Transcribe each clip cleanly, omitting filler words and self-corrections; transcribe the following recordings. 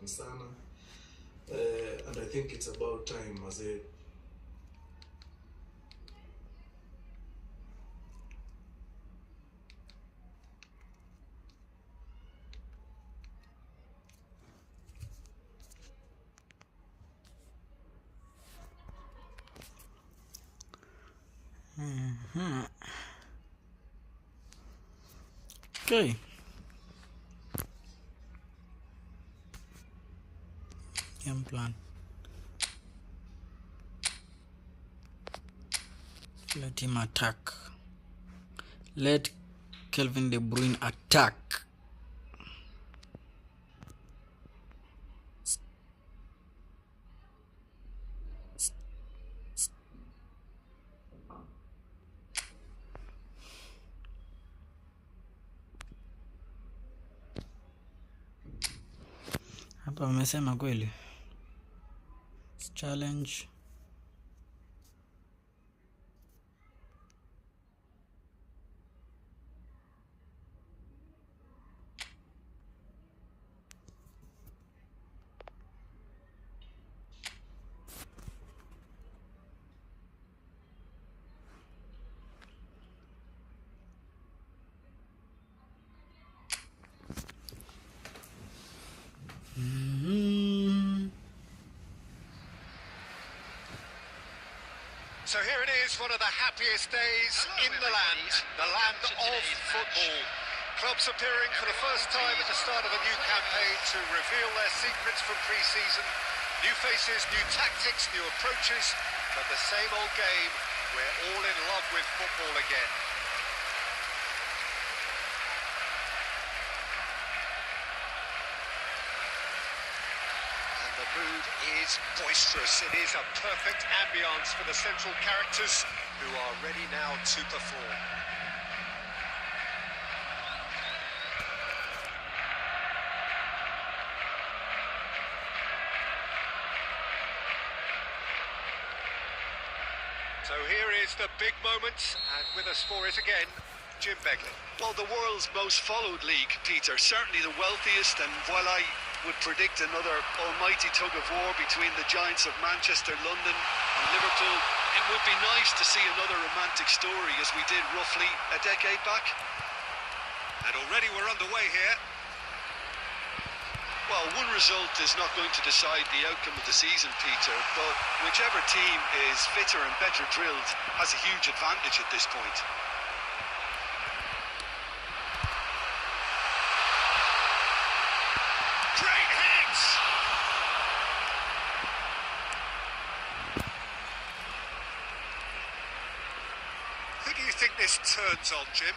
sana. And I think it's about time as a Okay. Game plan. Let him attack. Let Kevin De Bruyne attack. Hapa wamesema kweli. Challenge. So here it is, one of the happiest days in the land of football. Clubs appearing for the first time at the start of a new campaign to reveal their secrets from pre-season. New faces, new tactics, new approaches, but the same old game. We're all in love with football again. The mood is boisterous. It is a perfect ambience for the central characters who are ready now to perform. So here is the big moment, and with us for it again, Jim Begley. Well, the world's most followed league, Peter, certainly the wealthiest, and while I would predict another almighty tug of war between the giants of Manchester, London and Liverpool, it would be nice to see another romantic story as we did roughly a decade back. And already we're underway here. Well, one result is not going to decide the outcome of the season, Peter, but whichever team is fitter and better drilled has a huge advantage at this point. Great hits! Who do you think this turns on, Jim?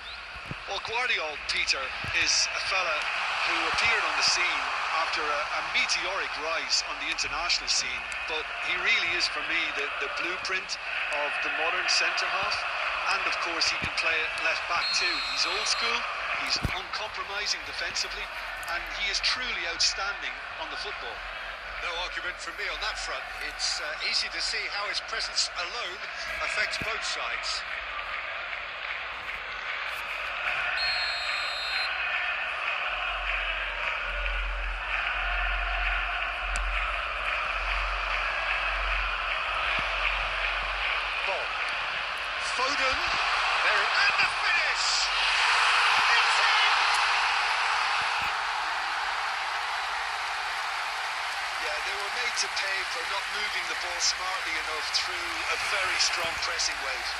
Well, Guardiola, Peter, is a fella who appeared on the scene after a meteoric rise on the international scene, but he really is, for me, the blueprint of the modern centre-half, and of course he can play left back too. He's old school, he's uncompromising defensively, and he is truly outstanding on the football. No argument from me on that front. It's easy to see how his presence alone affects both sides. Foden, there, and the finish! It's in! Yeah, they were made to pay for not moving the ball smartly enough through a very strong pressing wave.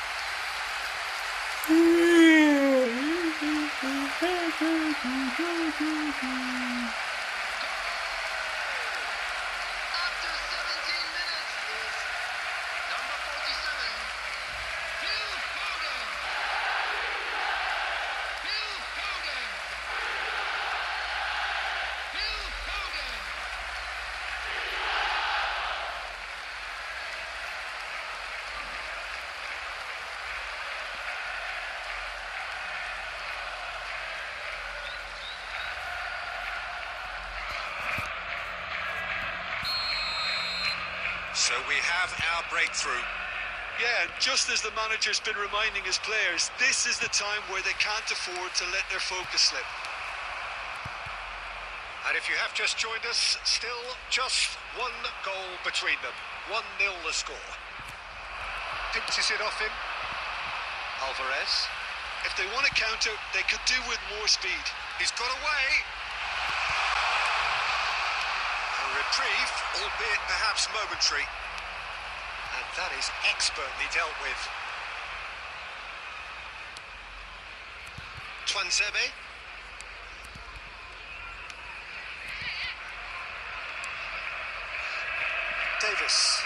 After 17 minutes is number 47, Phil Foden. Phil Foden. Phil Foden. So we have our breakthrough. Yeah, and just as the manager's been reminding his players, this is the time where they can't afford to let their focus slip. And if you have just joined us, still just one goal between them. 1-0 the score. Pinches it off him. Alvarez. If they want to counter, they could do with more speed. He's got away. A reprieve, albeit perhaps momentary. And that is expertly dealt with. Tuanzebe. Davis.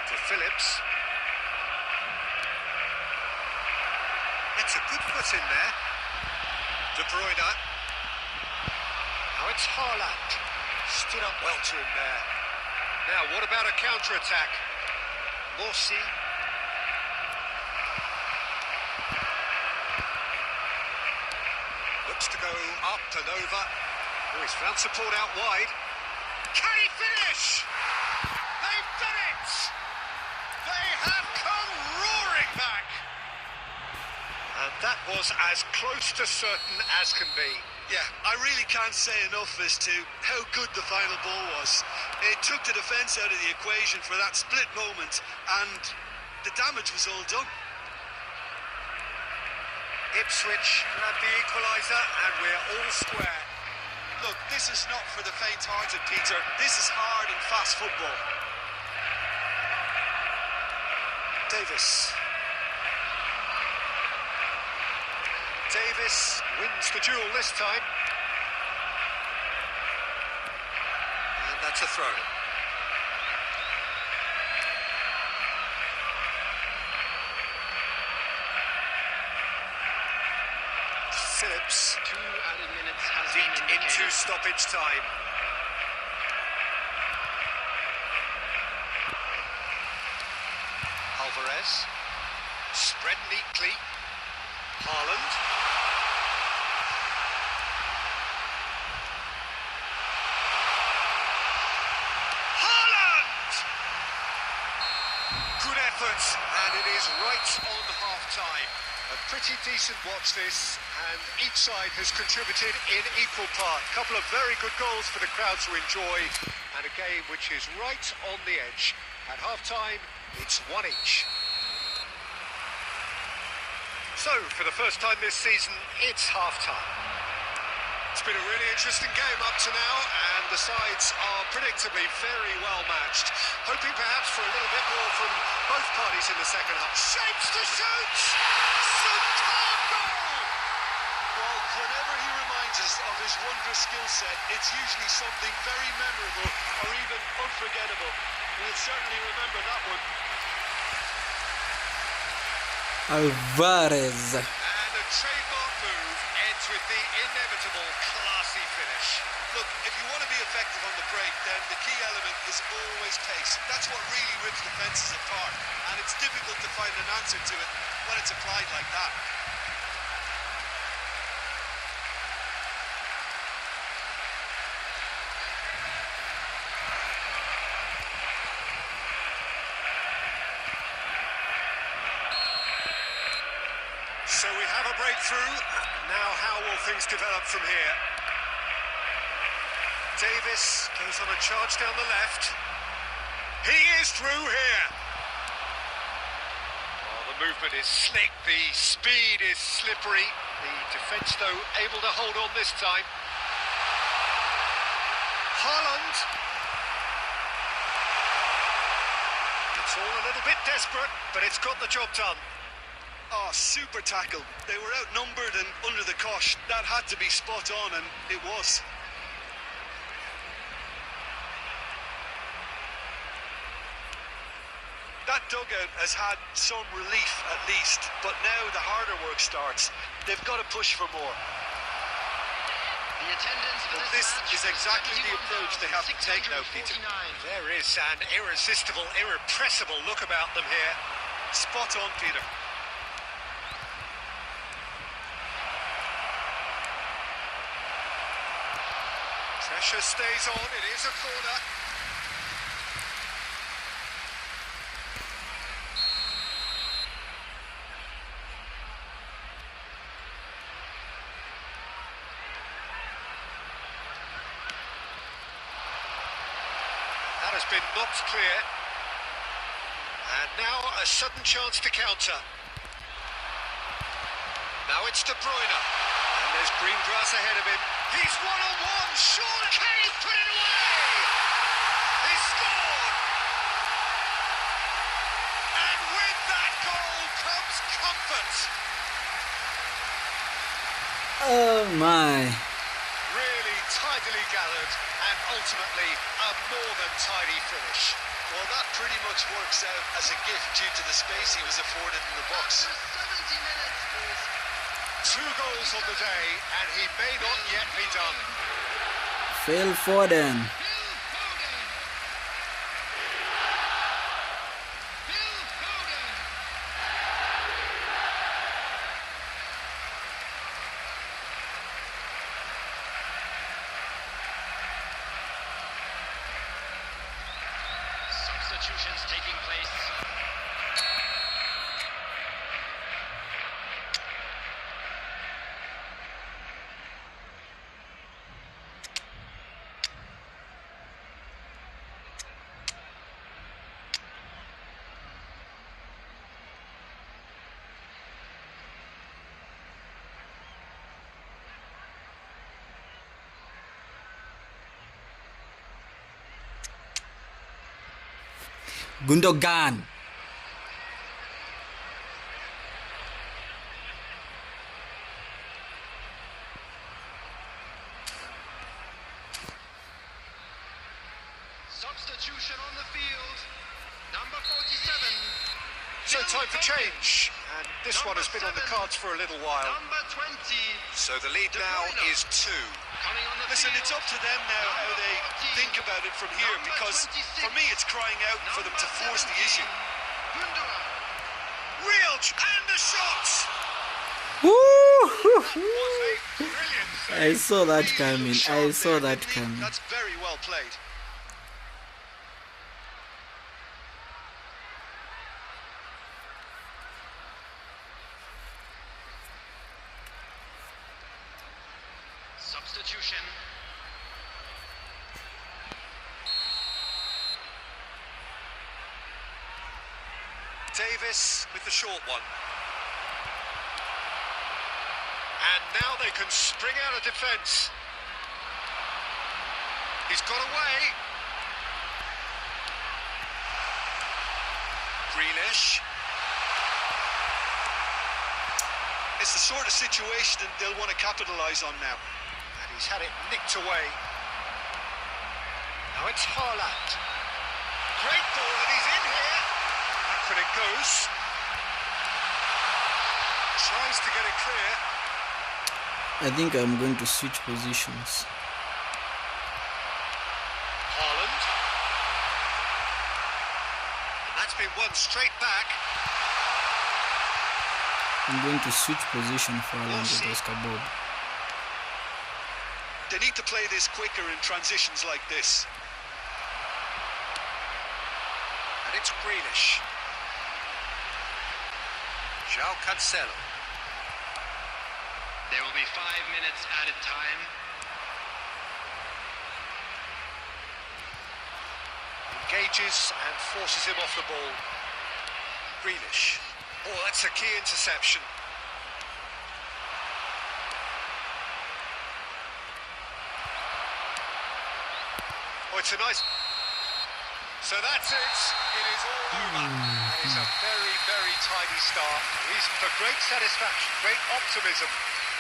To Phillips. It's a good foot in there. De Bruyne. Now it's Haaland. Stood up well to him there. Now, what about a counter-attack? Morsi. Looks to go up and over. Oh, he's found support out wide. Can he finish? They've done it! They have come roaring back! And that was as close to certain as can be. Yeah, I really can't say enough as to how good the final ball was. It took the defence out of the equation for that split moment, and the damage was all done. Ipswich grab the equaliser, and we're all square. Look, this is not for the faint-hearted, Peter. This is hard and fast football. Davis. Davis wins the duel this time. And that's a throw. Phillips. 2 added minutes has Deep been into indicated. stoppage time. Alvarez. Spread neatly. Haaland. Haaland! Good effort, and it is right on half-time. A pretty decent watch this, and each side has contributed in equal part. A couple of very good goals for the crowd to enjoy, and a game which is right on the edge. At half-time, it's 1 each. So, for the first time this season, it's half-time. It's been a really interesting game up to now, and the sides are predictably very well matched. Hoping perhaps for a little bit more from both parties in the second half. Shapes to shoot! Superb goal! Well, whenever he reminds us of his wondrous skill set, it's usually something very memorable or even unforgettable. We'll certainly remember that one. Alvarez. And a trademark move ends with the inevitable classy finish. Look, if you want to be effective on the break, then the key element is always pace. That's what really rips defences apart, and it's difficult to find an answer to it when it's applied like that. So we have a breakthrough. Now how will things develop from here? Davis goes on a charge down the left. He is through here. Oh, the movement is slick, the speed is slippery. The defence, though, able to hold on this time. Haaland. It's all a little bit desperate, but it's got the job done. Oh, super tackle. They were outnumbered and under the cosh. That had to be spot on, and it was. That dugout has had some relief at least, but now the harder work starts. They've got to push for more. The attendance for Well, this this match is exactly the approach they have to take now, Peter. 71,649. There is an irresistible, irrepressible look about them here. Spot on, Peter. Pressure stays on, it is a corner. That has been knocked clear. And now a sudden chance to counter. Now it's De Bruyne. And there's green grass ahead of him. He's one-on-one, surely! Can he put it away? He scored! And with that goal comes comfort. Oh my. Really tidily gathered and ultimately a more than tidy finish. Well, that pretty much works out as a gift due to the space he was afforded in the box. 2 goals on the day, and he may not yet be done. Phil Foden. Substitutions taking place. Gundogan. Substitution on the field. Number 47. So time for change, and this one has been on the cards for a little while. Number 20. So the lead now is 2. Coming on the Listen, field. it's up to them now how they think about it from here, because for me it's crying out for them to force the issue. Gundogan. Real and the shots! Woo! Brilliant. I saw that coming. I Sharp saw there, that didn't he? coming. That's very well played. Substitution. Davis with the short one. And now they can spring out of defence. He's got away. Grealish. It's the sort of situation that they'll want to capitalise on now. And he's had it nicked away. Now it's Haaland. Great ball, and he's in here. Back when it goes. Tries to get it clear. I think I'm going to switch positions. Haaland. And that's been won straight back. I'm going to switch position for Rossi. Orlando Oscar Bob. They need to play this quicker in transitions like this. And it's Grealish. João Cancelo. There will be 5 minutes added time. Engages and forces him off the ball. Grealish. Oh, that's a key interception. Oh, it's a nice... So that's it. It is all over. That is a very, very tidy start. Reason for great satisfaction, great optimism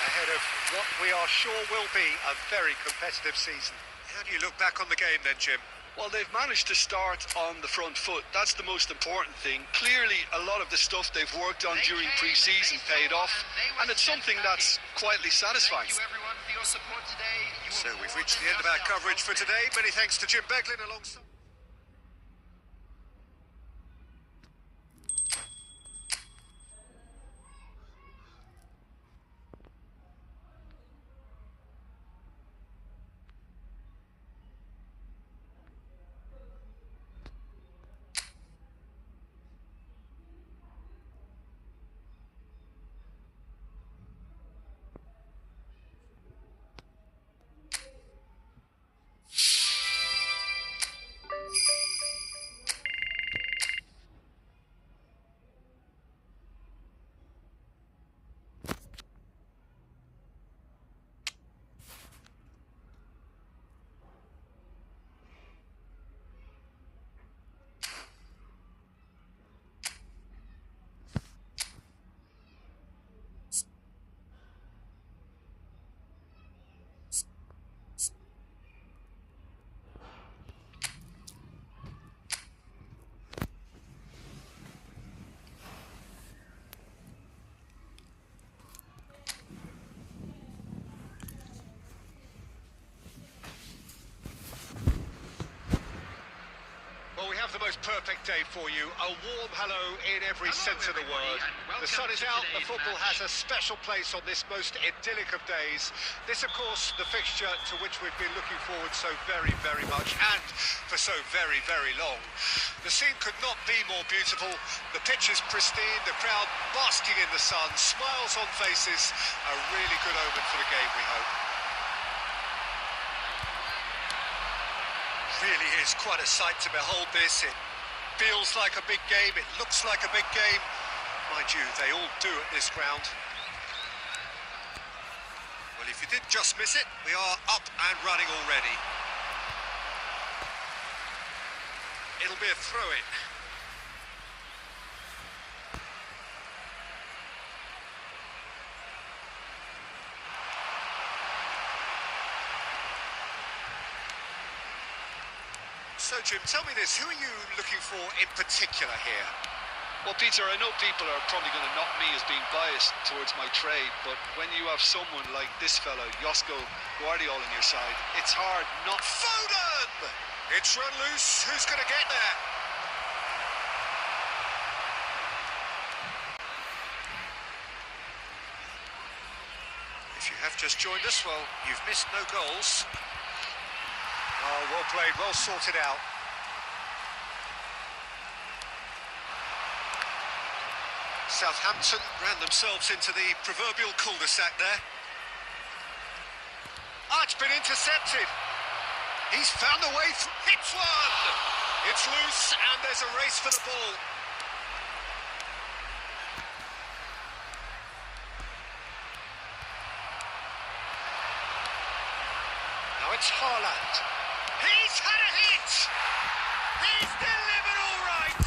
ahead of what we are sure will be a very competitive season. How do you look back on the game then, Jim? Well, they've managed to start on the front foot. That's the most important thing. Clearly, a lot of the stuff they've worked on during pre-season paid off, and it's something that's quietly satisfying. Thank you everyone for your support today. You So were we've more reached than the end of our yourself. coverage for today. Many thanks to Jim Beglin alongside... have the most perfect day for you. A warm hello in every sense of the word. The sun is out, the football has a special place on this most idyllic of days. This, of course, the fixture to which we've been looking forward so very, very much, and for so very, very long. The scene could not be more beautiful. The pitch is pristine, the crowd basking in the sun, smiles on faces. A really good omen for the game, we hope. Really is quite a sight to behold this. It feels like a big game, it looks like a big game. Mind you, they all do at this ground. Well, if you did just miss it, we are up and running already. It'll be a throw-in. So, Jim, tell me this, who are you looking for in particular here? Well, Peter, I know people are probably going to knock me as being biased towards my trade, but when you have someone like this fella, Josko Guardiola, on your side, it's hard not... Foden! It's run loose, who's going to get there? If you have just joined us, well, you've missed no goals. Oh, well played, well sorted out. Southampton ran themselves into the proverbial cul-de-sac there. Ah, it's been intercepted. He's found a way through. Hits one! It's loose and there's a race for the ball. Now it's Haaland. He's had a hit! He's delivered all right!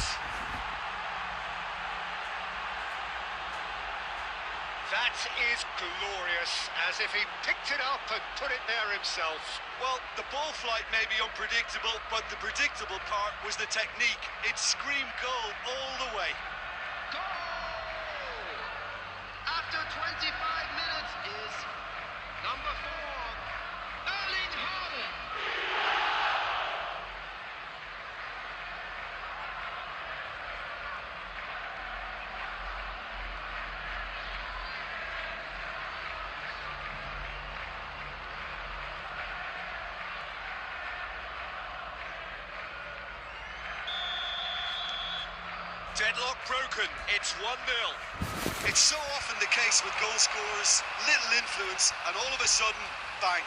That is glorious, as if he picked it up and put it there himself. Well, the ball flight may be unpredictable, but the predictable part was the technique. It screamed goal all the way. Goal! After 25 minutes is number 4, Erling Haaland. Deadlock broken, it's 1-0. It's so often the case with goal scorers, little influence, and all of a sudden, bang.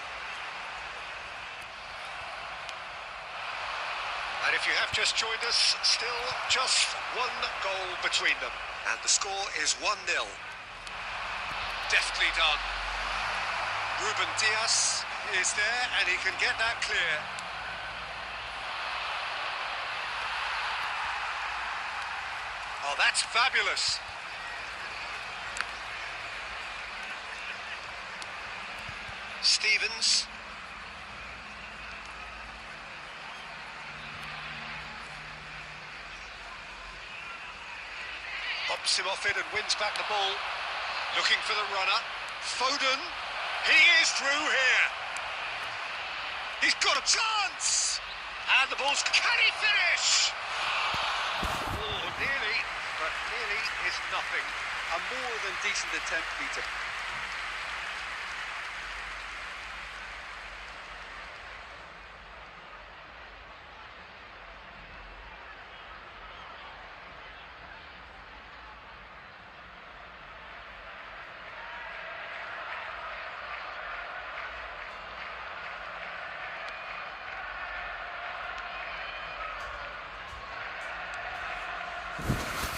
And if you have just joined us, still just one goal between them. And the score is 1-0. Deftly done. Ruben Dias is there and he can get that clear. Oh, that's fabulous. Stevens. Bumps him off it and wins back the ball. Looking for the runner. Foden. He is through here. He's got a chance. And the ball's... Can he finish? Oh, nearly, but nearly is nothing. A more than decent attempt, Peter.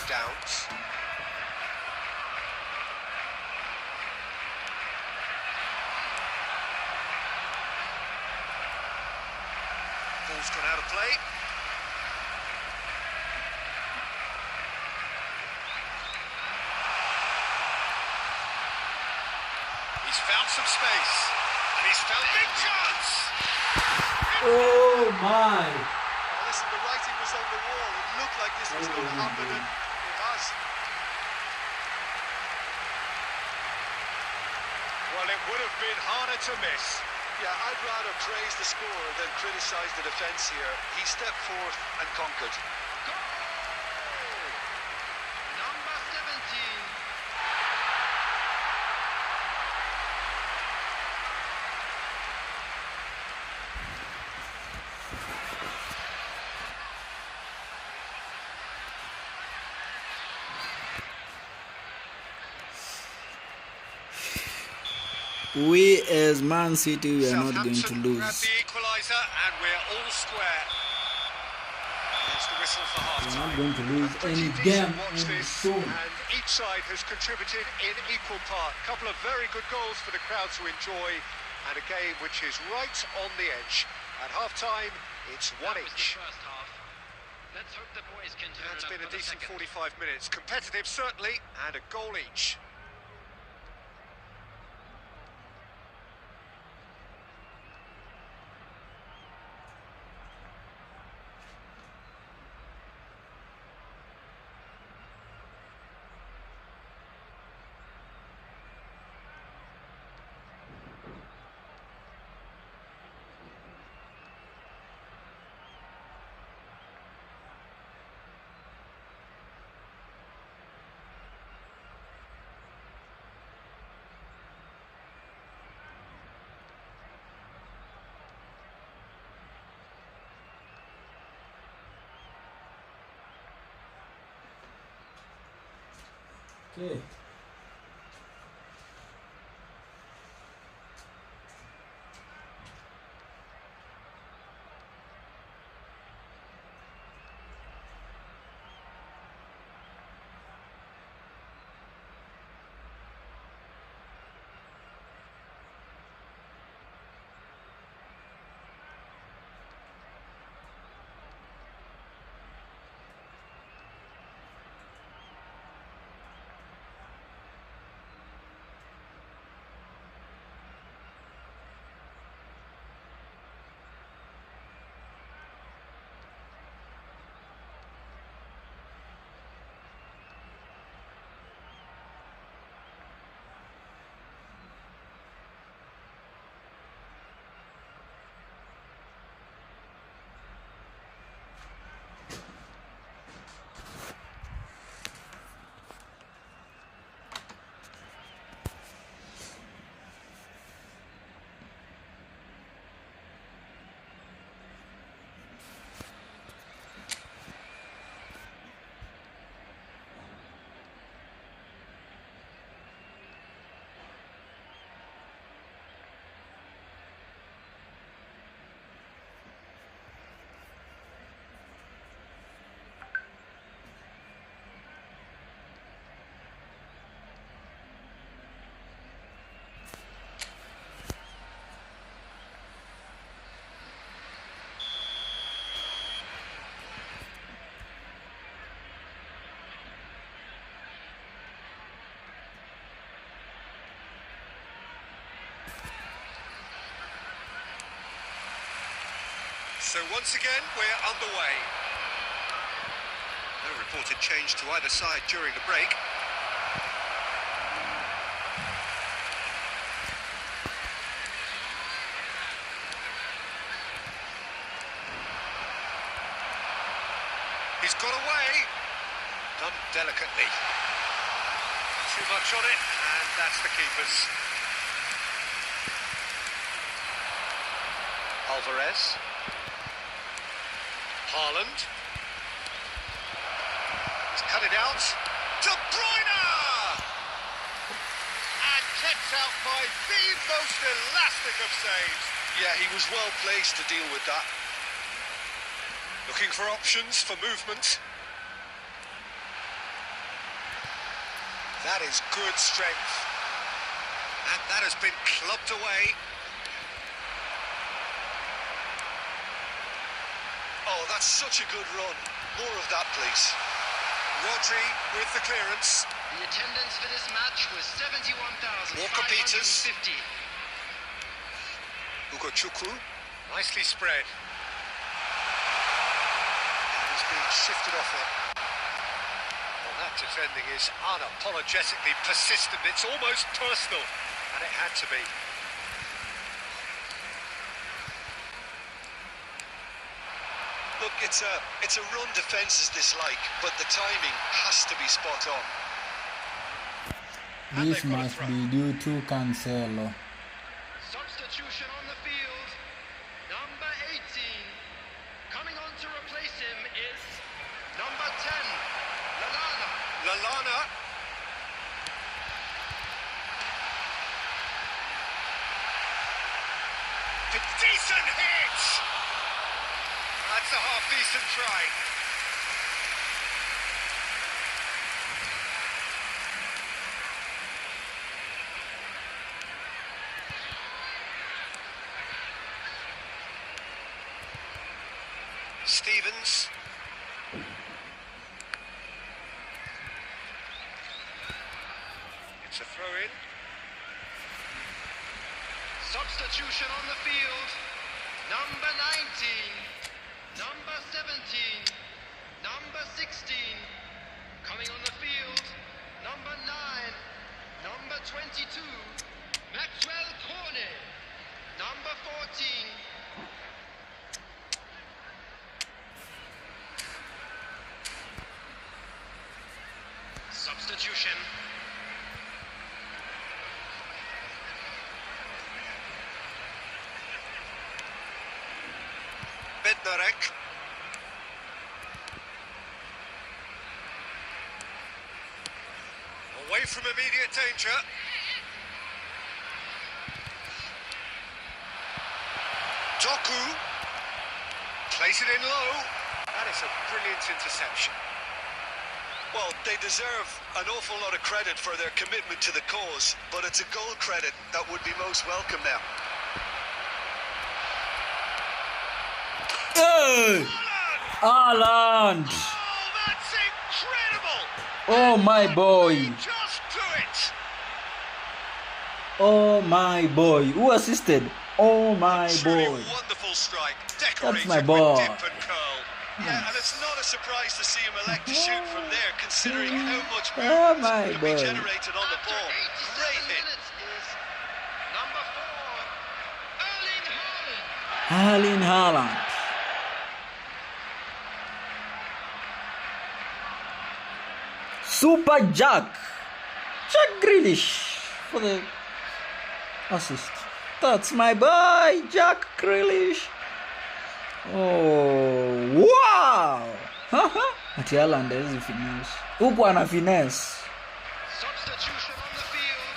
Downs. Ball's gone out of play. He's found some space. And he's found a big chance. Oh my! Well, listen, the writing was on the wall. It looked like this was going to happen, and it has. Well, it would have been harder to miss. Yeah, I'd rather praise the scorer than criticise the defence here. He stepped forth and conquered. Goal! Number 17. We as Man City are not going to Southampton lose. grab the equaliser and we're all square. There's the whistle for We're not half-time. going to lose A pretty any decent damn watch this, soon. and each side has contributed in equal part. A couple of very good goals for the crowd to enjoy, and a game which is right on the edge. At half-time, it's one That was the each. first half. Let's hope the boys can turn It's it up been a for the decent second. 45 minutes. Competitive, certainly, and a goal each. Okay. So once again, we're underway. No reported change to either side during the break. He's got away. Done delicately. Too much on it, and that's the keeper's. Alvarez. Haaland. He's cut it out. De Bruyne! And kept out by the most elastic of saves. Yeah, he was well placed to deal with that. Looking for options for movement. That is good strength. And that has been clubbed away. Oh, that's such a good run. More of that, please. Rodri with the clearance. The attendance for this match was 71,550. Walker Peters. Hugo Chukwu. Nicely spread. And he's being shifted off it. Well, that defending is unapologetically persistent. It's almost personal. And it had to be. Look, it's a run defence's dislike, but the timing has to be spot on. This must be due to Cancelo. Substitution on the field. Number 18. Coming on to replace him is number 10, Lallana. Lallana. A decent hit! That's a half-decent try. Stevens. It's a throw-in. Substitution on the field. Number 19. Number 17. Number 16. Coming on the field. Number 9. Number 22. Maxwell Cornet. Number 14. Substitution. Bednarek. Away from immediate danger. Doku. Plays it in low. That is a brilliant interception. Well, they deserve an awful lot of credit for their commitment to the cause, but it's a goal credit that would be most welcome now. Hey! Haaland! Oh, that's incredible! Oh my boy! Just do it! Oh my boy! Who assisted? Oh my Truly boy! wonderful strike, That's decorated my with boy. dip and curl. Yeah, and it's not a surprise to see him elect to shoot from there, considering how much Oh movement my could be boy. generated on the After ball. 87 Great hit. minutes is number 4, Erling Haaland. Erling Haaland. Super Jack Grealish for the assist. That's my boy, Jack Grealish. Oh, wow! Ati Haaland hizi finesse. Huku ana finesse. Substitution on the field.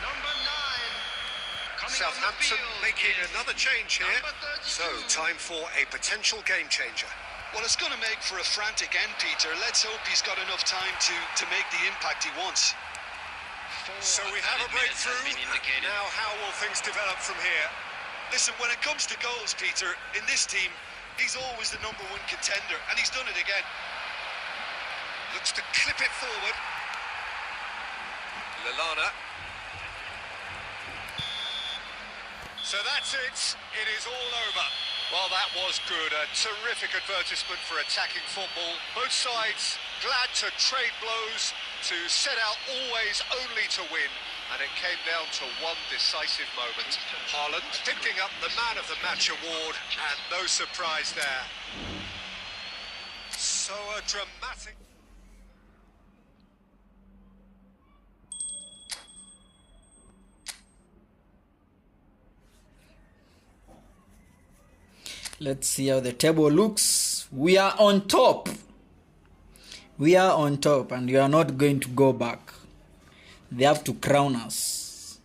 Number 9. Coming Southampton on the field making is another change here. number 32. So, time for a potential game changer. Well, it's going to make for a frantic end, Peter. Let's hope he's got enough time to make the impact he wants. So we have a breakthrough. Now, how will things develop from here? Listen, when it comes to goals, Peter, in this team, he's always the #1 contender, and he's done it again. Looks to clip it forward. Lallana. So that's it. It is all over. Well, that was good. A terrific advertisement for attacking football. Both sides glad to trade blows, to set out always only to win. And it came down to one decisive moment. Haaland picking up the Man of the Match award, and no surprise there. So a dramatic... Let's see how the table looks. We are on top. We are on top, and we are not going to go back. They have to crown us.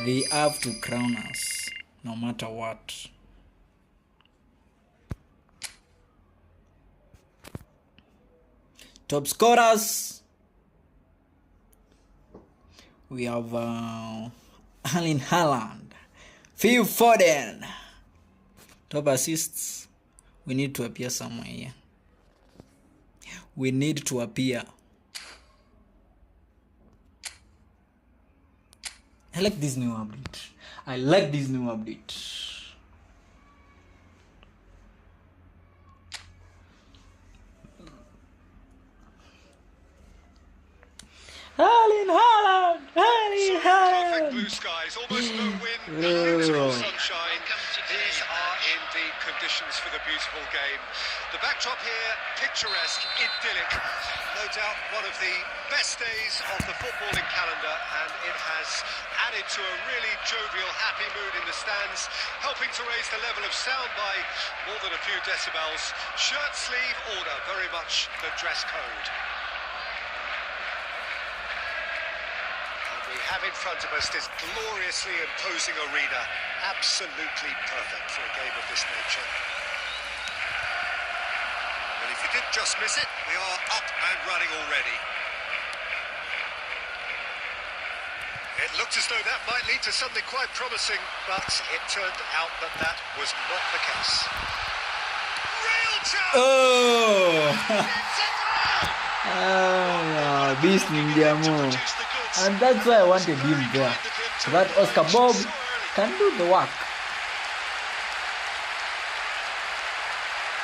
They have to crown us, no matter what. Top scorers. We have Erling Haaland, Phil Foden. Top assists. We need to appear somewhere here. We need to appear. I like this new update. I like this new update. Erling Haaland! Erling Perfect blue Haaland! skies, almost no wind, beautiful sunshine. These are in the conditions for the beautiful game. The backdrop here, picturesque, idyllic. No doubt one of the best days of the footballing calendar, and it has added to a really jovial, happy mood in the stands, helping to raise the level of sound by more than a few decibels. Shirt sleeve order, very much the dress code. We have in front of us this gloriously imposing arena, absolutely perfect for a game of this nature. And if you did just miss it, we are up and running already. It looked as though that might lead to something quite promising, but it turned out that that was not the case. Real chance! Oh! It's a goal! Ah, beast India more. And that's why I wanted him there. So that Oscar Bob can do the work.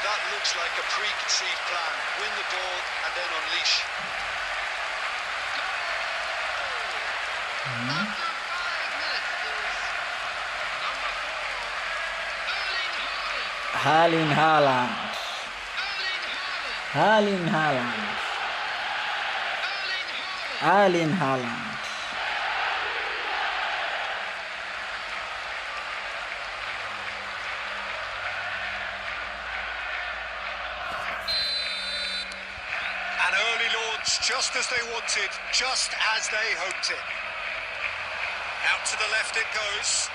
That looks like a preconceived plan. Win the ball and then unleash. After 5 minutes, there is number 4, Erling Haaland. Erling Haaland. Erling Haaland. Erling Haaland. Erling Haaland. An early launch, just as they wanted, just as they hoped it. Out to the left it goes.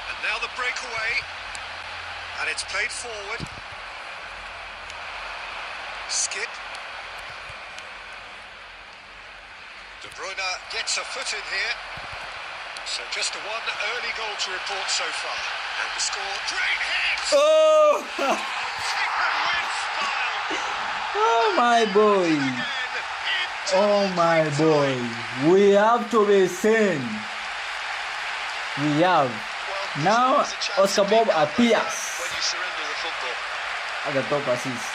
And now the breakaway. And it's played forward. Skip. De Bruyne gets a foot in here. So just the one early goal to report so far. And the score, great hit! Oh! Secret win style! Oh my boy. Oh my boy. We have to be seen. We have. Now Oscar Bob appears When you surrender the football. at the top assist.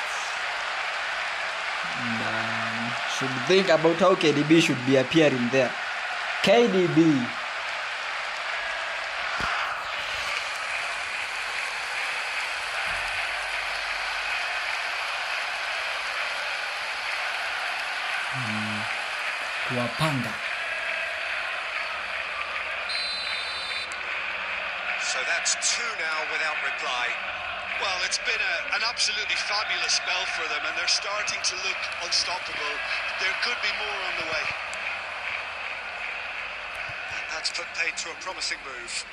And, should think about how KDB should be appearing there. KDB. Kuwapanga. So that's two now without reply. Well, it's been an absolutely fabulous spell for them, and they're starting to look unstoppable. There could be more on the way. And that's put paid to a promising move.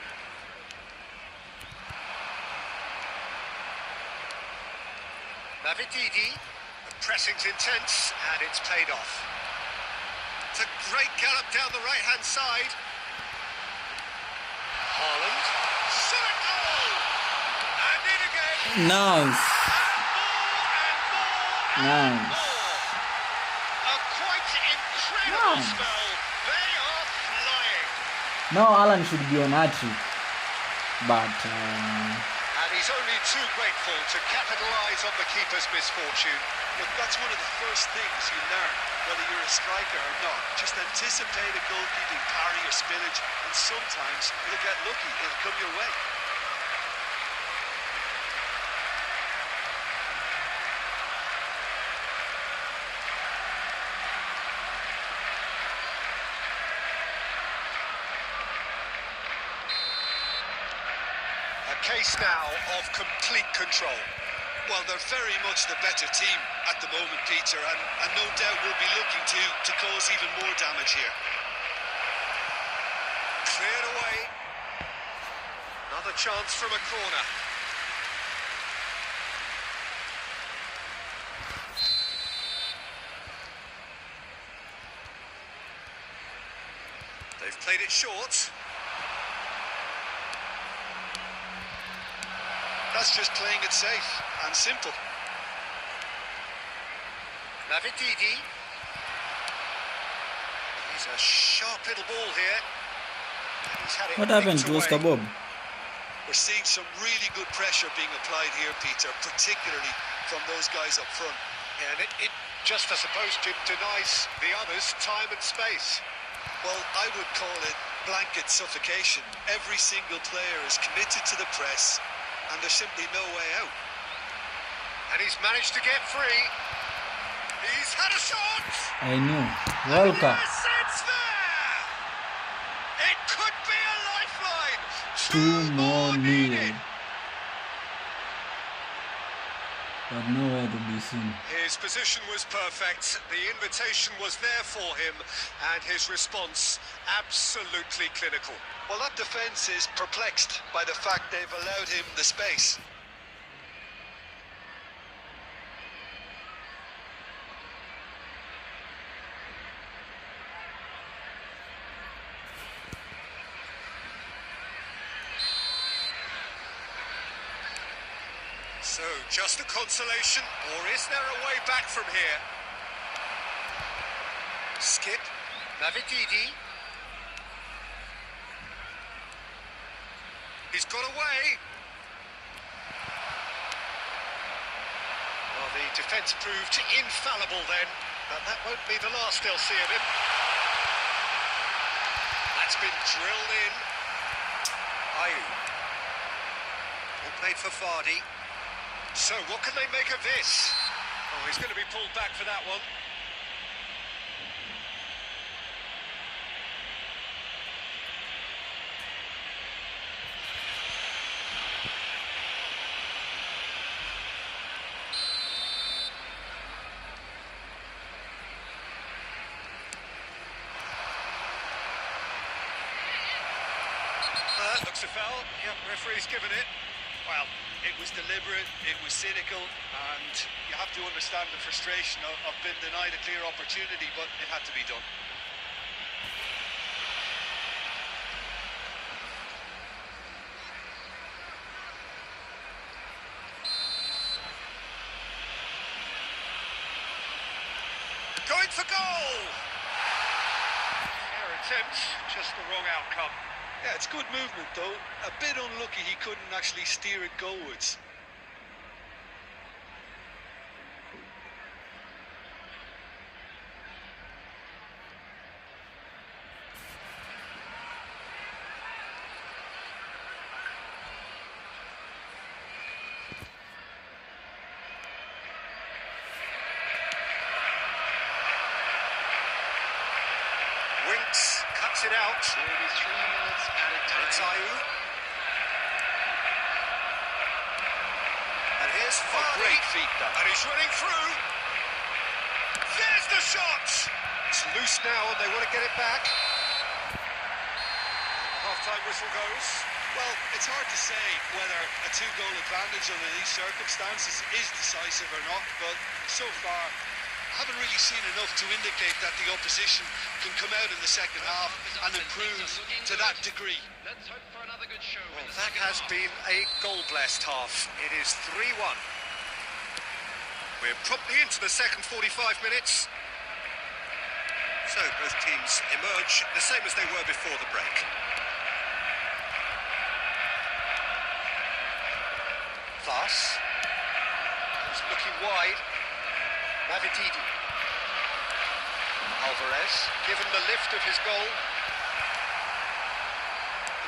Navididi, the pressing's intense, and it's paid off. It's a great gallop down the right-hand side. Haaland, shot goal! And in again! Nice. And more and more and Nice. more. A quite incredible Nice. spell. They are flying. Now Alan should be on hat-trick. But And he's only too grateful to capitalise on the keeper's misfortune. Look, that's one of the first things you learn, whether you're a striker or not. Just anticipate a goalkeeping parry or spillage, and sometimes you'll get lucky. It'll come your way. A case now of complete control. Well, they're very much the better team at the moment, Peter, and no doubt will be looking to cause even more damage here. Cleared away. Another chance from a corner. They've played it short. That's just playing it safe and simple. Navididi. He's a sharp little ball here. And he's had it what happened nicked to Oscar away. Bob? We're seeing some really good pressure being applied here, Peter, particularly from those guys up front. Yeah, and it just, I suppose, denies the others time and space. Well, I would call it blanket suffocation. Every single player is committed to the press, and there's simply no way out. And he's managed to get free. He's had a shot. I know. Walker. Yes, it's there. It could be a lifeline. 2 more needed. But nowhere to be seen. His position was perfect. The invitation was there for him, and his response absolutely clinical. Well, that defence is perplexed by the fact they've allowed him the space. So, just a consolation, or is there a way back from here? Skip, Mavididi. He's got away. Well, the defence proved infallible then, but that won't be the last they'll see of him. That's been drilled in. Ayew. All played for Vardy. So, what can they make of this? Oh, he's going to be pulled back for that one. Looks a foul. Yep, referee's given it. Well, it was deliberate, it was cynical, and you have to understand the frustration of being denied a clear opportunity, but it had to be done. Going for goal! Fair attempt, just the wrong outcome. Yeah, it's good movement though. A bit unlucky he couldn't actually steer it goalwards. Winks cuts it out. Maybe 3 minutes added time. It's Ayew. And here's Vardy. Great feat, that. And he's running through. There's the shot. It's loose now and they want to get it back. The half-time whistle goes. Well, it's hard to say whether a 2-goal advantage under these circumstances is decisive or not, but so far I haven't really seen enough to indicate that the opposition can come out in the second half and improve to that degree. Let's hope for another good show. Well, in the that second has half. been a goal-blessed half. It is 3-1. We're promptly into the second 45 minutes. So both teams emerge the same as they were before the break. Voss. He's looking wide. Mavididi. Alvarez, given the lift of his goal.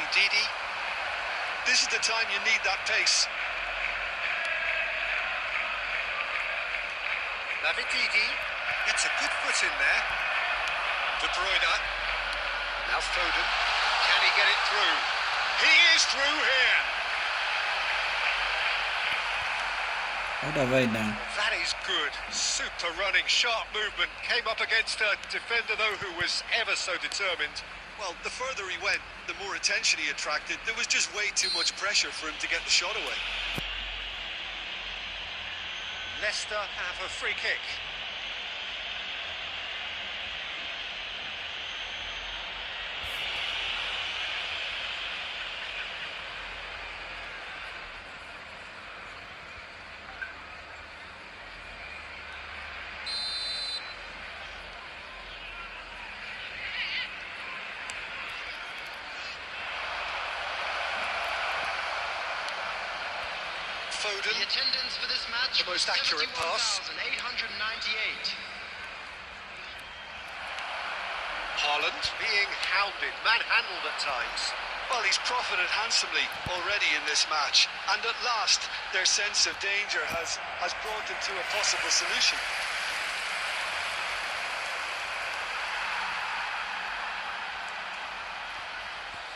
Ndidi, this is the time you need that pace. Mavididi gets a good foot in there. De Bruyne. Now Foden. Can he get it through? He is through here. What have I done? That is good. Super running, sharp movement. Came up against a defender, though, who was ever so determined. Well, the further he went, the more attention he attracted. There was just way too much pressure for him to get the shot away. Leicester have a free kick. Foden. The attendance for this match The most accurate pass. 71,898. Haaland being hounded, manhandled at times. Well, he's profited handsomely already in this match, and at last their sense of danger has brought them to a possible solution.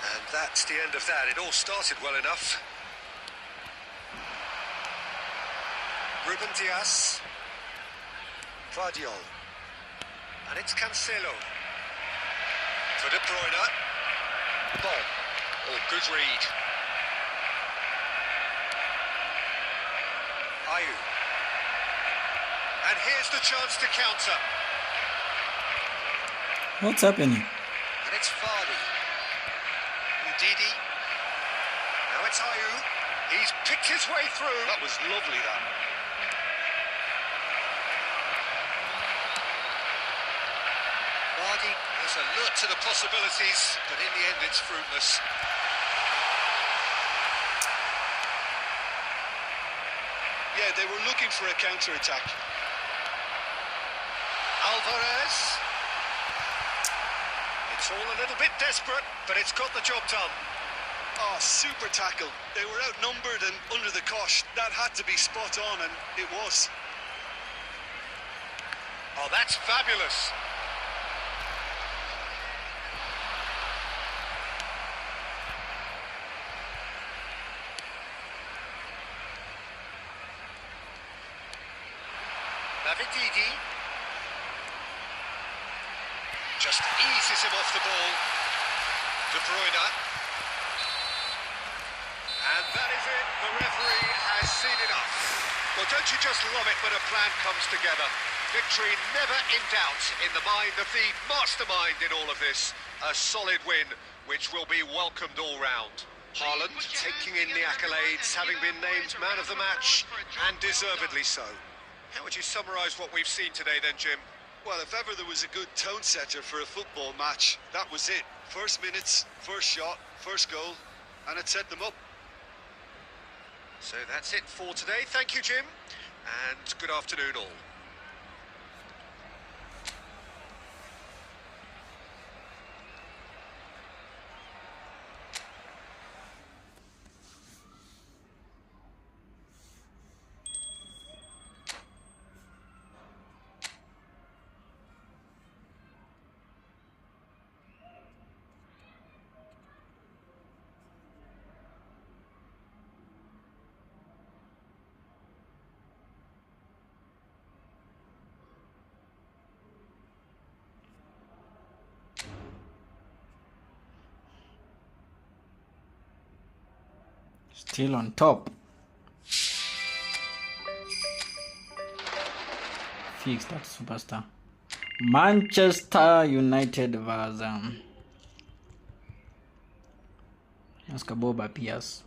And that's the end of that. It all started well enough. Ruben Dias. Guardiol. And it's Cancelo. For De Bruyne. Ball. Oh, good read. Ayew. And here's the chance to counter. What's happening? And it's Vardy. Ndidi. Now it's Ayew. He's picked his way through. That was lovely, that. Vardy is alert to the possibilities, but in the end it's fruitless. Yeah, they were looking for a counter-attack. Alvarez. It's all a little bit desperate, but it's got the job done. Oh, super tackle. They were outnumbered and under the cosh. That had to be spot on, and it was. Oh, that's fabulous. David Ndidi. Just eases him off the ball. De Bruyne. And that is it. The referee has seen enough. Well, don't you just love it when a plan comes together? Victory never in doubt in the mind of the mastermind in all of this. A solid win, which will be welcomed all round. Haaland taking in the accolades, having been named man of the match, and deservedly so. How would you summarise what we've seen today then, Jim? Well, if ever there was a good tone setter for a football match, that was it. First minutes, first shot, first goal, and it set them up. So that's it for today. Thank you, Jim, and good afternoon all. Still on top. Fix that superstar. Manchester United versus Boba Pierce.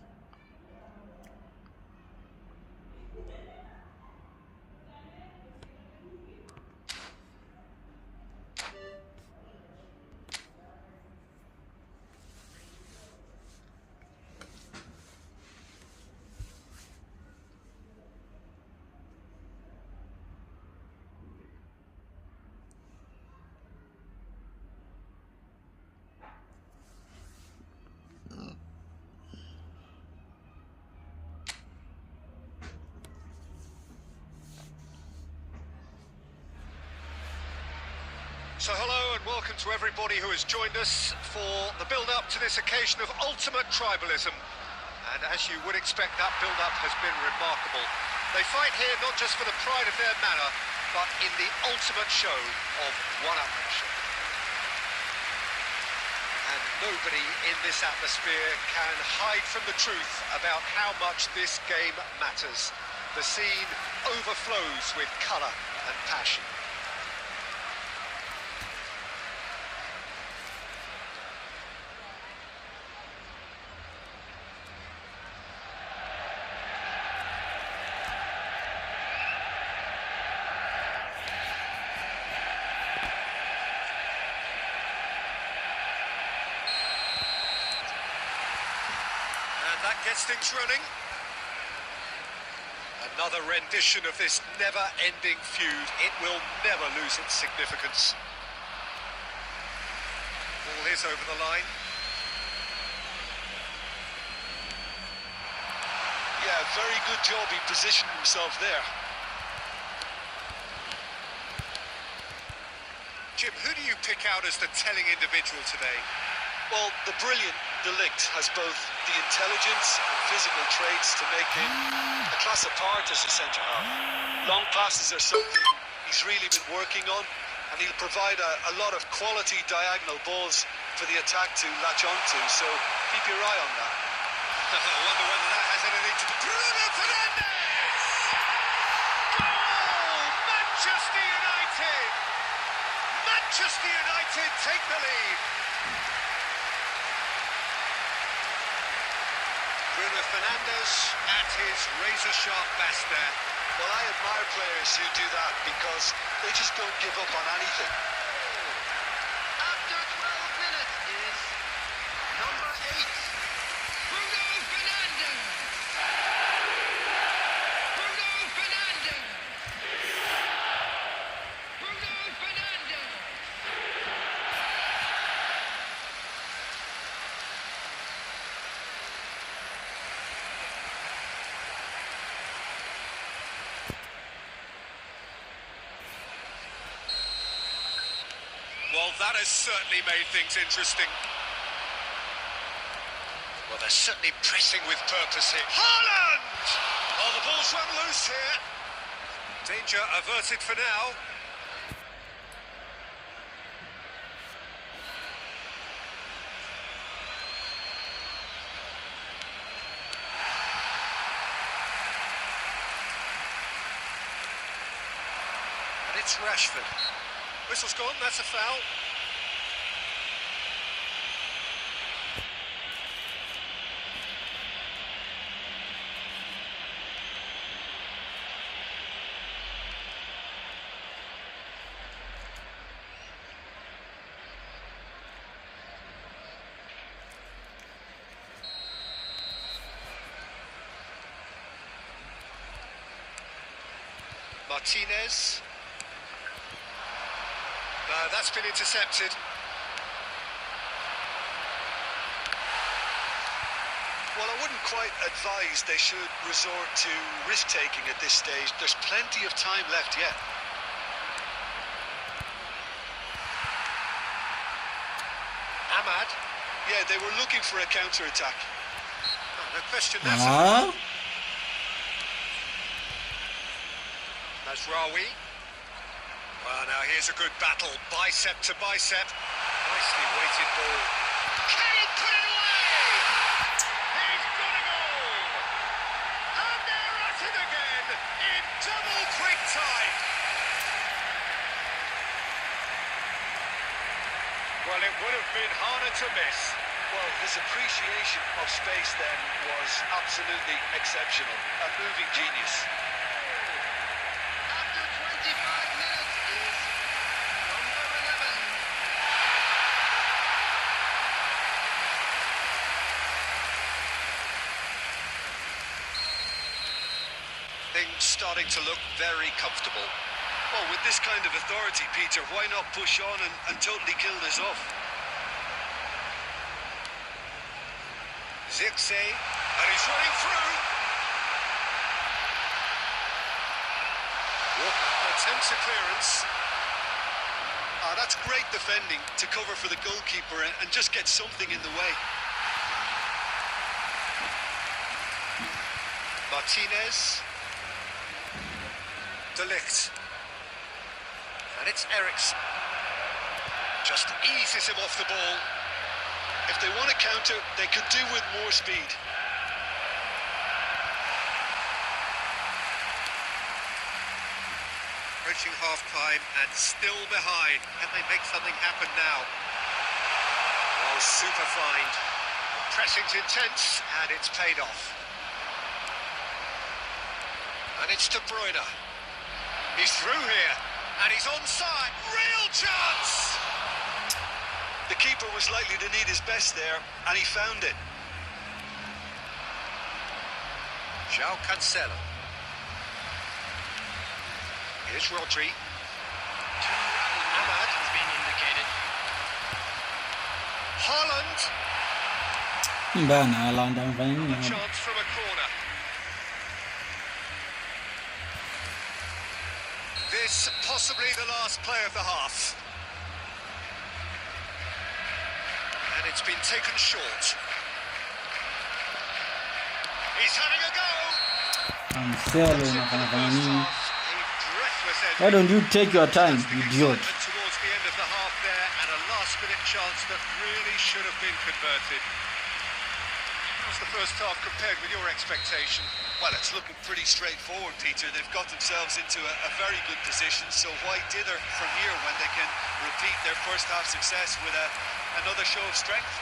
So hello and welcome to everybody who has joined us for the build-up to this occasion of ultimate tribalism. And as you would expect, that build-up has been remarkable. They fight here not just for the pride of their manor, but in the ultimate show of one-upmanship. And nobody in this atmosphere can hide from the truth about how much this game matters. The scene overflows with colour and passion. That gets things running. Another rendition of this never-ending feud. It will never lose its significance. Fernandes over the line. Yeah, very good job. He positioned himself there. Jim, who do you pick out as the telling individual today? Well, the brilliant De Ligt has both the intelligence and physical traits to make him a class apart as a centre-half. Long passes are something he's really been working on, and he'll provide a lot of quality diagonal balls for the attack to latch onto, so keep your eye on that. I wonder whether that has anything to do. Bruno Fernandes! Goal! Manchester United! Manchester United take the lead. Bruno Fernandes at his razor-sharp best there. Well, I admire players who do that because they just don't give up on anything. After 12 minutes is number 8, Bruno Fernandes. Bruno Fernandes. Bruno Fernandes. Well, that has certainly made things interesting. Well, they're certainly pressing with purpose here. Haaland! Oh, the ball's run loose here. Danger averted for now. And it's Rashford. Whistle's gone, that's a foul. Martinez. No, that's been intercepted. Well, I wouldn't quite advise they should resort to risk-taking at this stage. There's plenty of time left yet. Ahmad. Yeah, they were looking for a counter-attack. Oh, no question that's Huh? Mazraoui. Well, now here's a good battle, bicep to bicep. Nicely weighted ball. Can he put it away? He's got a goal! And they're at it again in double quick time. Well, it would have been harder to miss. Well, his appreciation of space then was absolutely exceptional. A moving genius. After 25 minutes is number 11. Things starting to look very comfortable. Well, with this kind of authority, Peter, why not push on and totally kill this off? Zirkzee, and he's running through. Walker attempts a clearance. Ah, that's great defending to cover for the goalkeeper and just get something in the way. Martinez. De Ligt. And it's Eriksen. Just eases him off the ball. If they want to counter, they could do with more speed. Approaching half-time and still behind. Can they make something happen now? Oh, super find. Pressing's intense and it's paid off. And it's De Bruyne. He's through here and he's onside. Real chance! The keeper was likely to need his best there, and he found it. João Cancelo. Here's Rodri. Ahmad has been indicated. Haaland. Mbana Haaland amefanya nini hapa? Chance from a corner. This possibly the last play of the half. And it's been taken short. He's having a go. Cancelo unafanya nini? A breathless end. Why don't you take your time, idiot? Towards the end of the half there, and a last-minute chance that really should have been converted. How's the first half compared with your expectation? Well, it's looking pretty straightforward, Peter. They've got themselves into a very good position, so why dither from here when they can repeat their first half success with another show of strength?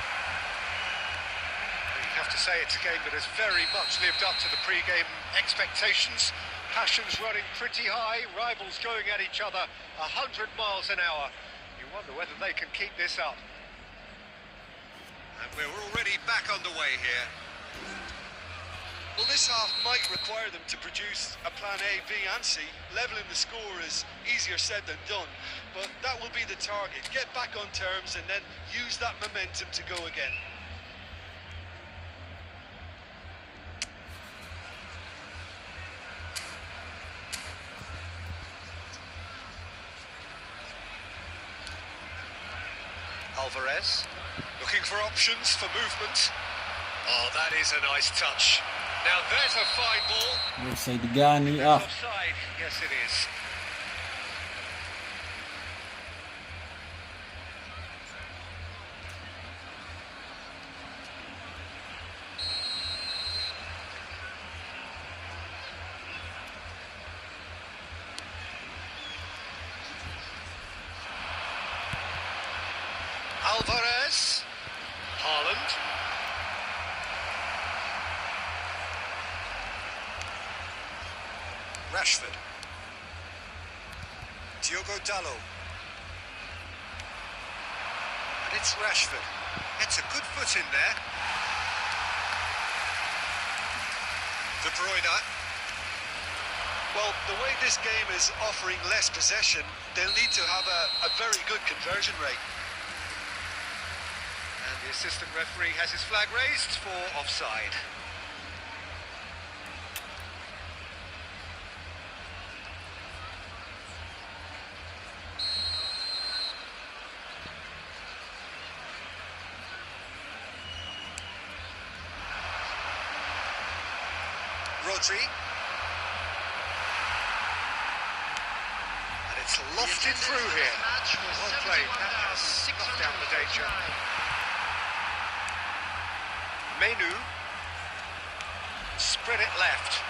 You have to say it's a game that has very much lived up to the pre-game expectations. Passions running pretty high, rivals going at each other 100 miles an hour. You wonder whether they can keep this up. And we're already back underway here. Well, this half might require them to produce a plan A, B and C. Levelling the score is easier said than done, but that will be the target. Get back on terms and then use that momentum to go again. Alvarez, looking for options for movement. Oh, that is a nice touch. Now there's a fine ball. Offside gani? Ah, Offside, yes it is. Alvarez, Haaland. Rashford. Diogo Dalot. And it's Rashford. It's a good foot in there. De Bruyne. Well, the way this game is offering less possession, they'll need to have a very good conversion rate. And the assistant referee has his flag raised for offside. Rodri. And it's lofted through here. Well played. That has knocked out the danger. Menu. Spread it left.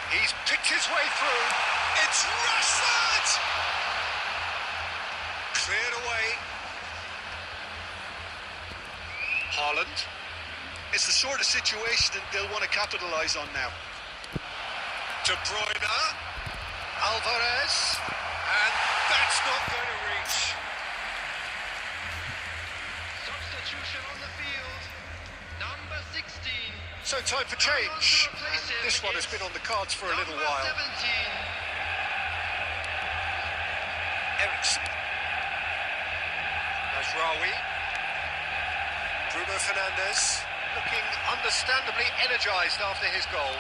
He's picked his way through. It's Rashford! Cleared away. Haaland. It's the sort of situation that they'll want to capitalise on now. De Bruyne, Alvarez, and that's not going to reach. Substitution on the field. Number 16. So time for change. And this one has been on the cards for a little Number while. 17. Ericsson. Mazraoui. Bruno Fernandes, looking understandably energised after his goal.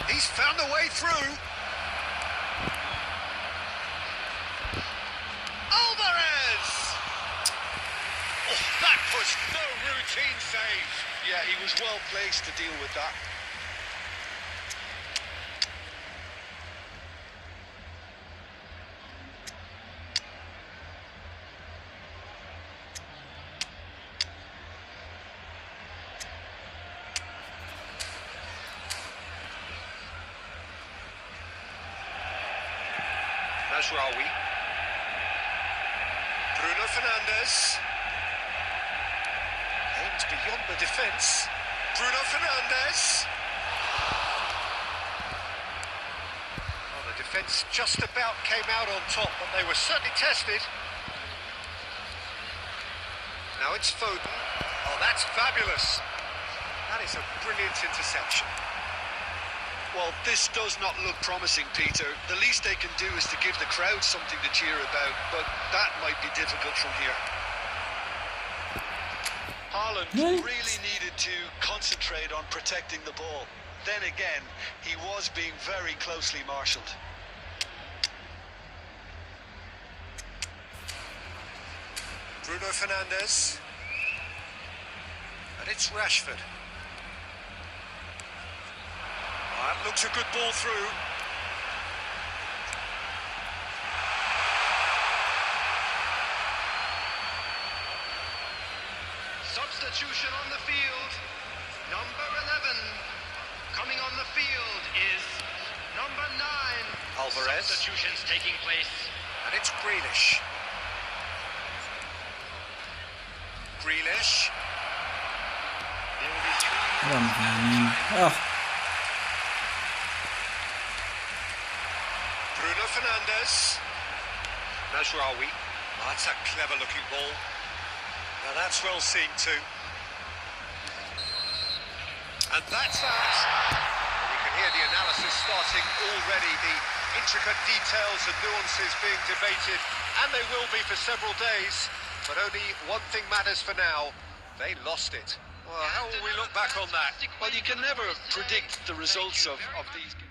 He's found a way through. Alvarez! Oh, that was no routine save. Yeah, he was well placed to deal with that. Mazraoui. Bruno Fernandes. Aims beyond the defence. Bruno Fernandes. Well, the defence just about came out on top, but they were certainly tested. Now it's Foden. Oh, that's fabulous. That is a brilliant interception. Well, this does not look promising, Peter. The least they can do is to give the crowd something to cheer about, but that might be difficult from here. Haaland Right. really needed to concentrate on protecting the ball. Then again, he was being very closely marshalled. Bruno Fernandes. And it's Rashford. That looks a good ball through. Substitution on the field. Number 11. Coming on the field is number 9. Alvarez. Substitutions taking place. And it's Grealish. Grealish. There will be 3. Oh, Bruno Fernandes. Najraoui. Oh, that's a clever looking ball. Now that's well seen too. And that's that. And you can hear the analysis starting already, the intricate details and nuances being debated, and they will be for several days. But only one thing matters for now. They lost it. Well, how will we look back on that? Well, you can never predict the results of these games.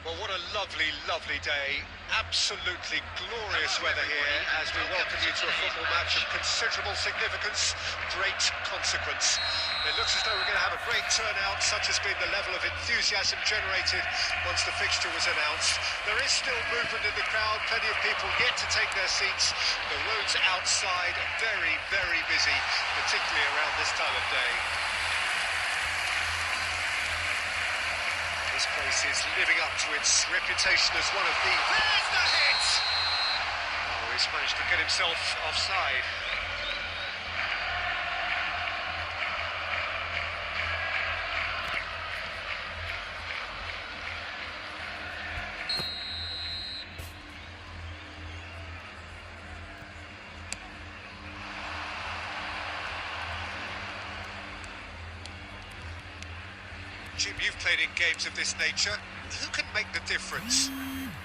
Well, what a lovely, lovely day. Absolutely glorious weather here as we welcome you to a football match of considerable significance, great consequence. It looks as though we're going to have a great turnout, such has been the level of enthusiasm generated once the fixture was announced. There is still movement in the crowd, plenty of people yet to take their seats. The roads outside are very, very busy, particularly around this time of day. This place is living up to its reputation as one of the... There's the hit! Oh, he's managed to get himself offside. Jim, you've played in games of this nature. Who can make the difference?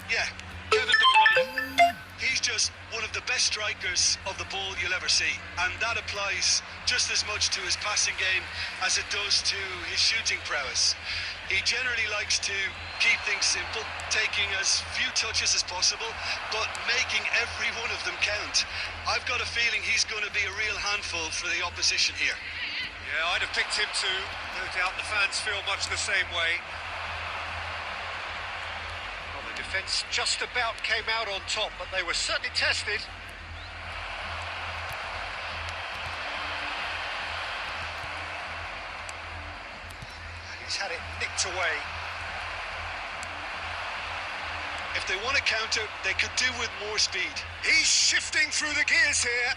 Yeah, Kevin De Bruyne. He's just one of the best strikers of the ball you'll ever see. And that applies just as much to his passing game as it does to his shooting prowess. He generally likes to keep things simple, taking as few touches as possible, but making every one of them count. I've got a feeling he's going to be a real handful for the opposition here. Yeah, I'd have picked him too. No doubt the fans feel much the same way. Well, the defence just about came out on top, but they were certainly tested. And he's had it nicked away. If they want to counter, they could do with more speed. He's shifting through the gears here.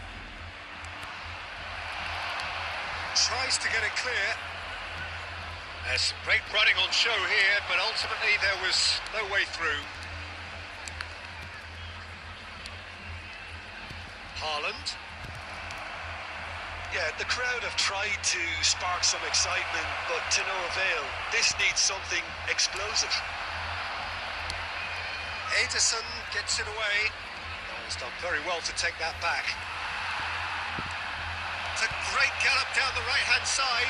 Tries to get it clear. There's some great running on show here, but ultimately there was no way through. Haaland. Yeah, the crowd have tried to spark some excitement, but to no avail. This needs something explosive. Ederson gets it away. Oh, he's done very well to take that back. It's a great gallop down the right-hand side.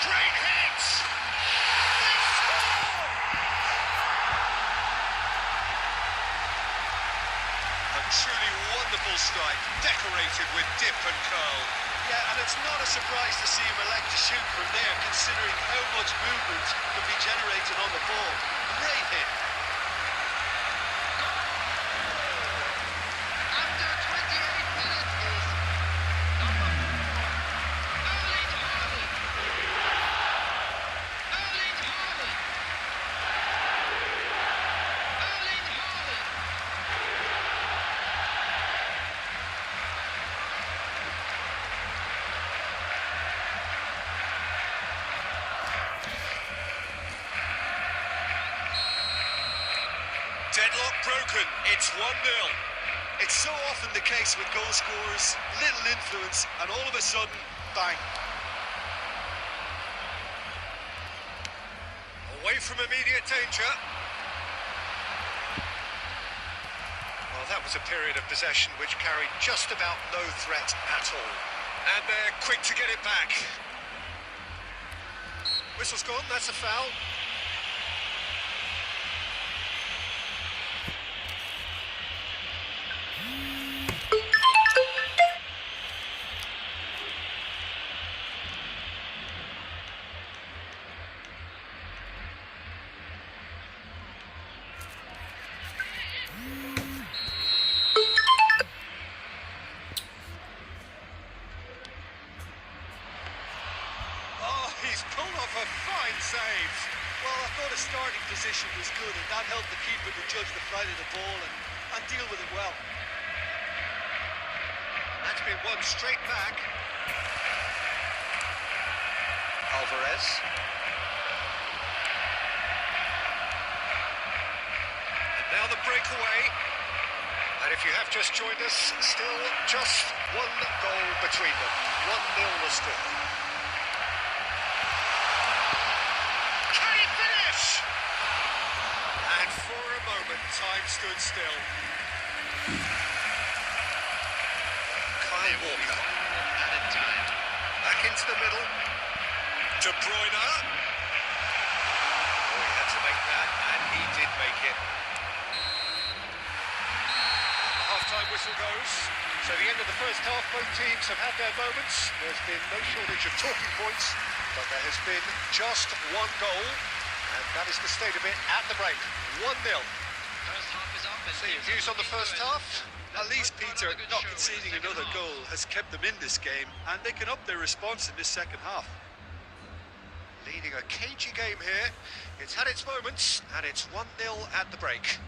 Great hit! They score! A truly wonderful strike, decorated with dip and curl. Yeah, and it's not a surprise to see him elect to shoot from there, considering how much movement can be generated on the ball. Great hit. After 28 minutes is number 4. broken. It's 1-0. It's so often the case with goal scorers, little influence, and all of a sudden, bang. Away from immediate danger. Well, that was a period of possession which carried just about no threat at all. And they're quick to get it back. Whistle's gone, that's a foul. He's pulled off a fine save. Well, I thought his starting position was good, and that helped the keeper to judge the flight of the ball and deal with it well. That's been won straight back. Alvarez. And now the breakaway. And if you have just joined us, still just one goal between them. 1-0 the score. Can he finish? And for a moment, time stood still. Kyle Walker. Added time. Back into the middle. De Bruyne. Oh, he had to make that, and he did make it. The half-time whistle goes. So the end of the first half, both teams have had their moments. There's been no shortage of talking points, but there has been just one goal, and that is the state of it at the break. 1-0. First half is up. And So your views on the first half? At least Peter, not conceding another goal, has kept them in this game, and they can up their response in this second half. Leading a cagey game here. It's had its moments, and it's 1-0 at the break.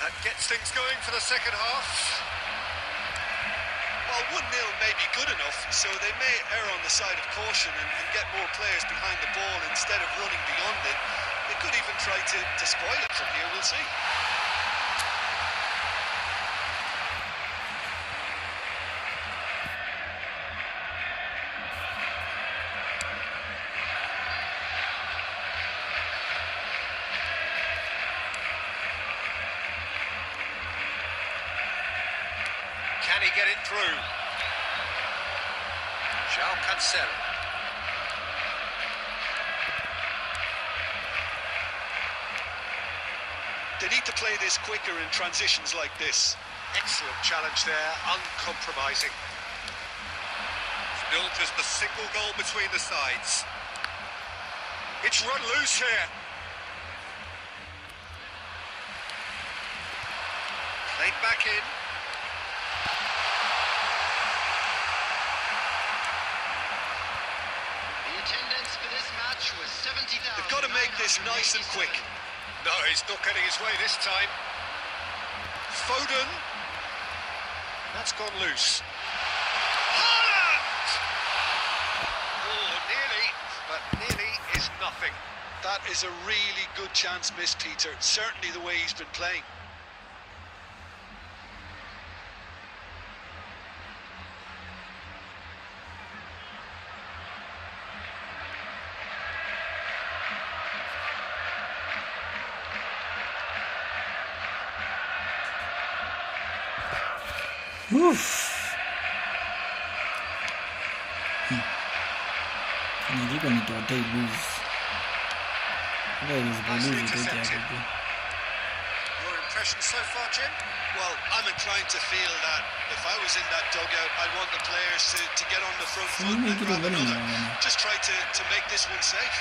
That gets things going for the second half. Well, 1-0 may be good enough, so they may err on the side of caution and get more players behind the ball instead of running beyond it. They could even try to spoil it from here, we'll see. Can he get it through? João Cancelo. They need to play this quicker in transitions like this. Excellent challenge there, uncompromising. Still just the single goal between the sides. It's run loose here. Played back in. The attendance for this match was 70,000. They've got to make this nice and quick. No, he's not getting his way this time. Foden. That's gone loose. Haaland! Oh, nearly, but nearly is nothing. That is a really good chance missed, Peter. Certainly the way he's been playing. Nilikuwa nitoatei lose. Nicely intercepted. Your impression so far, Jim? Well, I'm inclined to feel that if I was in that dugout, I'd want the players to get on the front foot and grab another. Just try to make this one safe.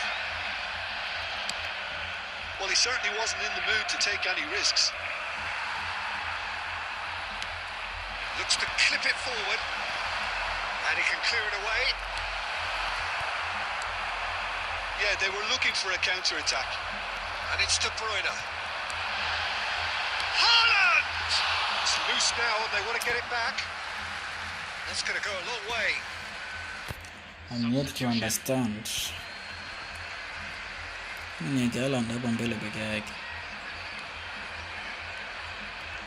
he certainly wasn't in the mood to take any risks. Looks to clip it forward. And he can clear it away. Yeah, they were looking for a counter-attack. And it's De Bruyne. Haaland! It's loose now and they want to get it back. That's going to go a long way. I'm yet to understand. Haaland hapa mbele peke yake.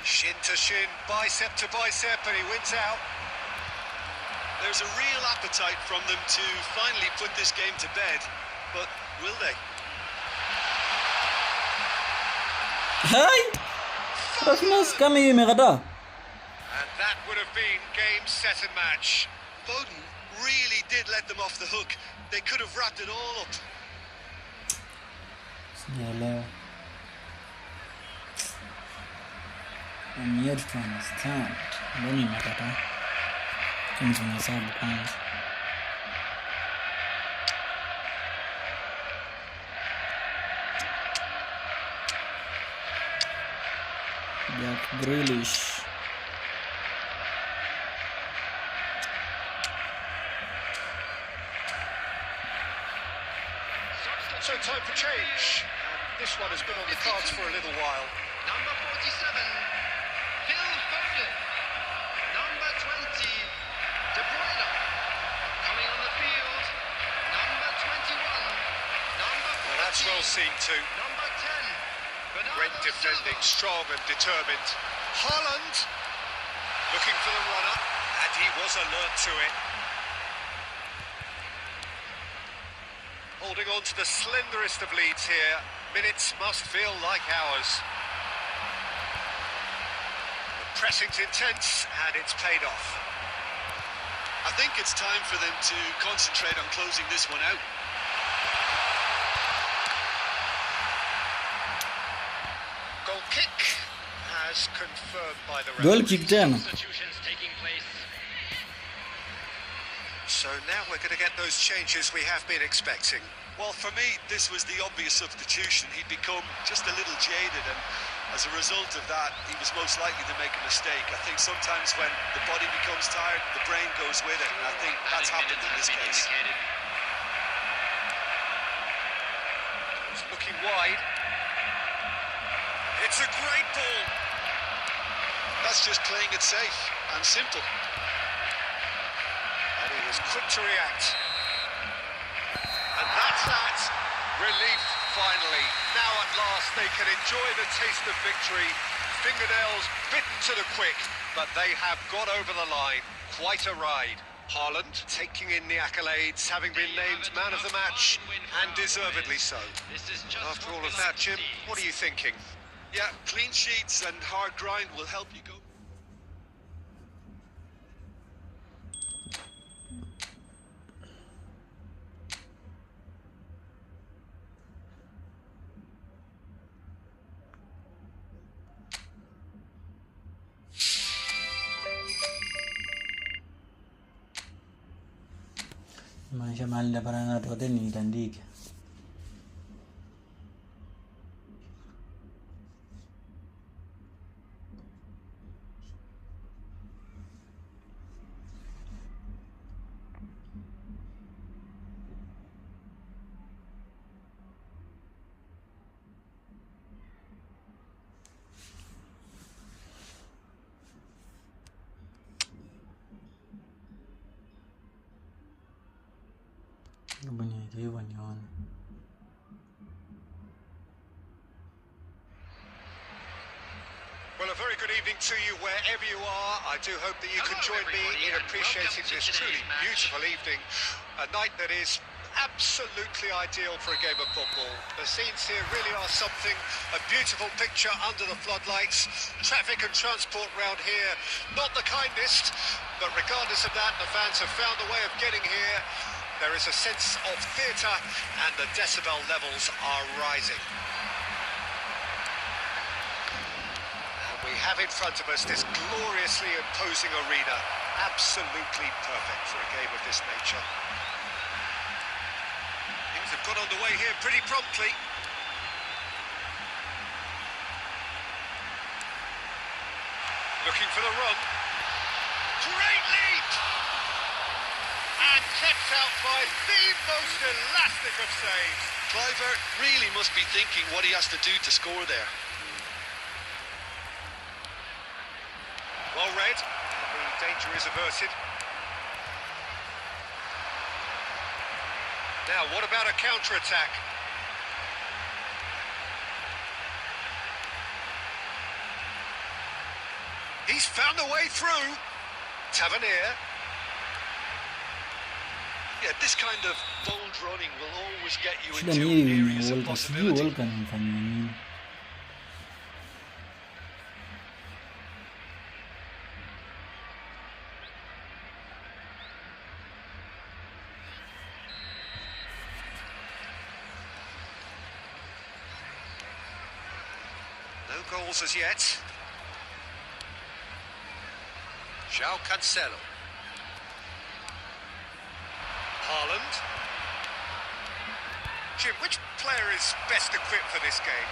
Shin to shin, bicep to bicep, and he wins out. There's a real appetite from them to finally put this game to bed, but will they? Hai! Rasmus kama hiyo imekataa. And that would have been game, set and match. Foden really did let them off the hook. They could have wrapped it all up. Sijaelewa. I'm yet to understand. Mbona imekataa? Kama tunahesabu kwanza. Jack Grealish. So time for change. This one has been on the cards for a little while. Number 47, Phil Foden. Number 20, De Bruyne. Coming on the field, number 21. Number 14. Well, that's well seen too. Number 10, Bernardo Great defending, Silva. strong and determined. Haaland looking for the runner, and he was alert to it. Holding on to the slenderest of leads here. Minutes must feel like hours. The pressing's intense, and it's paid off. I think it's time for them to concentrate on closing this one out. Goal kick as confirmed by the Goal referee. kick tena. Substitutions taking place. So now we're going to get those changes we have been expecting. Well, for me, this was the obvious substitution. He'd become just a little jaded, and as a result of that, he was most likely to make a mistake. I think sometimes when the body becomes tired, the brain goes with it, and I think that's happened in this case. It's looking wide. It's a great ball. That's just playing it safe and simple. And he was quick to react. And that's that. Relief finally. Now at last they can enjoy the taste of victory. Fingernails bitten to the quick, but they have got over the line. Quite a ride. Haaland taking in the accolades, having been named man of the match, and deservedly so. After all of that, Jim, what are you thinking? Yeah, clean sheets and hard grind will help you go. Maisha mahali napana tote nitandike. Niweke hivyo nione. Well, a very good evening to you wherever you are. I do hope that you can join me in appreciating this truly beautiful evening. A night that is absolutely ideal for a game of football. The scenes here really are something, a beautiful picture under the floodlights. Traffic and transport round here, not the kindest, but regardless of that, the fans have found a way of getting here. There is a sense of theatre and the decibel levels are rising. We have in front of us this gloriously imposing arena, absolutely perfect for a game of this nature. Things have got underway here pretty promptly. for the run. Great leap! And kept out by the most elastic of saves. Kluivert really must be thinking what he has to do to score there. Well read. The danger is averted. Now, what about a counter-attack? He's found a way through. Tavernier. Yeah, this kind of bold running will always get you Shida into ni hii areas of World Cup, sijui possibility. World Cup nimefanya nini. No goals as yet. João Cancelo. Haaland. Jim, which player is best equipped for this game?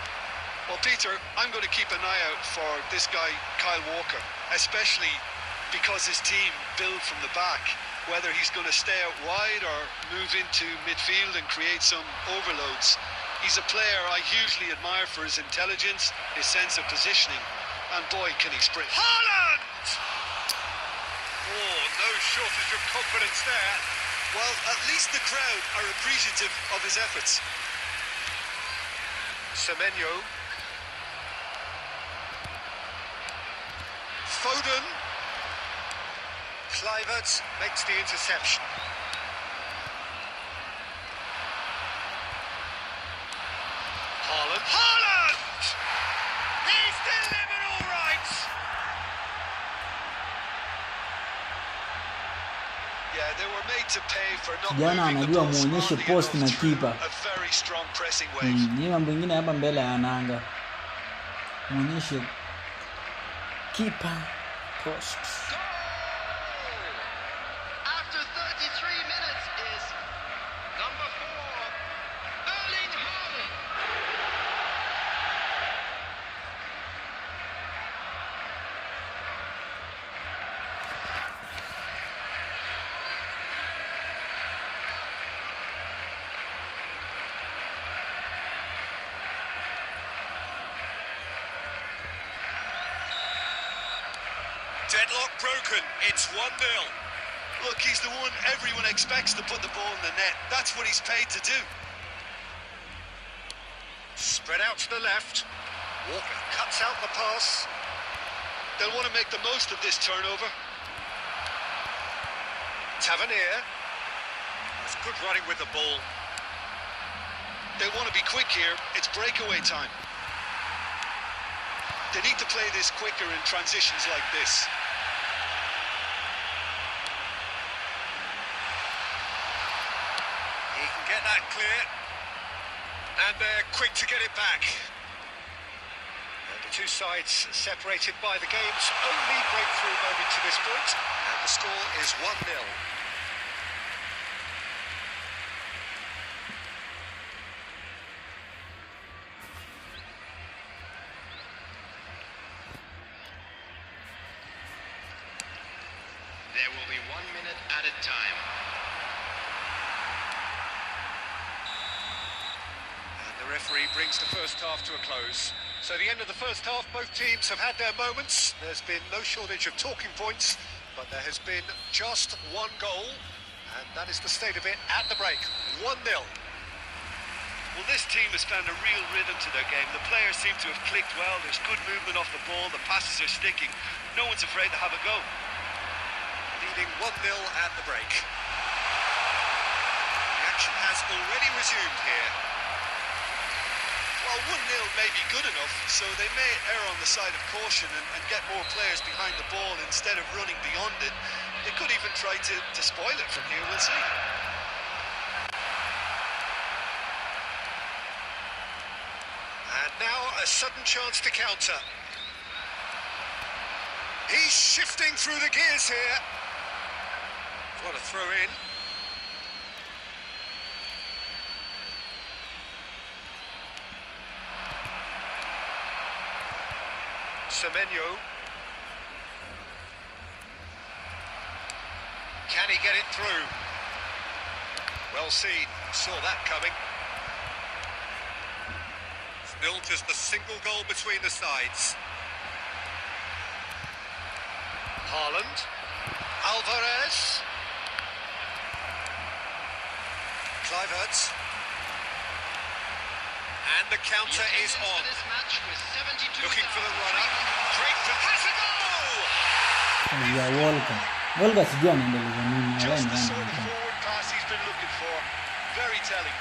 Well, Peter, I'm going to keep an eye out for this guy, Kyle Walker, especially because his team build from the back. Whether he's going to stay out wide or move into midfield and create some overloads. He's a player I hugely admire for his intelligence, his sense of positioning, and boy, can he sprint. Haaland! Oh, no shortage of confidence there. Well, at least the crowd are appreciative of his efforts. Semenyo. Foden. Kluivert makes the interception. Haaland. Haaland! He's delivered all right! Yeah, they were made to pay for not Kijana moving the anajua ball muonyeshe smartly post enough na through keeper. a very strong pressing wave. Ni mambo ingine hapa mbele ananga. Muonyeshe keeper post. After 33 minutes is number 4, Erling Haaland. Deadlock broken. It's 1-0. Look, he's the one everyone expects to put the ball in the net. That's what he's paid to do. Spread out to the left. Walker cuts out the pass. They'll want to make the most of this turnover. Tavernier. That's good running with the ball. They want to be quick here. It's breakaway time. They need to play this quicker in transitions like this. He can get that clear. And they're quick to get it back. The two sides separated by the game's only breakthrough moment to this point. And the score is 1-0. There will be 1 minute added time. And the referee brings the first half to a close. So the end of the first half, both teams have had their moments. There's been no shortage of talking points, but there has been just one goal, and that is the state of it at the break. 1-0. Well, this team has found a real rhythm to their game. The players seem to have clicked well. There's good movement off the ball. The passes are sticking. No one's afraid to have a go. Leading 1-0 at the break. The action has already resumed here. Well, 1-0 may be good enough, so they may err on the side of caution and get more players behind the ball instead of running beyond it. They could even try to spoil it from here, we'll see. And now a sudden chance to counter. He's shifting through the gears here. What a throw in. Semenyo. he get it through? Well seen, saw that coming. Still just a single goal between the sides. Haaland. Alvarez. Kluivert. And the counter is on. Looking for the runner. Great has a goal! Ya Volga sijui anaendeleza nini. Just the sort of forward pass he's been looking for. Very telling.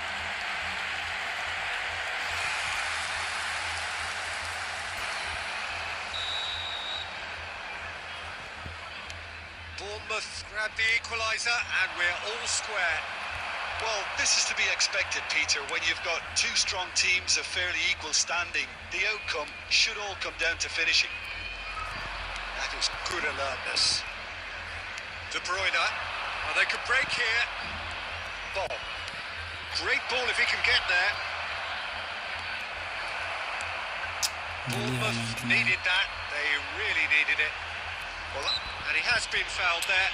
Bournemouth grab the equaliser and we're all square. Well, this is to be expected, Peter. When you've got two strong teams of fairly equal standing, the outcome should all come down to finishing. That is good alertness. De Bruyne. Oh, they could break here. Bob. Great ball if he can get there. Bournemouth needed that. They really needed it. Well, and he has been fouled there.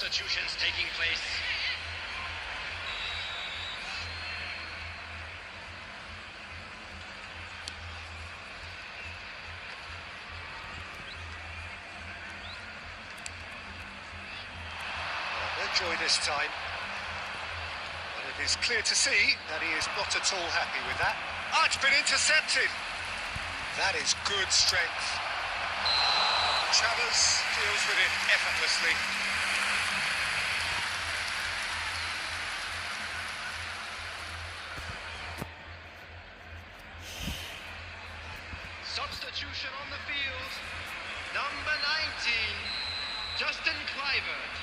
Substitutions taking place. No joy this time. And it is clear to see that he is not at all happy with that. Oh, it's been intercepted. That is good strength. Chavez deals with it effortlessly. Substitution on the field. Number 19, Justin Kluivert.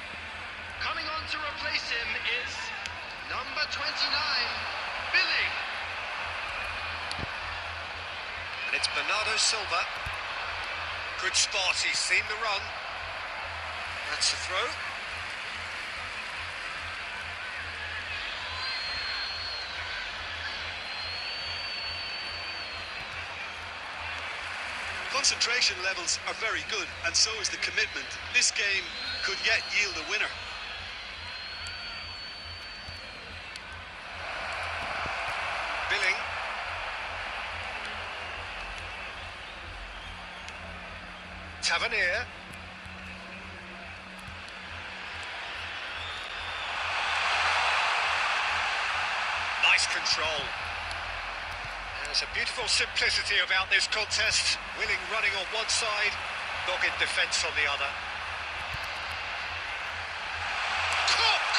Coming on to replace him is number 29, Billing. And it's Bernardo Silva. Good spot, he's seen the run. That's a throw. Concentration levels are very good, and so is the commitment. This game could yet yield a winner. Billing. Tavernier. Nice control. There's a beautiful simplicity about this contest. Willing running on one side, dogged defence on the other. Cook!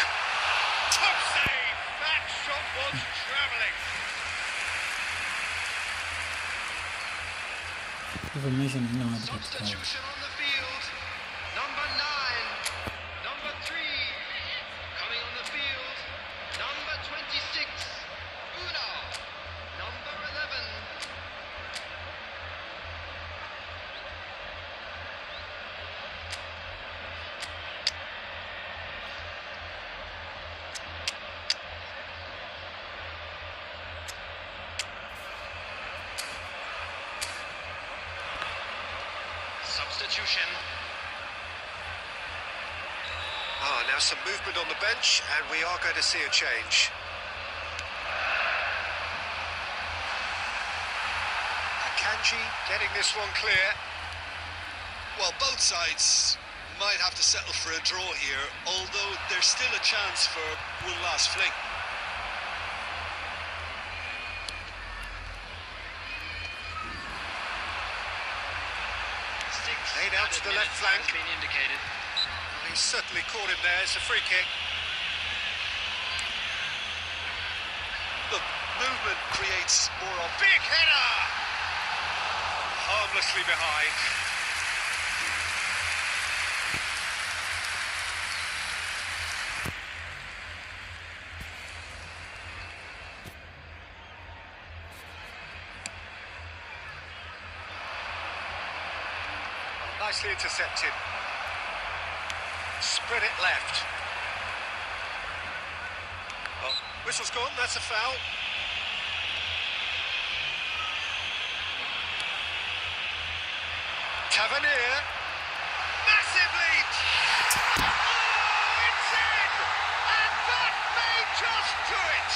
Top save! That shot was travelling. Information is not Substitution on the field. Number 9, number 3. Coming on the field, number 26, Una. Number 11. Substitution. Now some movement on the bench, and we are going to see a change. Akanji getting this one clear. Well, both sides might have to settle for a draw here, although there's still a chance for one last fling. Laid out to the left flank. Has been indicated. He's certainly caught him there. It's a free kick. Look, movement creates more of. Big header! Harmlessly behind. Nicely intercepted. Spread it left. Oh, whistle's gone, that's a foul. Tavernier. Massive lead! Oh, it's in! And that may just do it!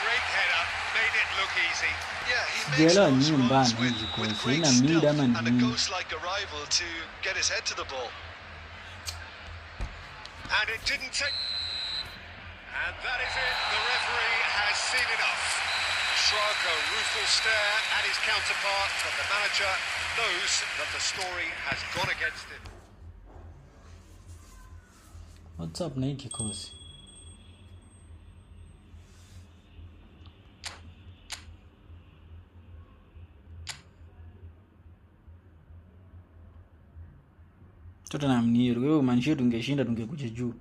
Great header, made it look easy. Yeah, he makes Sijala those nyumba runs na with hizi kwa great sina mida stealth ama and a nini. ghost-like arrival to get his head to the ball. And it didn't take... And that is it, the referee has seen enough. Shrug, a rueful stare at his counterpart, but the manager knows that the story has gone against him. What's up na hii kikosi? Tottenham ni hero. Wewe maanisha tungeshinda tungekuja juu.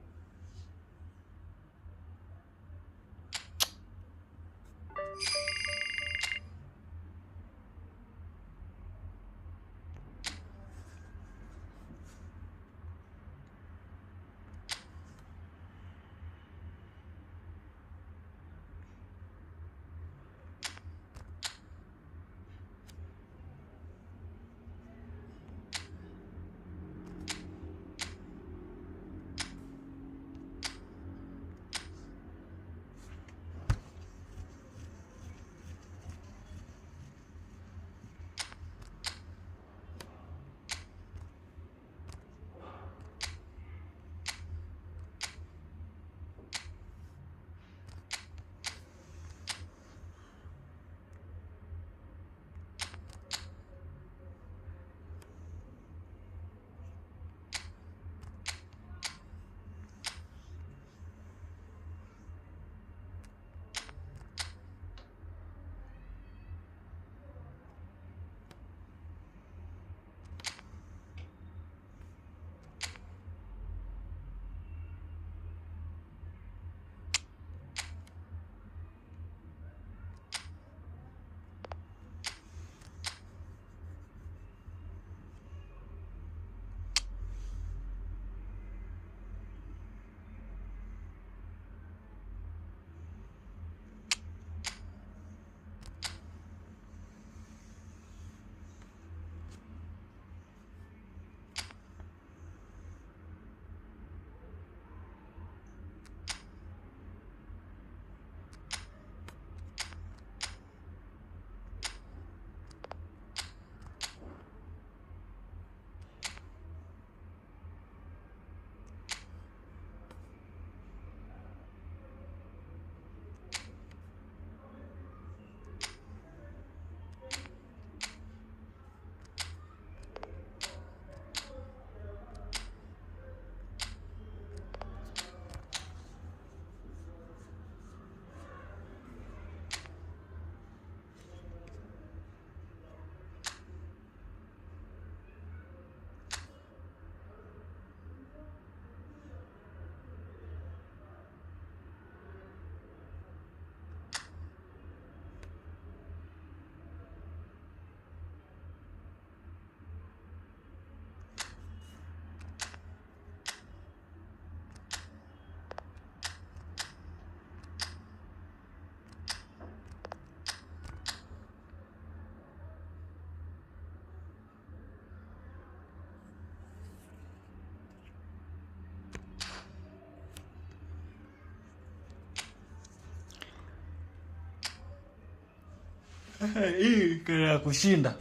Hii kana kushinda.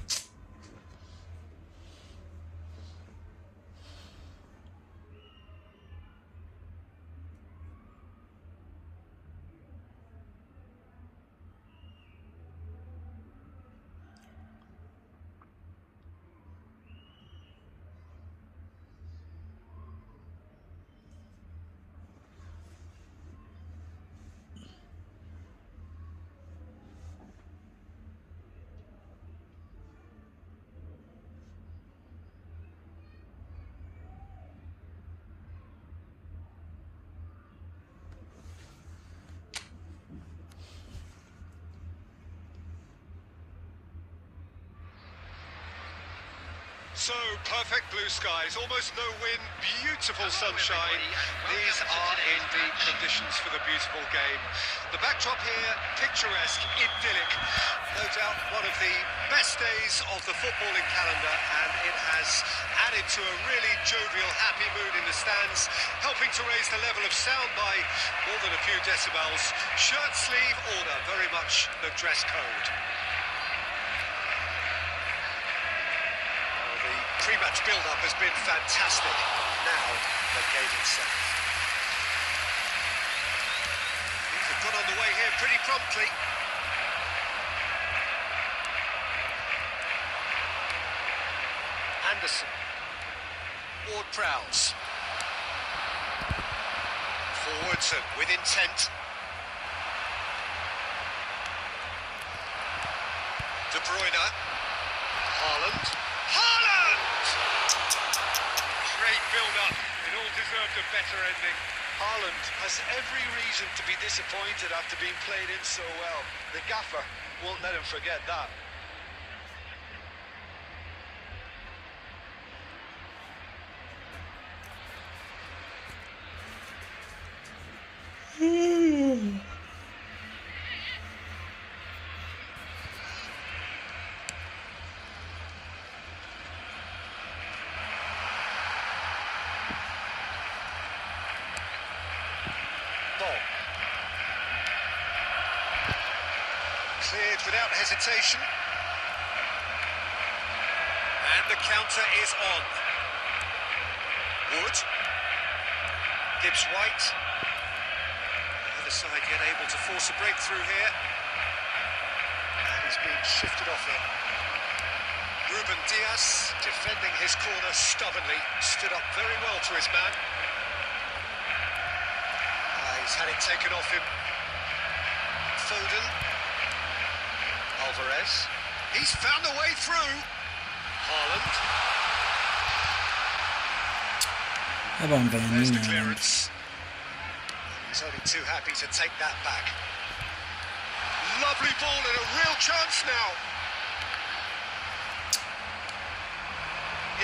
So, perfect blue skies, almost no wind, beautiful sunshine. These are indeed conditions for the beautiful game. The backdrop here, picturesque, idyllic. No doubt one of the best days of the footballing calendar, and it has added to a really jovial, happy mood in the stands, helping to raise the level of sound by more than a few decibels. Shirt sleeve order, very much the dress code. Pre-match build-up has been fantastic. Now, the game itself. Things have got underway here pretty promptly. Anderson. Ward-Prowse. Forwards and with intent. De Bruyne. Haaland. Great build-up. It all deserved a better ending. Haaland has every reason to be disappointed after being played in so well. The gaffer won't let him forget that. Cleared without hesitation. And the counter is on. Wood. Gibbs-White. The other side yet able to force a breakthrough here. And he's being shifted off it. Ruben Dias, defending his corner stubbornly, stood up very well to his man. He's had it taken off him. Foden. Alvarez. He's found a way through. Haaland. There's the clearance. He's only too happy to take that back. Lovely ball and a real chance now.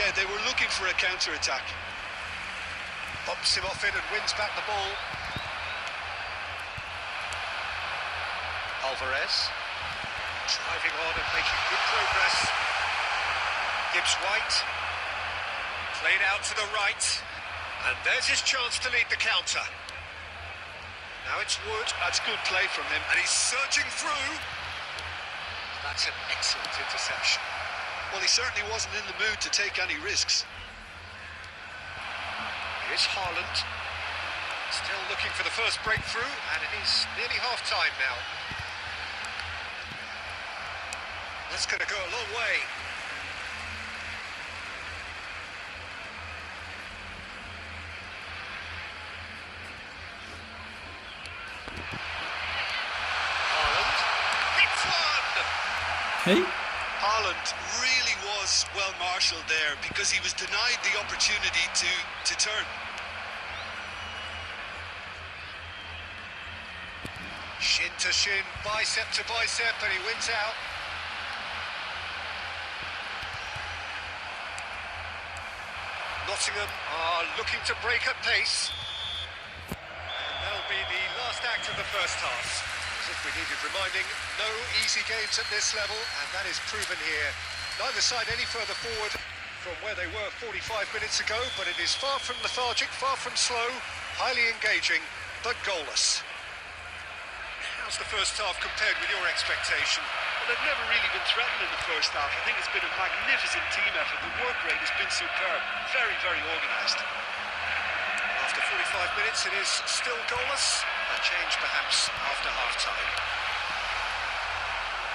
Yeah, they were looking for a counter-attack. Bumps him off it and wins back the ball. Alvarez. Driving on and making good progress. Gibbs-White. Played out to the right. And there's his chance to lead the counter. Now it's Wood. That's good play from him. And he's surging through. That's an excellent interception. Well, he certainly wasn't in the mood to take any risks. Here's Haaland. Still looking for the first breakthrough, and it is nearly half-time now. That's going to go a long way. Haaland. It's one! Hey? Haaland really was well marshalled there because he was denied the opportunity to turn. Shin to shin, bicep to bicep, and he wins out. Nottingham are looking to break at pace. And that'll be the last act of the first half. As if we needed reminding, no easy games at this level, and that is proven here. Neither side any further forward from where they were 45 minutes ago, but it is far from lethargic, far from slow, highly engaging, but goalless. How's the first half compared with your expectation? Well, they've never really been threatened in the first half. I think it's been a magnificent team effort. The work rate has been superb. Very, very organised. After 45 minutes, it is still goalless. A change, perhaps, after half-time.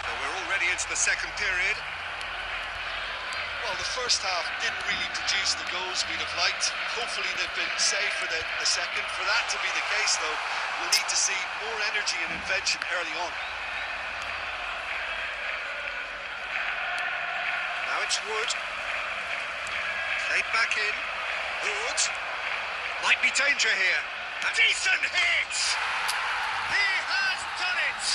So we're already into the second period. Well, the first half didn't really produce the goals we'd have liked. Hopefully they've been saved for the second. For that to be the case, though, we'll need to see more energy and invention early on. Now it's Wood. Played back in. Wood. Might be danger here. A decent hit! He has done it!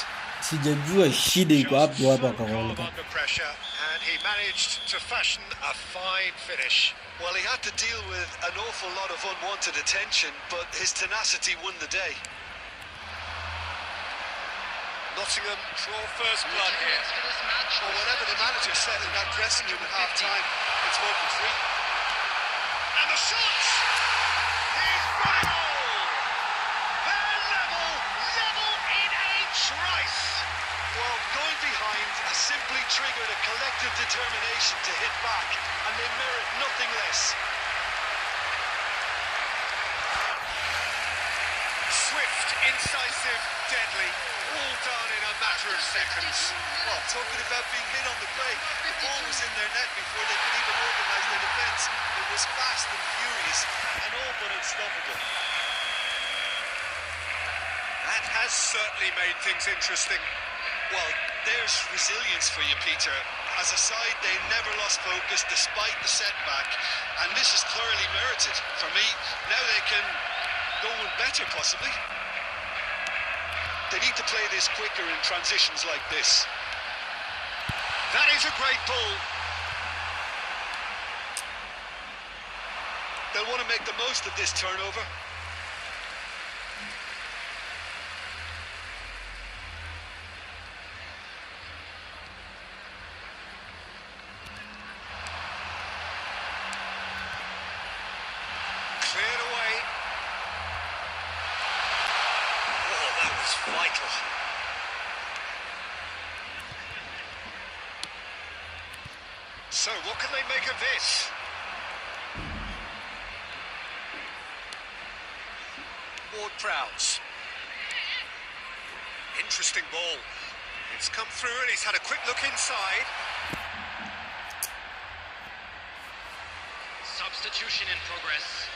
Sijajua shida iko hapo hapa kwa So calm under pressure, and he managed to fashion a fine finish. Well, he had to deal with an awful lot of unwanted attention, but his tenacity won the day. Nottingham draw first blood here. Or whatever the manager said in that dressing room at half-time, it's 1-3. And the shot! He's got it all! They're level in H. Rice. Well, going behind has simply triggered a collective determination to hit back, and they merit nothing less. Swift, incisive, deadly, all done in a matter of seconds. Well, talking about being hit on the break, the ball was in their net before they could even organise their defence. It was fast and furious, and all but unstoppable. That has certainly made things interesting. Well, there's resilience for you, Peter. As a side, they never lost focus despite the setback, and this is thoroughly merited. For me, now they can go one better, possibly. They need to play this quicker in transitions like this. That is a great ball. They'll want to make the most of this turnover. Cleared away. Oh, that was vital. So, what can they make of this? Ward-Prowse. Interesting ball. It's come through and he's had a quick look inside. Substitution in progress.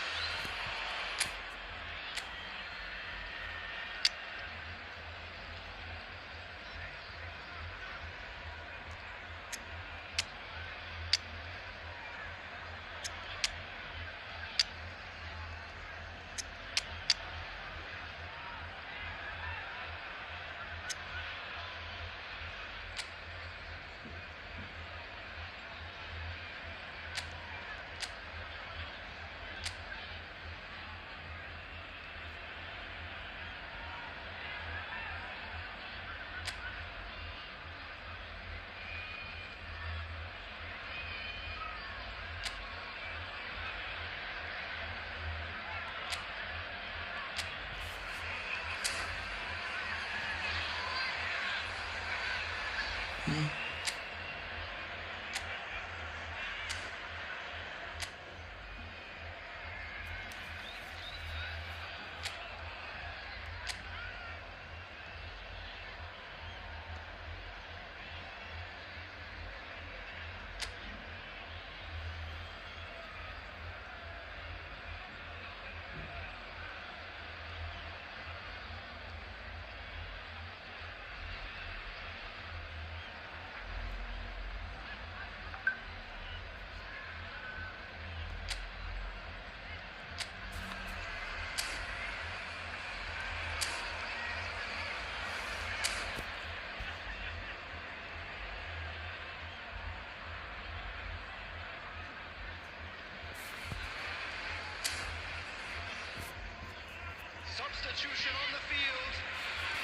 Substitution on the field.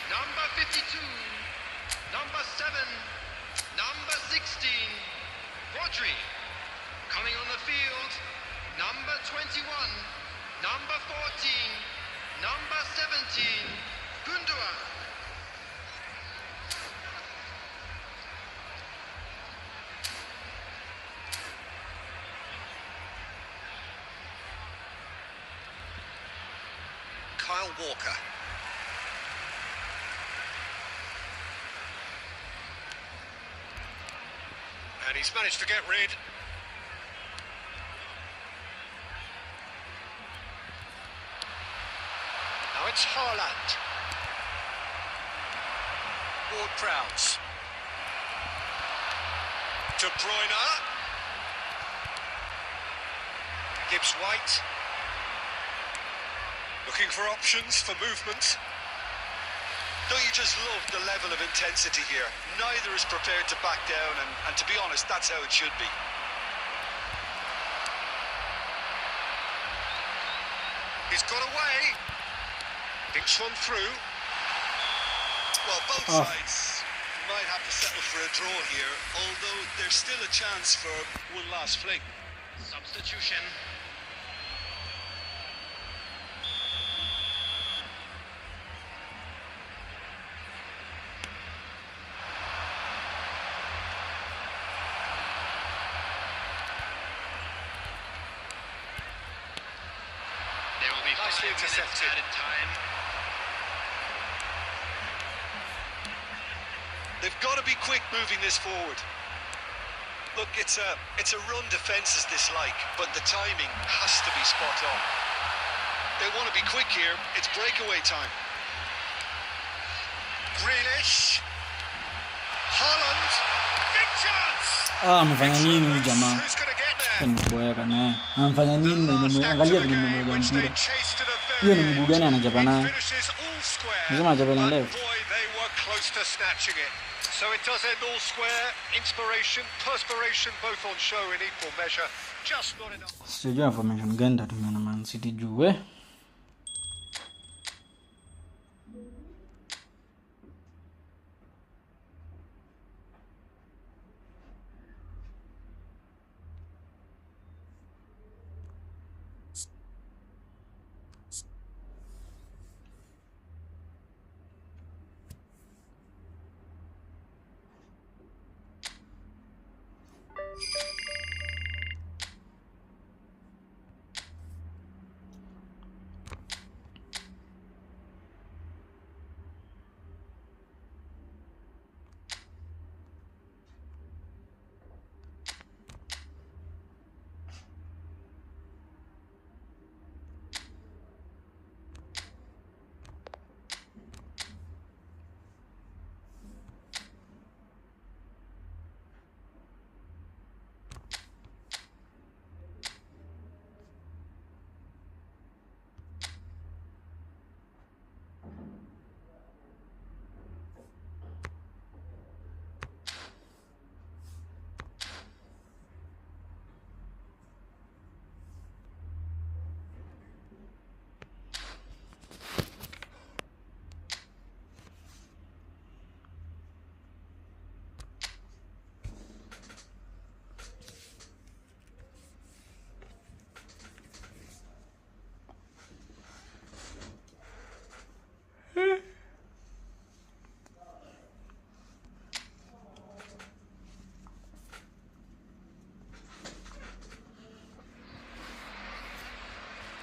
Number 52, number 7, number 16, Rodri. Coming on the field, number 21, number 14, number 17, Gundogan. Kyle Walker. And he's managed to get rid. Now it's Haaland. Ward-Prowse. De Bruyne. Gibbs-White. Looking for options for movement. Don't you just love the level of intensity here? Neither is prepared to back down, and to be honest, that's how it should be. He's got away. Thinks one through. Well, both sides might have to settle for a draw here, although there's still a chance for one last fling. Substitution. There will be Nicely 5 minutes intercepted. added time. They've got to be quick moving this forward. Look, it's a run defences dislike, but the timing has to be spot on. They want to be quick here. It's breakaway time. Grealish. Holland. Big chance. Amefanya nini huyu jamaa? Who's going to get there? Nimeboeka naye. Amefanya nini? Angalia vile nimeboeka mpira. Hiyo ni mguu gani anachapa naye? Lazima achape na left. Boy, they were close to snatching it. So it does end all square. Inspiration, perspiration, both on show in equal measure. Just not enough. Sijui information gani tatumia na Man City juu we.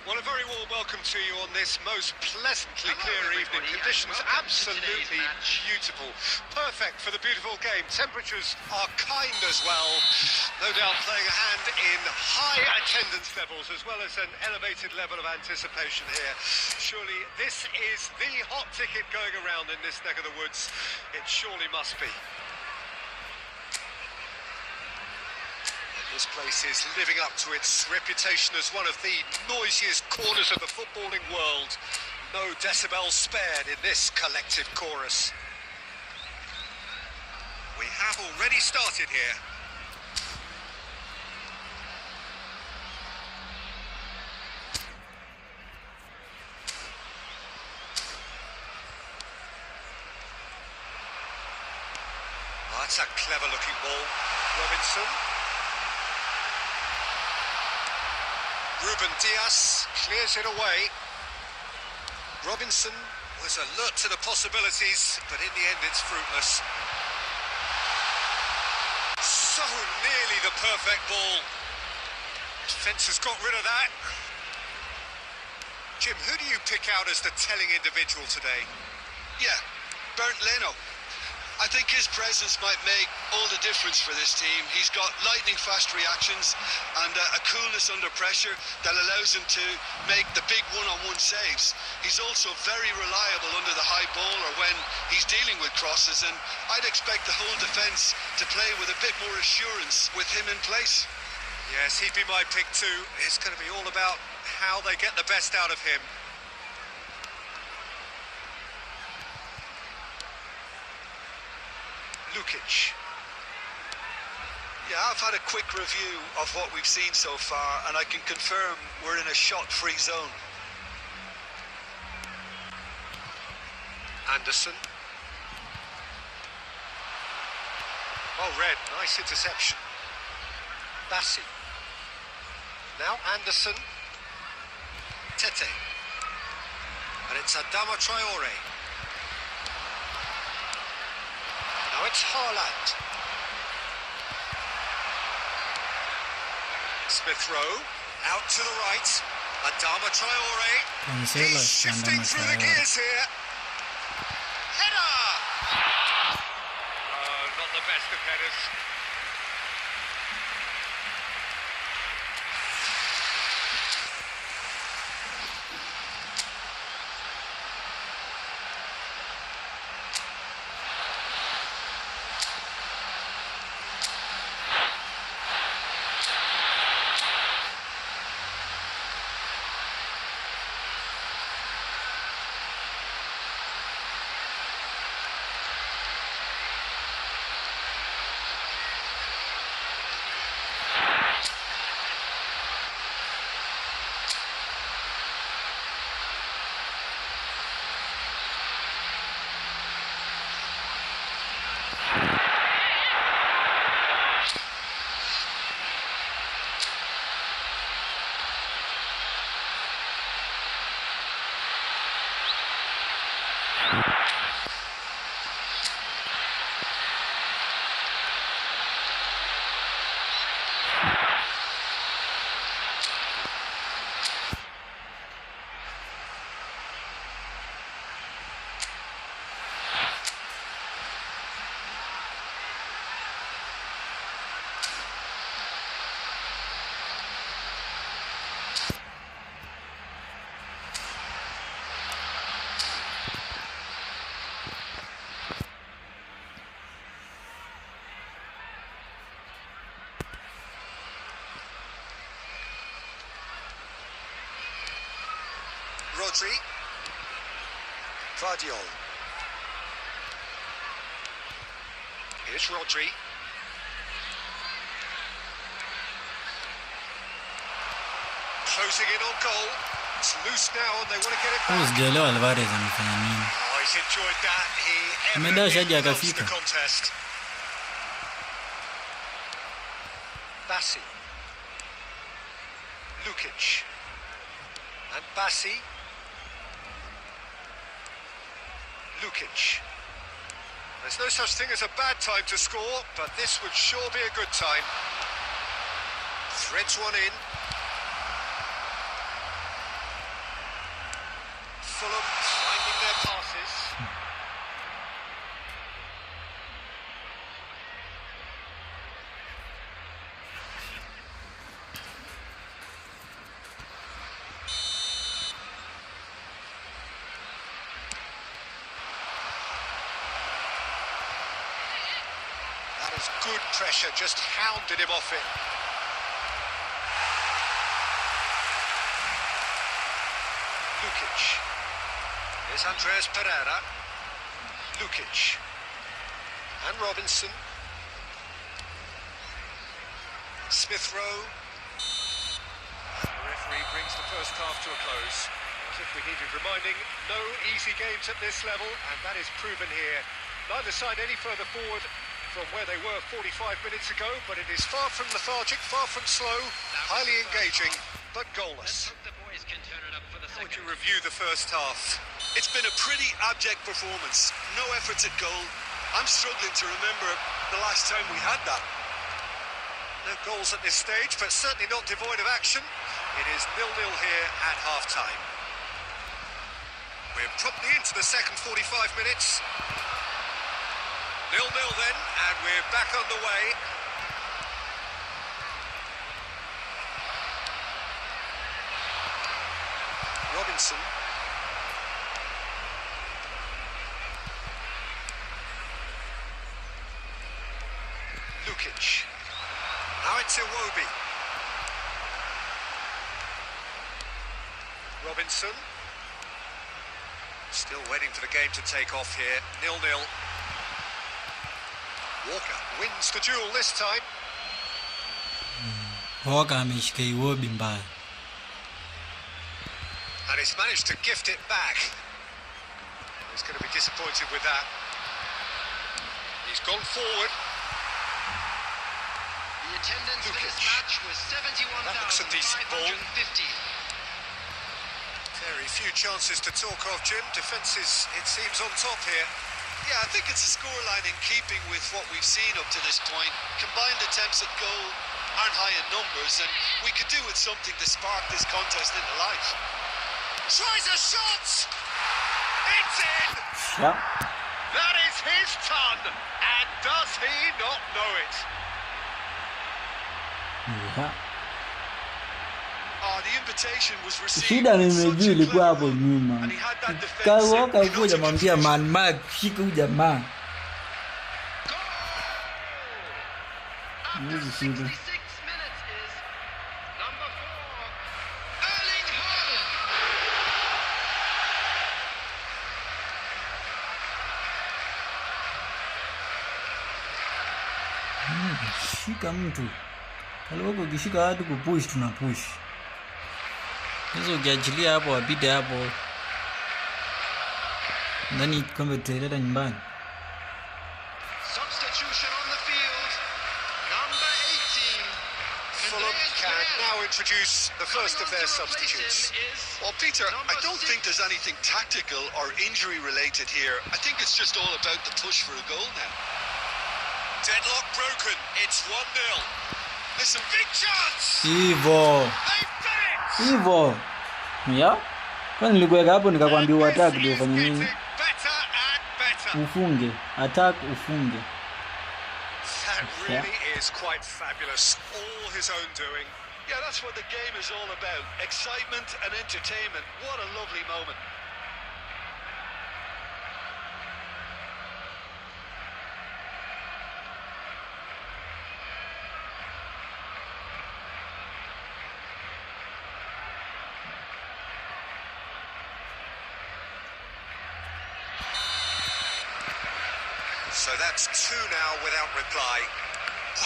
Well, a very warm welcome to you on this most pleasantly Hello, clear evening. everybody, and Conditions welcome to absolutely today's match. beautiful. Perfect for the beautiful game. Temperatures are kind as well. No doubt playing a hand in high attendance levels as well as an elevated level of anticipation here. Surely this is the hot ticket going around in this neck of the woods. It surely must be. This place is living up to its reputation as one of the noisiest corners of the footballing world. No decibels spared in this collective chorus. We have already started here. Oh, that's a clever looking ball. Robinson. Ruben Dias clears it away. Robinson was alert to the possibilities, but in the end it's fruitless. So nearly the perfect ball. Defence has got rid of that. Jim, who do you pick out as the telling individual today? Yeah, Bernd Leno. I think his presence might make all the difference for this team. He's got lightning-fast reactions and a coolness under pressure that allows him to make the big one-on-one saves. He's also very reliable under the high ball or when he's dealing with crosses, and I'd expect the whole defence to play with a bit more assurance with him in place. Yes, he'd be my pick too. It's going to be all about how they get the best out of him. Lukic. Yeah, I've had a quick review of what we've seen so far, and I can confirm we're in a shot-free zone. Anderson. Well read, nice interception. Bassi. Now Anderson. Tete. And it's Adama Traore. Now it's Haaland. Smith Rowe. Out to the right. Adama Traore. Cancelo He's es shifting Adama through the Traore. gears here. Header! Not the best of headers. Rodri. Vardiol. Here's Rodri. Closing in on goal. It's loose now and they want to get it Huyu back. sijaelewa Alvarez amefanya nini. Oh, he's enjoyed that. He Amedash hadi evidently loves the akafika. contest. Bassi. Lukic. And Bassi. Lukic. There's no such thing as a bad time to score, but this would sure be a good time. Threads one in. Fulham finding their passes. That is good pressure, just hounded him off it. Lukic. Here's Andreas Pereira. Lukic. And Robinson. Smith Rowe. The referee brings the first half to a close. As if we needed reminding, no easy games at this level, and that is proven here. Neither side any further forward from where they were 45 minutes ago, but it is far from lethargic, far from slow, highly engaging, but goalless. How would you review the first half? It's been a pretty abject performance. No efforts at goal. I'm struggling to remember the last time we had that. No goals at this stage, but certainly not devoid of action. It is 0-0 here at half-time. We're promptly into the second 45 minutes. 0-0 then, and we're back underway. Robinson. Lukic. Now it's Iwobi. Robinson. Still waiting for the game to take off here. 0-0. Walker wins the duel this time. Walker ameshika Iwobi mbaya. And he's managed to gift it back. He's going to be disappointed with that. He's gone forward. The attendance for this Lukic. match was That looks a decent ball. 71,550. Very few chances to talk of, Jim. Defence is, it seems, on top here. Yeah, I think it's a scoreline in keeping with what we've seen up to this point. Combined attempts at goal aren't high in numbers, and we could do with something to spark this contest into life. Tries a shot! It's in! Yeah. That is his ton! And does he not know it? Yeah. Oh, the invitation was received Shida with such nimejua a ilikuwa hapo clever nyuma. and he had that defensive Kawaka in kuja utter mwambia confusion. man mark shika huyu jamaa. After Yes, 66 minutes is number 4, Erling Haaland. Shika mtu. Kaloko ukishika watu kupush tunapush. Hizo ukiachilia hapo wapite hapo. Ndani kombe tutaileta nyumbani. Substitution on the field. Number 18. Fulham Andreas can Pereira. now introduce the first of their substitutes. Well, Peter, I don't think there's anything tactical or injury related here. I think it's just all about the push for a goal now. Deadlock broken. It's 1-0. Listen, big chance! Hivyo. They've done it! Hivyo. Ya? Kwani nilikuweka hapo nikakwambia uattack ndio ufanye Getting nini? better and better. Ufunge. Attack ufunge. That really is quite fabulous. All his own doing. Yeah, that's what the game is all about. Excitement and entertainment. What a lovely moment. So that's 2 now without reply.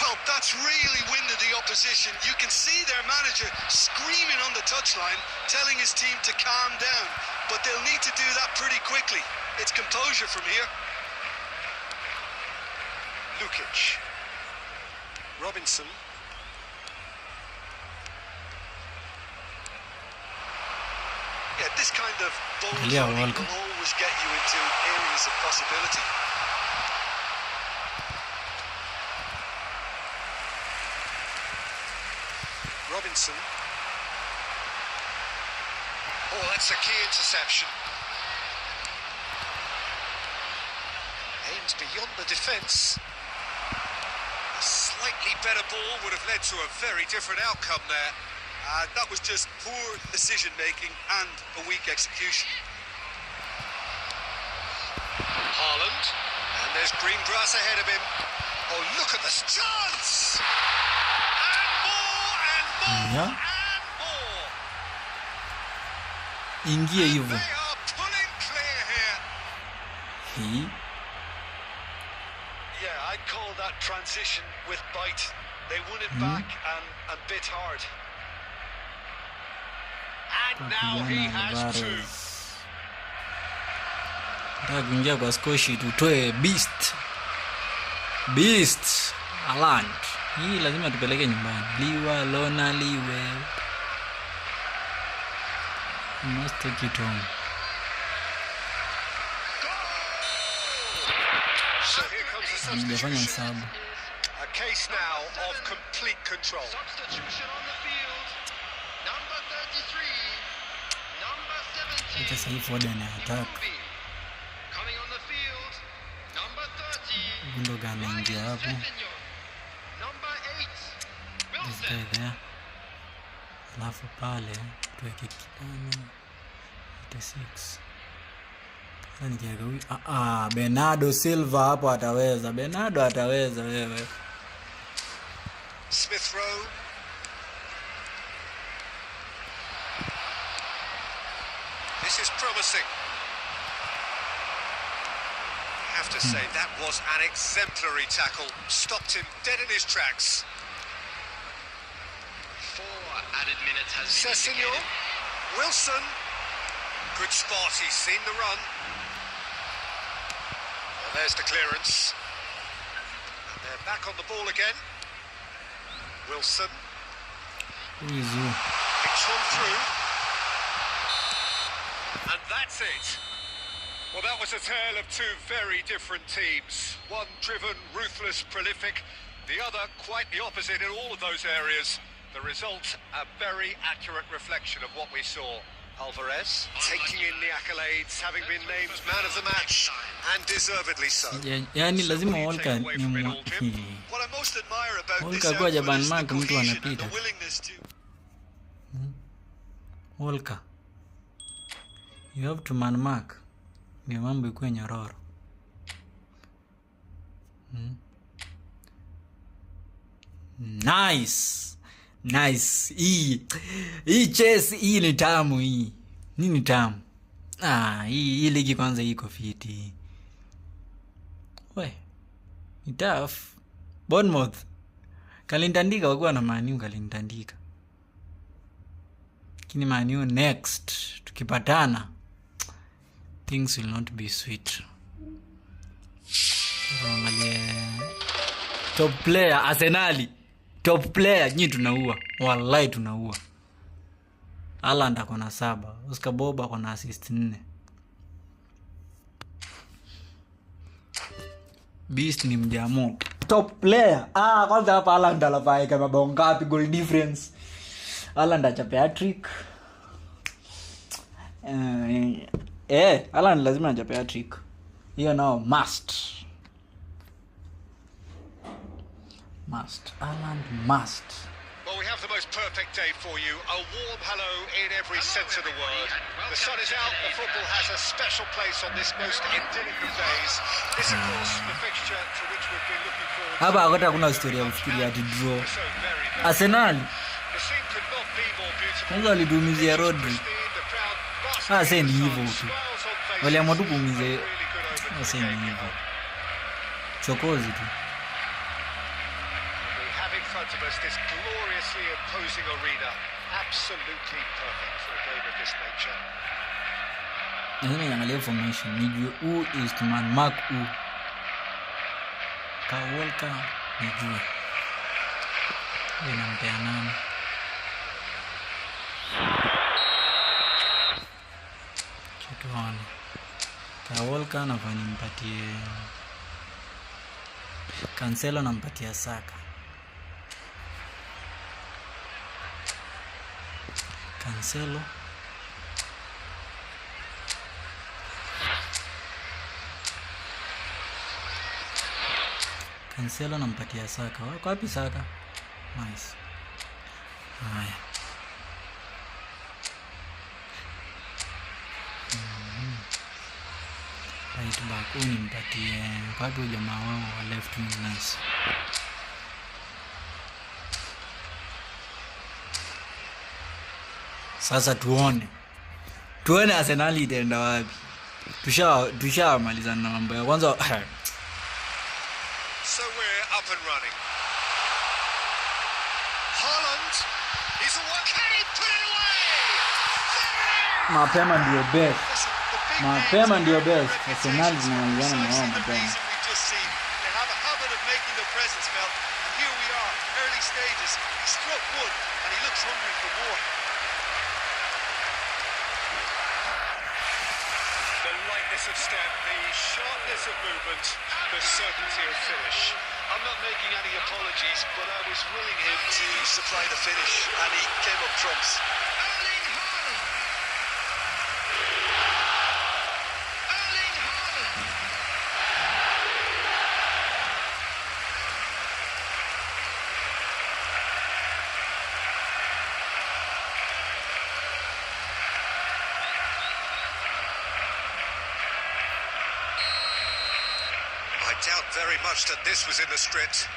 Well, that's really winded the opposition. You can see their manager screaming on the touchline, telling his team to calm down. But they'll need to do that pretty quickly. It's composure from here. Lukic. Robinson. Yeah, this kind of bold Yeah, running welcome. will always get you into areas of possibility. Robinson. Oh, that's a key interception. Aims beyond the defence. A slightly better ball would have led to a very different outcome there. That was just poor decision-making and a weak execution. Haaland. And there's green grass ahead of him. Oh, look at this chance! And more and more Yeah. and more. Ingie hivyo. They are pulling clear here. Hii. Yeah, I'd call that transition with bite. They won it back and bit hard. And now he has 2. Nataka kuingia kwa skoshi tutoe beast. Beast. Haaland. Hii lazima tupeleke nyumbani. Liwa lona liwe. We must take it home. So here comes the Ningefanya substitution. hesabu. A case now of complete control. Substitution on the field. Number 33. Number 17. Hata sasa hivi Foden attack. Iwobi. Coming on the field. Number 30. Gundogan anaingia hapo. Stephenson. Number 8. This Wilson. guy there. Alafu pale tuweke kitano 86. Sasa nikiweka huyu Bernardo Silva hapo ataweza. Bernardo ataweza wewe. Smith Rowe. This is promising. have to say, that was an exemplary tackle. Stopped him dead in his tracks. 4 added minutes has been Sessegnon, indicated. Wilson. Good spot, he's seen the run. Well, there's the clearance. And they're back on the ball again. Wilson. Who is who? It's on through. And that's it. Well, that was a tale of two very different teams. One driven, ruthless, prolific. The other quite the opposite in all of those areas. The result, a very accurate reflection of what we saw. Alvarez taking in the accolades, having been named man of the match, and deservedly so. Yani lazima Walker What I most admire about this Walker kwa Japan is the Mark mtu cohesion and anapita. the willingness to Walker, you have to man mark ndio mambo ikuwe nyororo. Nice. Hii chess hii ni tamu hii. Nini tamu? Hii ligi kwanza iko fiti. We. Ni tough. Bournemouth. Kalintandika wakuwa na Man U kalintandika. Kini Man U next. Tukipatana. Things will not be sweet. Top player Arsenali. Top player nyi tunaua. Wallahi tunaua. Haaland ako na 7. Oscar Bob ako na assist 4. Beast ni mjamo. Top player. Kwanza hapa Haaland alafai kama bao ngapi goal difference. Haaland achape hat-trick. Haaland lazima achape hat-trick. Hiyo nao must. Haaland must. Well, we have the most perfect day for you. A warm hello in every sense of the word. The sun is out, the football has a special place on this most idyllic of days. This, of course, the fixture to which we've been looking forward to. Hapa hakuna kuna story ya kufikiria ati draw. So very Arsenal The scene could not be more beautiful. kwanza walidumizia Rodri. The crowd Sasa ni hivyo tu. smiles on faces. Waliamua tu kuumiza. Really good over Sasa the ni game. hivyo. Chokozi tu. We have in front of us this gloriously imposing arena. Absolutely perfect for a game of this nature. Lazima niangalie formation. Nijue who is to man mark who. Ka Walker nijue. Inampea nani? Tuone. Ka Walker nafanya nimpatie Cancelo nampatia Saka. Cancelo nampatia Saka. Wako wapi Saka? Nice. Haya. Right back huyu nimpatie kwa jamaa wao wa left wing. Nice. Sasa tuone Arsenal itaenda wapi. Tushamalizana na mambo ya kwanza. So we're up and running. Haaland, he's a one. Can he put it away? Mapema ndio best. Listen, the big Mapema names ndio have best. their Arsenal reputations. zinamalizana na wao Precisely the mapema. reason we've just seen. They have a habit of making their presence felt, and here we are, early stages. He struck one, and he looks hungry for more. The lightness of step, the sharpness of movement, the certainty of finish. I'm not making any apologies, but I was willing him to supply the finish, and he came up trumps. Erling Haaland. Erling Haaland. I doubt very much that this was in the script.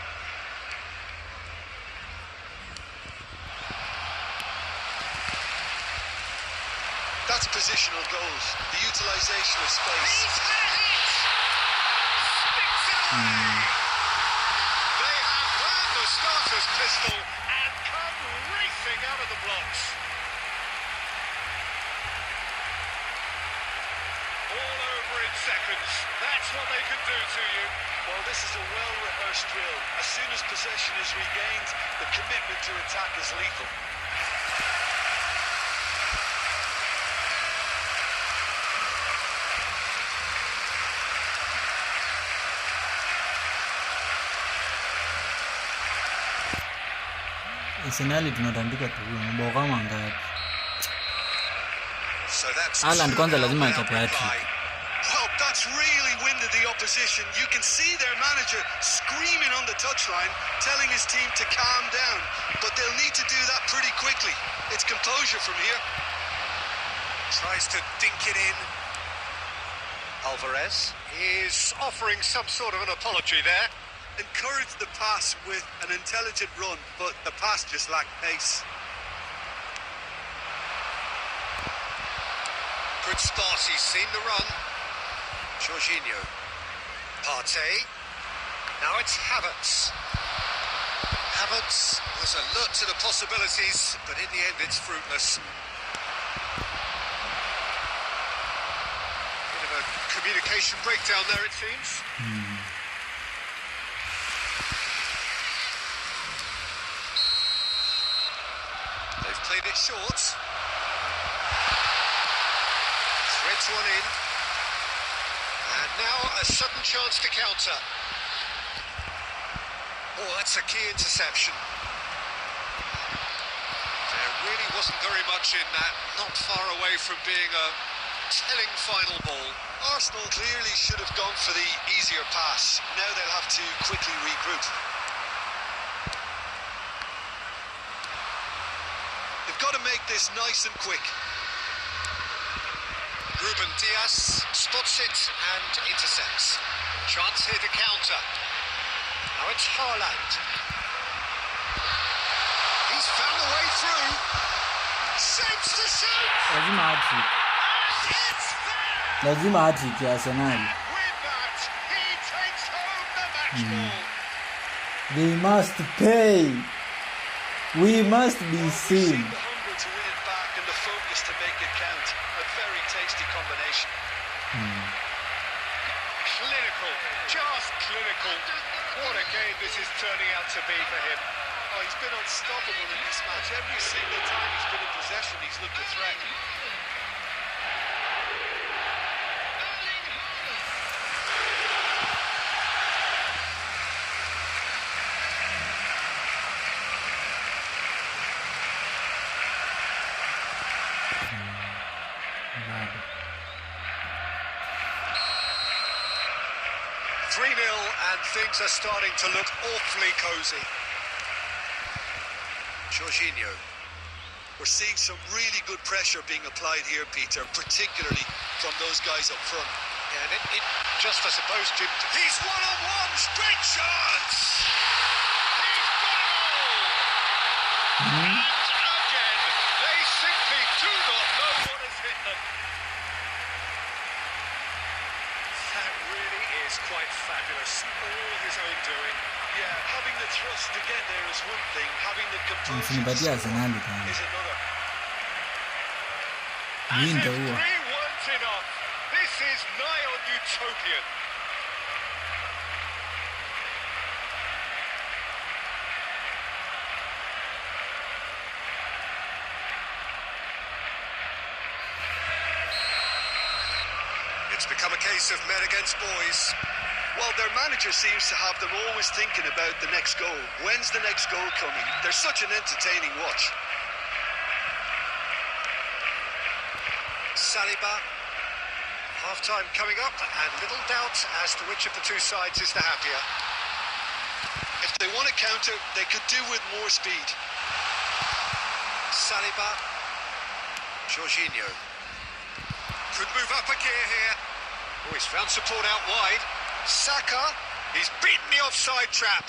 That's positional goals, the utilisation of space. He's had it. They have found the starter's pistol and come racing out of the blocks. All over in seconds. That's what they can do to you. Well, this is a well-rehearsed drill. As soon as possession is regained, the commitment to attack is lethal. Arsenal tunatandika tu mabao kama ngapi? So that's Haaland kwanza lazima now achape hat-trick. Well, that's really winded the opposition. You can see their manager screaming on the touchline, telling his team to calm down. But they'll need to do that pretty quickly. It's composure from here. Tries to dink it in. Alvarez is offering some sort of an apology there. Encouraged the pass with an intelligent run, but the pass just lacked pace. Good start, he's seen the run. Jorginho. Partey. Now it's Havertz. Havertz was alert to the possibilities, but in the end it's fruitless. Bit of a communication breakdown there, it seems. They've played it short. Threads one in. And now a sudden chance to counter. Oh, that's a key interception. There really wasn't very much in that. Not far away from being a telling final ball. Arsenal clearly should have gone for the easier pass. Now they'll have to quickly regroup. They've got to make this nice and quick. Ruben Dias spots it and intercepts. Chance here to counter. Now it's Haaland. He's found a way through. Shapes to shape. Lazima hat-trick. It's there. Lazima hat-trick ya Arsenal. With that, he takes home the match ball. They must pay. We must be We've seen. seen the hunger to win it back and the focus to make it count. A very tasty combination. Clinical, just clinical. What a game this is turning out to be for him. Oh, he's been unstoppable in this match. Every single time he's been in possession, he's looked a threat. Bado. 3-0 and things are starting to look awfully cosy. Jorginho. We're seeing some really good pressure being applied here, Peter, particularly from those guys up front. Yeah, and it just, I suppose, Jim... He's one-on-one! Great chance! He's got it all! And again, they simply do not know what has hit them. That really is quite fabulous. All his own doing. Yeah, having the thrust to get there is one thing, having the composure to Msinipatie score Arsenal tena. is another. As Winda if huo. 3 weren't enough, this is nigh on utopian. It's become a case of men against boys. Well, their manager seems to have them always thinking about the next goal. When's the next goal coming? They're such an entertaining watch. Saliba. Half-time coming up, and little doubt as to which of the two sides is the happier. If they want to counter, they could do with more speed. Saliba. Jorginho. Could move up a gear here. Oh, he's found support out wide. Saka. He's beaten the offside trap.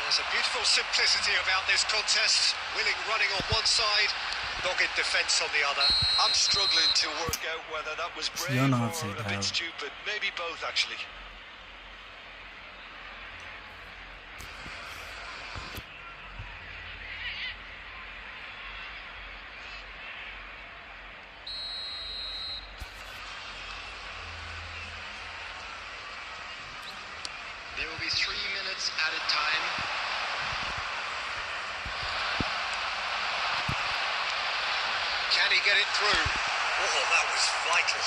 There's a beautiful simplicity about this contest. Willing running on one side, Dogged defence on the other. I'm struggling to work out whether that was brave You're or not a saying bit that. stupid. Maybe both, actually. There will be 3 minutes added time. Can he get it through? Oh, that was vital.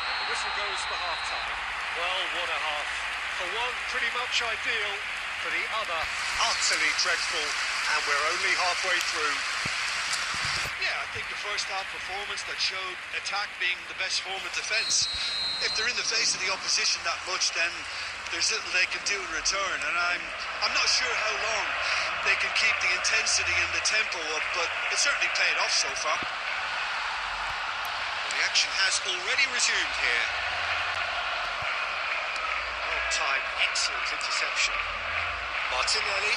And the whistle goes for half-time. Well, what a half. For one, pretty much ideal. For the other, utterly dreadful. And we're only halfway through. Yeah, I think the first half performance that showed attack being the best form of defence. If they're in the face of the opposition that much, then there's little they can do in return. And I'm not sure how long they can keep the intensity and the tempo up, but it certainly paid off so far. The action has already resumed here. On time, excellent interception. Martinelli.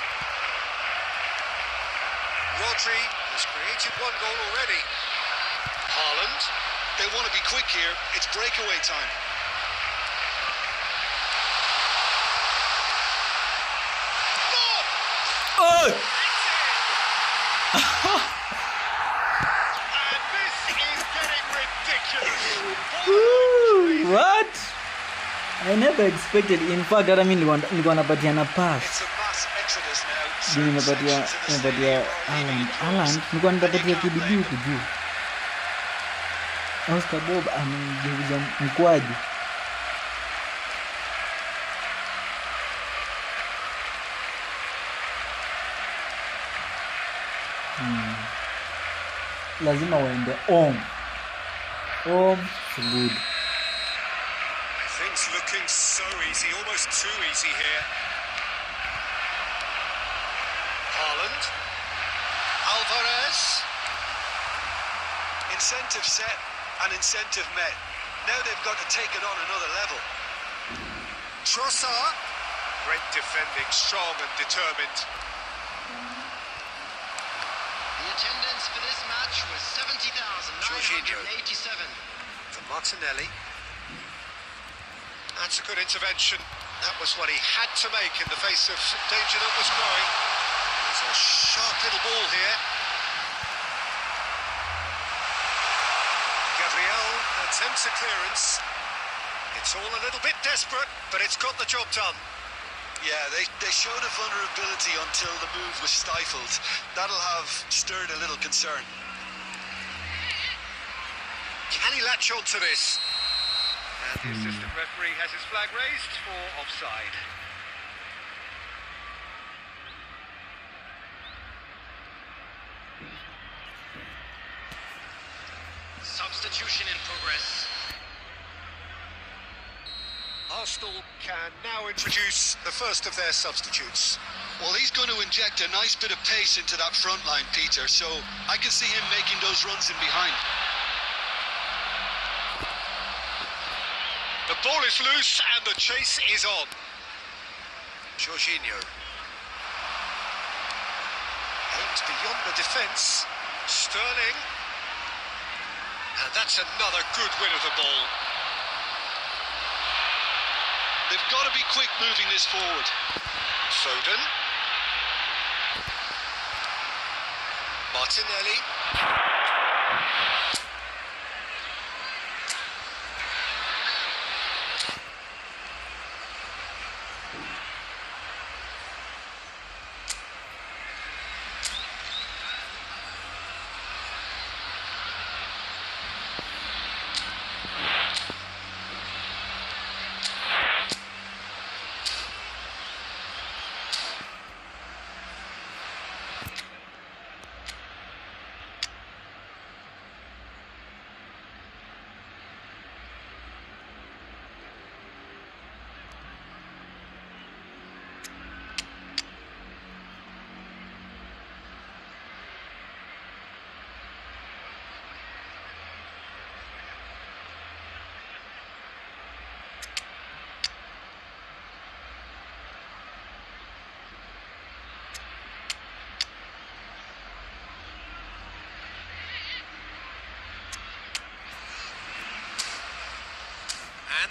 Rodri has created one goal already. Haaland, they want to be quick here. It's breakaway time. Oh! And this is getting ridiculous. Woo! What? I never expected. In fact, hata mimi nilikuwa napatiana pass. It's a mass exodus now. Nimepatia Haaland nilikuwa nitapatia KDB huku juu. Oscar Bob amegeuza mkwaji. Lazima waende home for good. Things looking so easy, almost too easy here. Haaland. Alvarez. Incentive set and incentive met. Now they've got to take it on another level. Trossard. Great defending, strong and determined. The attendance for this match was 70,987. For Martinelli. That's a good intervention. That was what he had to make in the face of danger that was growing. There's a sharp little ball here. Gabriel attempts a clearance. It's all a little bit desperate, but it's got the job done. Yeah, they showed a vulnerability until the move was stifled. That'll have stirred a little concern. Can he latch on to this? And the assistant referee has his flag raised for offside. Substitution in progress. Arsenal can now introduce the first of their substitutes. Well, he's going to inject a nice bit of pace into that front line, Peter, so I can see him making those runs in behind. The ball is loose and the chase is on. Jorginho. Aims beyond the defence. Sterling. And that's another good win of the ball. They've got to be quick moving this forward. Foden. Martinelli.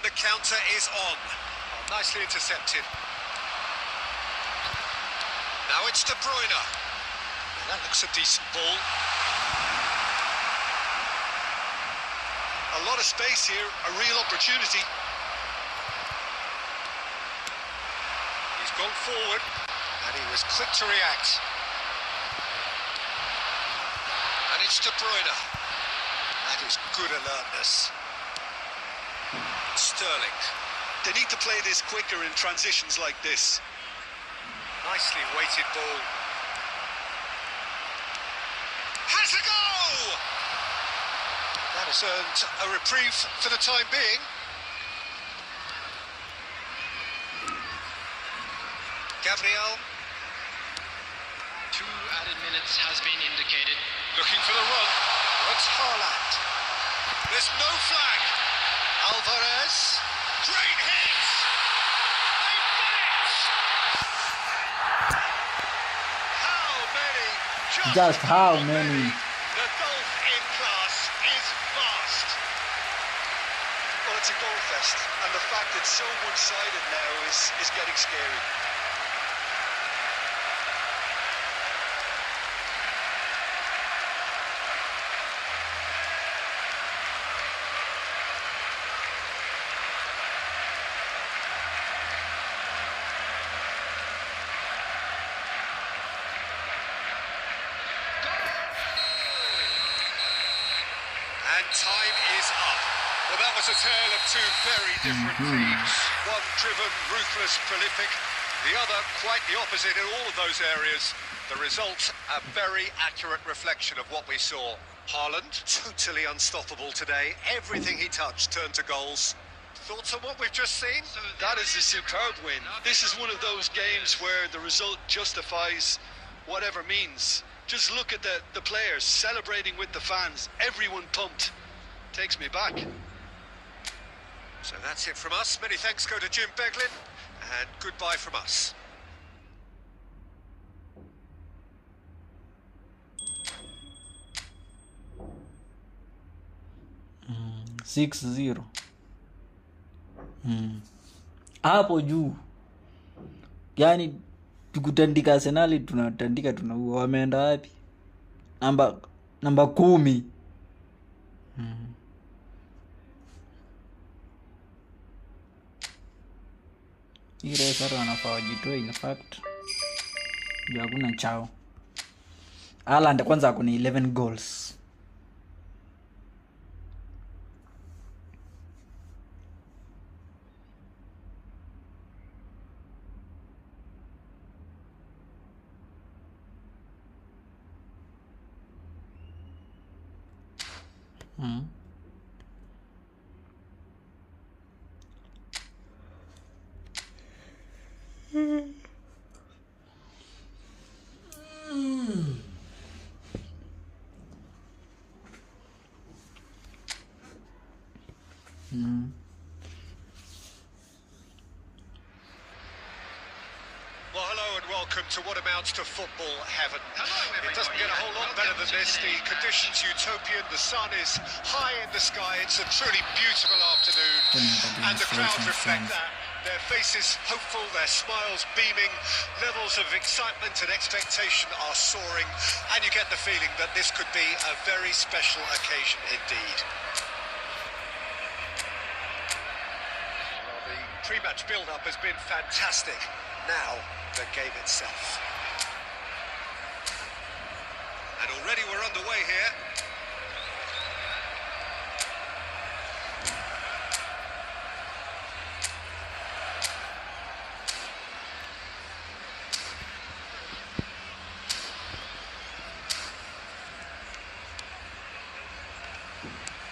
the counter is on. Oh, nicely intercepted. Now it's De Bruyne. That looks a decent ball. A lot of space here, a real opportunity. He's gone forward, and he was quick to react. And it's De Bruyne. That is good alertness. Sterling. They need to play this quicker in transitions like this. Nicely weighted ball. Has a go! That has earned a reprieve for the time being. Gabriel. 2 added minutes has been indicated. Looking for the run. It's Haaland. There's no flag. Alvarez. Great hit! They've done it! How many? Just how many? The golf in class is vast. Well, it's a goal fest, and the fact it's so one-sided now is getting scary. And time is up. Well, that was a tale of two very different teams. One driven, ruthless, prolific. The other quite the opposite in all of those areas. The result, a very accurate reflection of what we saw. Haaland, totally unstoppable today. Everything he touched turned to goals. Thoughts on what we've just seen? That is a superb win. This is one of those games where the result justifies whatever means. Just look at the players celebrating with the fans. Everyone pumped. Takes me back. So that's it from us. Many thanks go to Jim Beglin, and goodbye from us. Mm, 6-0. Hapo juu. Yaani tukutandika Arsenal tunatandika tunaua. Wameenda wapi? Namba 10. Ile sasa wanafaa wajitoe in fact. Ndio hakuna chao. Haaland kwanza ako na 11 goals. Well, hello and welcome to what amounts to football heaven. Hello, It doesn't get a whole lot better than this. The conditions utopian, the sun is high in the sky. It's a truly beautiful afternoon, and the crowd reflect that. Their faces hopeful, their smiles beaming, levels of excitement and expectation are soaring, and you get the feeling that this could be a very special occasion indeed. Well, the pre-match build-up has been fantastic. Now, the game itself. And already we're underway here.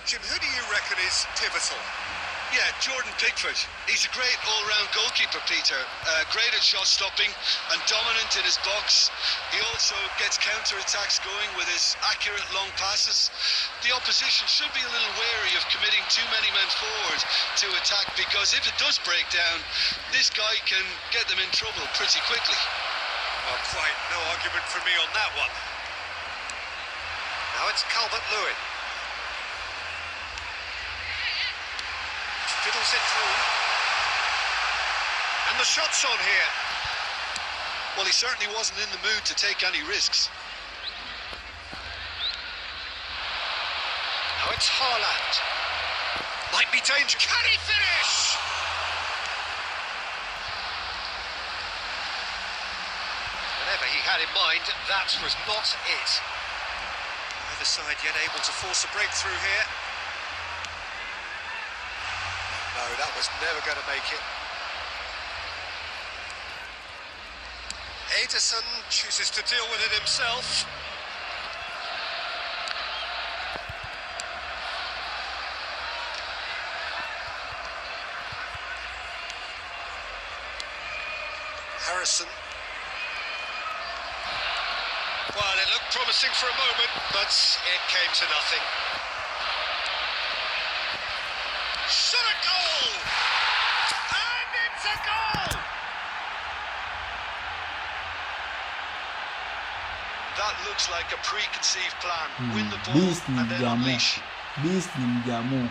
Jim, who do you reckon is pivotal? Yeah, Jordan Pickford. He's a great all-round goalkeeper, Peter. Great at shot stopping and dominant in his box. He also gets counter-attacks going with his accurate long passes. The opposition should be a little wary of committing too many men forward to attack, because if it does break down, this guy can get them in trouble pretty quickly. Well, quite no argument from me on that one. Now it's Calvert-Lewin. Did battles it through. And the shot's on here. Well, he certainly wasn't in the mood to take any risks. Now it's Haaland. Might be danger. Can he finish? Whatever he had in mind, that was not it. Neither side yet able to force a breakthrough here. No, that was never going to make it. Ederson chooses to deal with it himself. Harrison. Well, it looked promising for a moment, but it came to nothing. Shot a goal! And it's a goal! That looks like a preconceived plan. Win the ball Beast ni and then mjamu. unleash. Beast ni mjamu.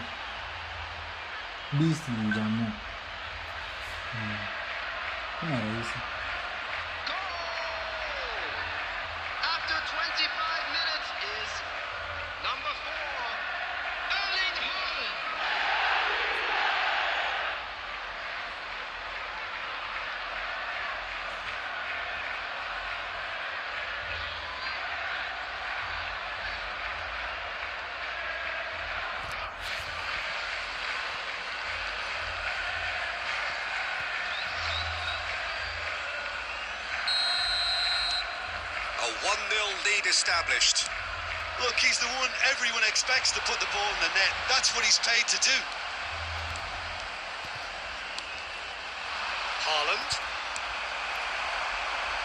Beast ni mjamu. Kuna rahisi. After 25 minutes is number 4, Erling Haaland. A 1-0 lead established. Look, he's the one everyone expects to put the ball in the net. That's what he's paid to do. Haaland.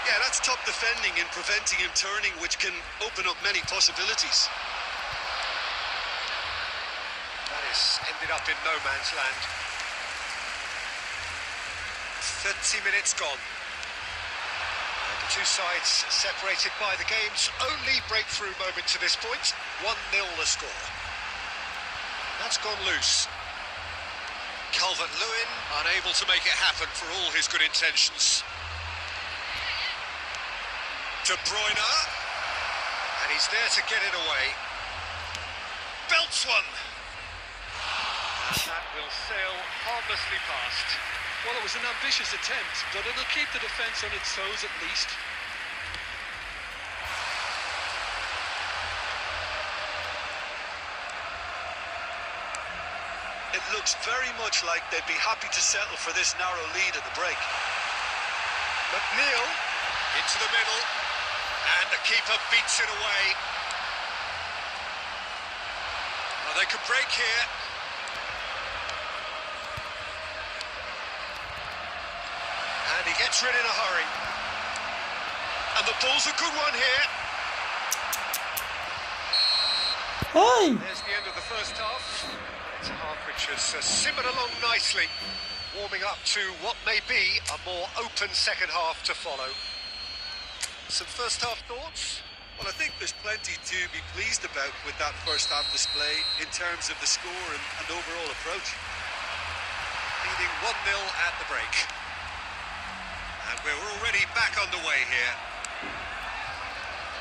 Yeah, that's top defending and preventing him turning, which can open up many possibilities. That is ended up in no man's land. 30 minutes gone. And the two sides separated by the game's only breakthrough moment to this point. 1-0 the score. That's gone loose. Calvert-Lewin unable to make it happen for all his good intentions. De Bruyne. And he's there to get it away. Belts one. And that will sail harmlessly past. Well, it was an ambitious attempt, but it'll keep the defence on its toes at least. It looks very much like they'd be happy to settle for this narrow lead at the break. McNeil into the middle, and the keeper beats it away. Well, they can break here. And he gets rid in a hurry. And the ball's a good one here. Hey! There's the end of the first half. It's a half which has simmered along nicely, warming up to what may be a more open second half to follow. Some first half thoughts? Well, I think there's plenty to be pleased about with that first half display in terms of the score and overall approach. Leading 1-0 at the break. And we're already back underway here.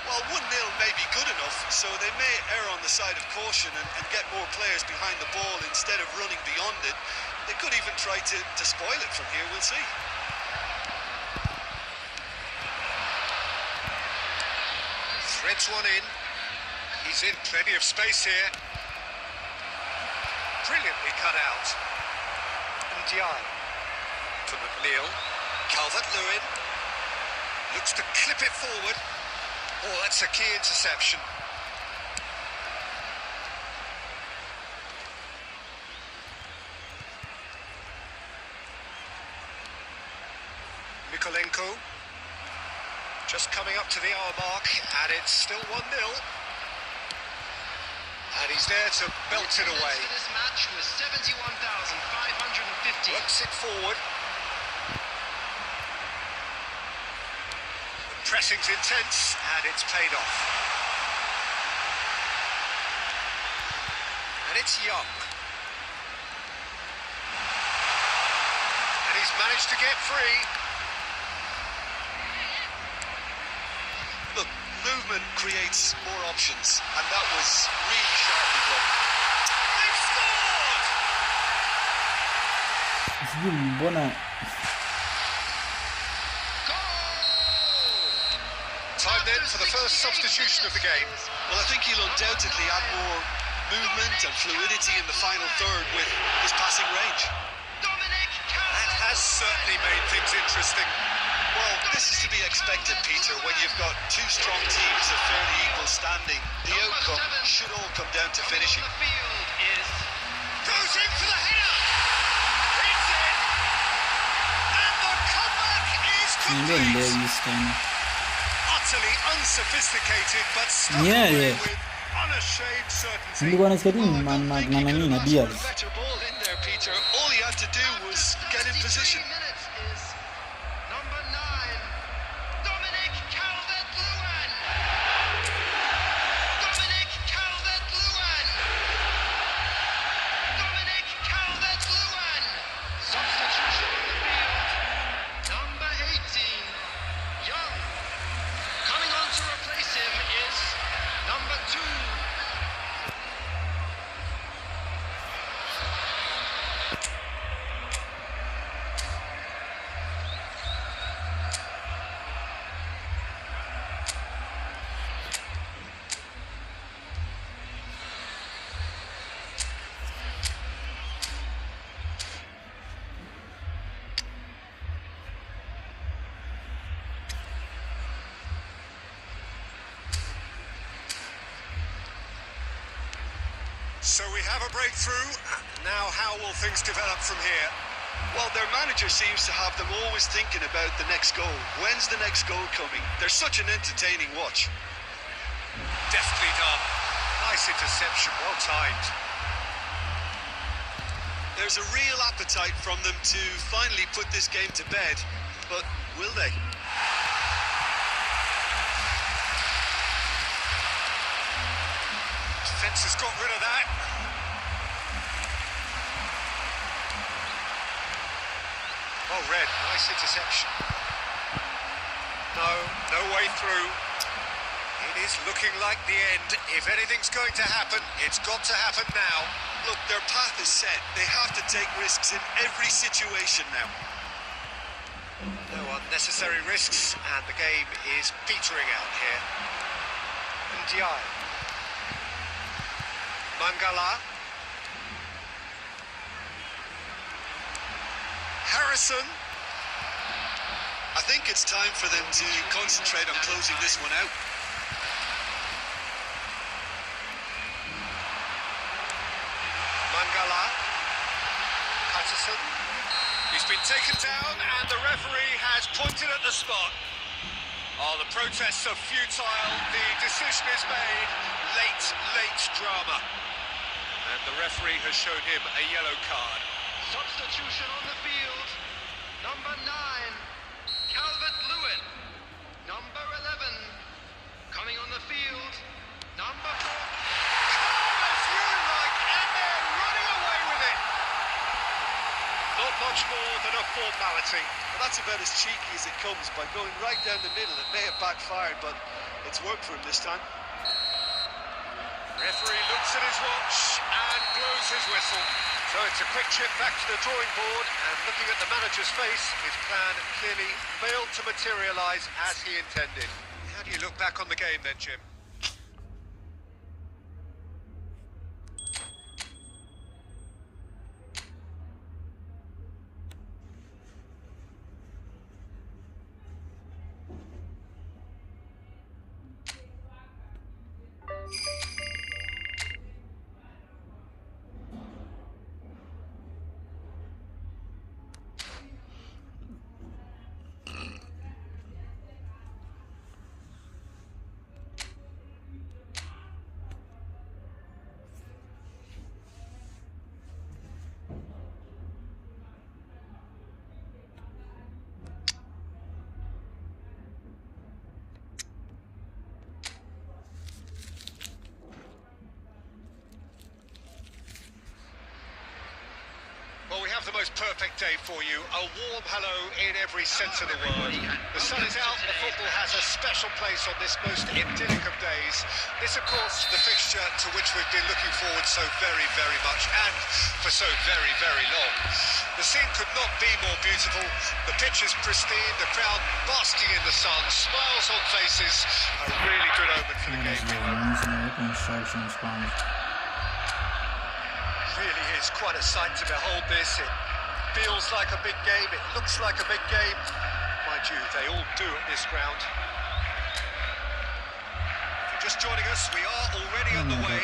Well, 1-0 may be good enough, so they may err on the side of caution and get more players behind the ball instead of running beyond it. They could even try to spoil it from here, we'll see. Threads one in. He's in plenty of space here. Brilliantly cut out. Ndiaye to McNeil. Calvert-Lewin looks to clip it forward. Oh, that's a key interception. Mikolenko just coming up to the hour mark, and it's still 1-0. And he's there to belt it away. For this match was 71,550. Works it forward. The pressing's intense, and it's paid off. And it's Young. managed to get free. Look, movement creates more options, and that was really sharply done. They've scored! Sijui mbona Time then for the first substitution of the game. Well, I think he'll undoubtedly add more movement and fluidity in the final third with his passing range. That has certainly made things interesting. Well, this is to be expected, Peter, when you've got two strong teams of fairly equal standing. The outcome should all come down to finishing. The field is Goes in for the header! It's in! And the comeback is niambia ndio complete! this time. Utterly unsophisticated, but stuck Yeah, away yeah. with unashamed certainty. Nilikuwa nasikia tu Well, I na don't think he nani could na have asked for Diaz. a better ball in there, Peter. All he had to do was get in position. minutes is number 9, Dominic Calvert-Lewin. Dominic Calvert-Lewin. Dominic Calvert-Lewin. Substitution on the field. Number 18, Young. Coming on to replace him is number 2. So we have a breakthrough. Now how will things develop from here? Well, their manager seems to have them always thinking about the next goal. When's the next goal coming? They're such an entertaining watch. Deftly done. Nice interception, well timed. There's a real appetite from them to finally put this game to bed, but will they? Defence has got rid of that. Well read, nice interception. No way through. It is looking like the end. If anything's going to happen, it's got to happen now. Look, their path is set. They have to take risks in every situation now. No unnecessary risks, and the game is petering out here. Ndiaye. Mangala. Harrison. I think it's time for them to concentrate on closing this one out. Mangala. Patterson. He's been taken down, and the referee has pointed at the spot. Oh, the protests are futile. The decision is made. Late drama. And the referee has shown him a yellow card. Substitution on the field. Number 9, Calvert-Lewin. Number 11, coming on the field. Number 4. Calm as you like, and they're running away with it. Not much more than a formality. Well, that's about as cheeky as it comes. By going right down the middle, it may have backfired, but it's worked for him this time. Referee looks at his watch and blows his whistle. So it's a quick trip back to the drawing board, and looking at the manager's face, his plan clearly failed to materialise as he intended. How do you look back on the game then, Jim? have the most perfect day for you. A warm hello in every sense of the word. The sun is out, the football has a special place on this most idyllic of days. This, of course, the fixture to which we've been looking forward so very, very much, and for so very, very long. The scene could not be more beautiful. The pitch is pristine, the crowd basking in the sun, smiles on faces. A really good omen for the game. Really is quite a sight to behold this. It feels like a big game, it looks like a big game. Mind you, they all do at this ground. If you're just joining us, we are already on the way.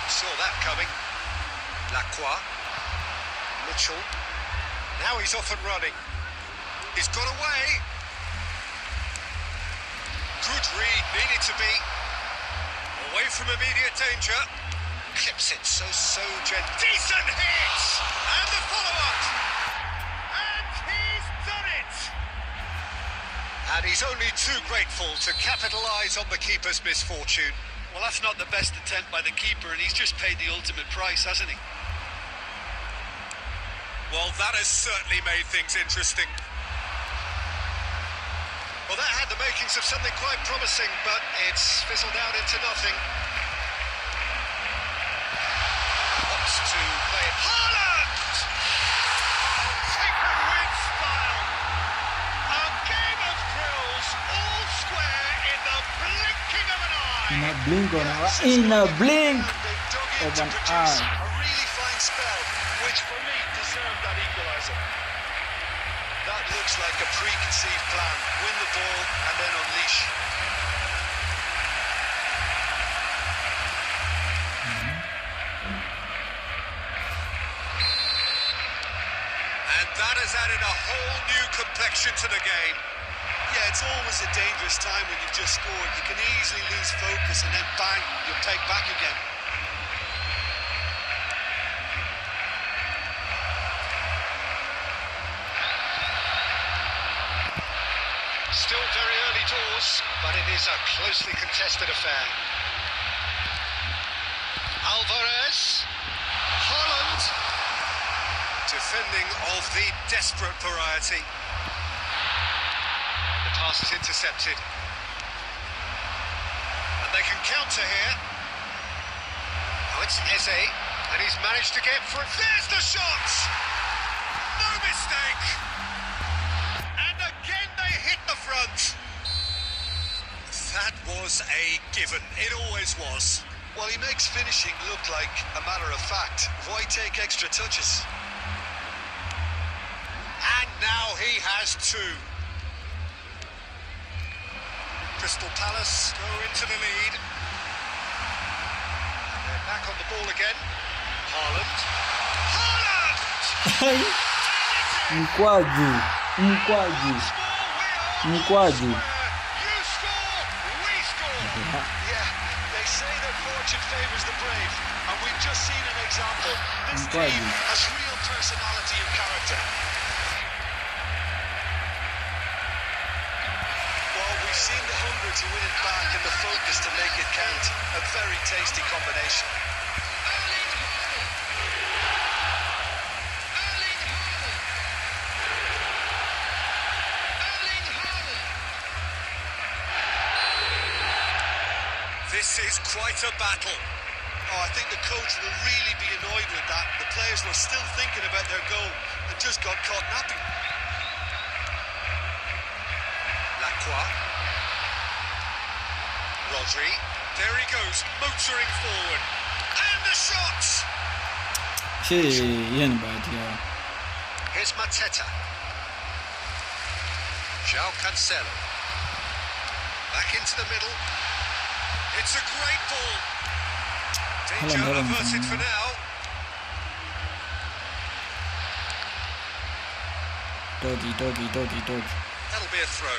Saw that coming. Lacroix, Mitchell. Now he's off and running. He's got away. Good read, needed to be. Away from immediate danger. Clips it so gentle. Decent hit! And the follow-up. And he's done it! And he's only too grateful to capitalise on the keeper's misfortune. Well, that's not the best attempt by the keeper, and he's just paid the ultimate price, hasn't he? Well, that has certainly made things interesting. Well, that had the makings of something quite promising, but it's fizzled out into nothing. Wants to play it. Haaland! Taken with style. A game of thrills, all square in the blinking of an eye. In a blink of an eye. A really fine spell, which for me deserved that equaliser. That looks like a preconceived plan. Win the ball and then unleash. And that has added a whole new complexion to the game. Yeah, it's always a dangerous time when you've just scored. You can easily lose focus and then bang, you'll take back again. Still very early doors, but it is a closely contested affair. Alvarez, Haaland, defending of the desperate variety. The pass is intercepted. And they can counter here. Oh, it's Eze, and he's managed to get through. There's the shot! No mistake! And again they hit the front. That was a given. It always was. Well, he makes finishing look like a matter of fact. Why take extra touches? And now he has two. Crystal Palace go into the lead. And they're back on the ball again. Haaland. Haaland! Mkwaju. You score, we score. Yeah, they say that fortune favours the brave, and we've just seen an example. This team has real personality and character. Well, we've seen the hunger to win it back and the focus to make it count. A very tasty combination. This is quite a battle. Oh, I think the coach will really be annoyed with that. The players were still thinking about their goal and just got caught napping. Lacroix. Rodri. There he goes, motoring forward. And the shot! Hiyo ni bahati yao. Here's Mateta. João Cancelo. Back into the middle. It's a great ball. Danger averted for now. Doggy. That'll be a throw.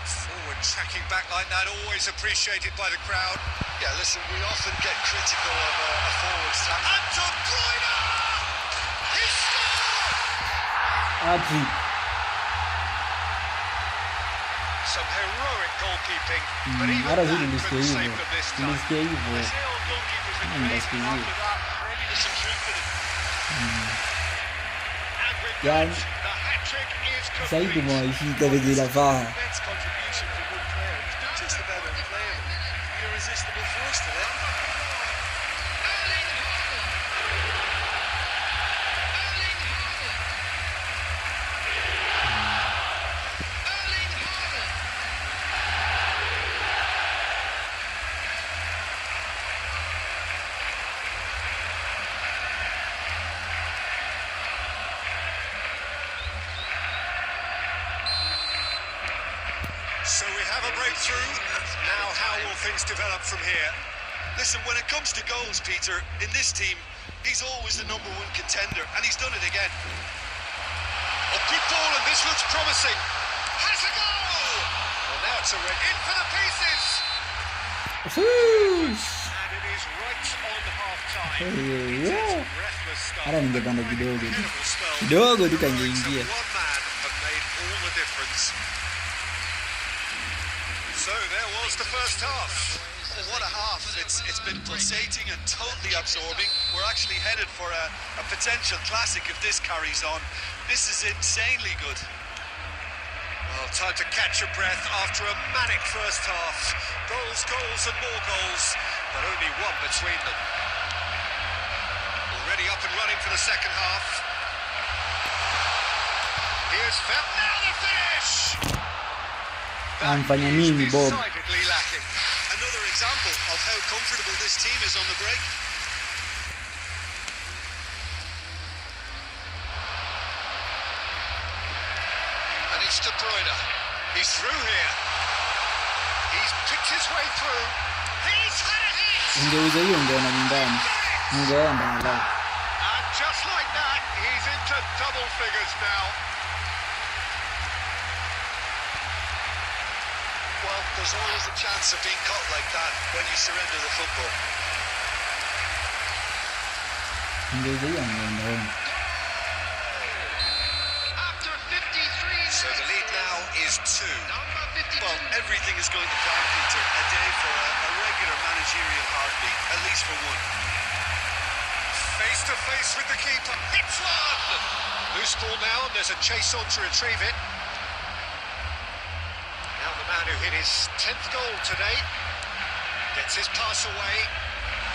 Forward tracking back like that, always appreciated by the crowd. Yeah, listen, we often get critical of a forward's tackle. And De Bruyne! He scored! Hat-trick. Some heroic goalkeeping, but even Hata that zidi nisikia couldn't hivyo. save them this time. Nisikia hivyo. Brazil goalkeeper's been Ndio great, siku and hizi. after that, maybe there's some truth in it. And with Yani, that, the hat-trick is sasa hivi complete. tumewaishika vile inafaa. Immense contribution from one player. It's not just about him playing. Irresistible force today. Erling Haaland. Erling Haaland. Erling Haaland. So we have a breakthrough. Now how will things develop from here? Listen, when it comes to goals, Peter, in this team, he's always the #1 contender, and he's done it again. Oh, good ball, and this looks promising. Has a goal! Well, now it's a red in for the pieces. Whoosh. And it is right on half-time. Yeah. Breathless stuff. Hata ningepanda kidogo tu. Incredible spell. Kidogo tu The heroics kangeingia. of one man have made all the difference. So there was the first half. Oh, what a half. It's been pulsating and totally absorbing. We're actually headed for a potential classic if this carries on. This is insanely good. Well, time to catch your breath after a manic first half. Goals, and more goals, but only one between them. Already up and running for the second half. Here's Felt. Now the finish! Amfanya nini Bob? Decidedly lacking. Another example of how comfortable this team is on the break. And it's De Bruyne. He's through here. He's picked his way through. He's had a hit! Ungeuza hiyo ungeona nyumbani. Ungeenda na And just like that, he's into double figures now. Well, there's always a chance of being caught like that when you surrender the football. Ungeuza hiyo ungeenda home. After 53 So the lead now is 2. number 52. Well, everything is going to plan, Peter. A day for a regular managerial heartbeat, at least for one. Face to face with the keeper. Hits one! Loose ball now, and there's a chase on to retrieve it. Now the man who hit his 10th goal today gets his pass away.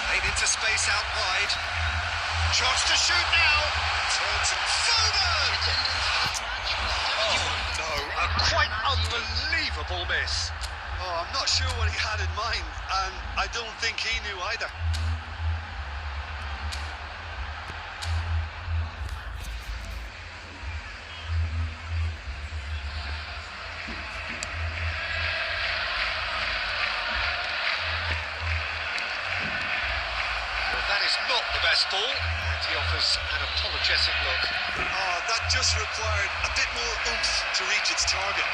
Played into space out wide. Chance to shoot now. Turns and Foden! Oh no, a quite unbelievable miss. Oh, I'm not sure what he had in mind, and I don't think he knew either. Well, that is not the best ball, and he offers an apologetic look. Oh, that just required a bit more oomph to reach its target.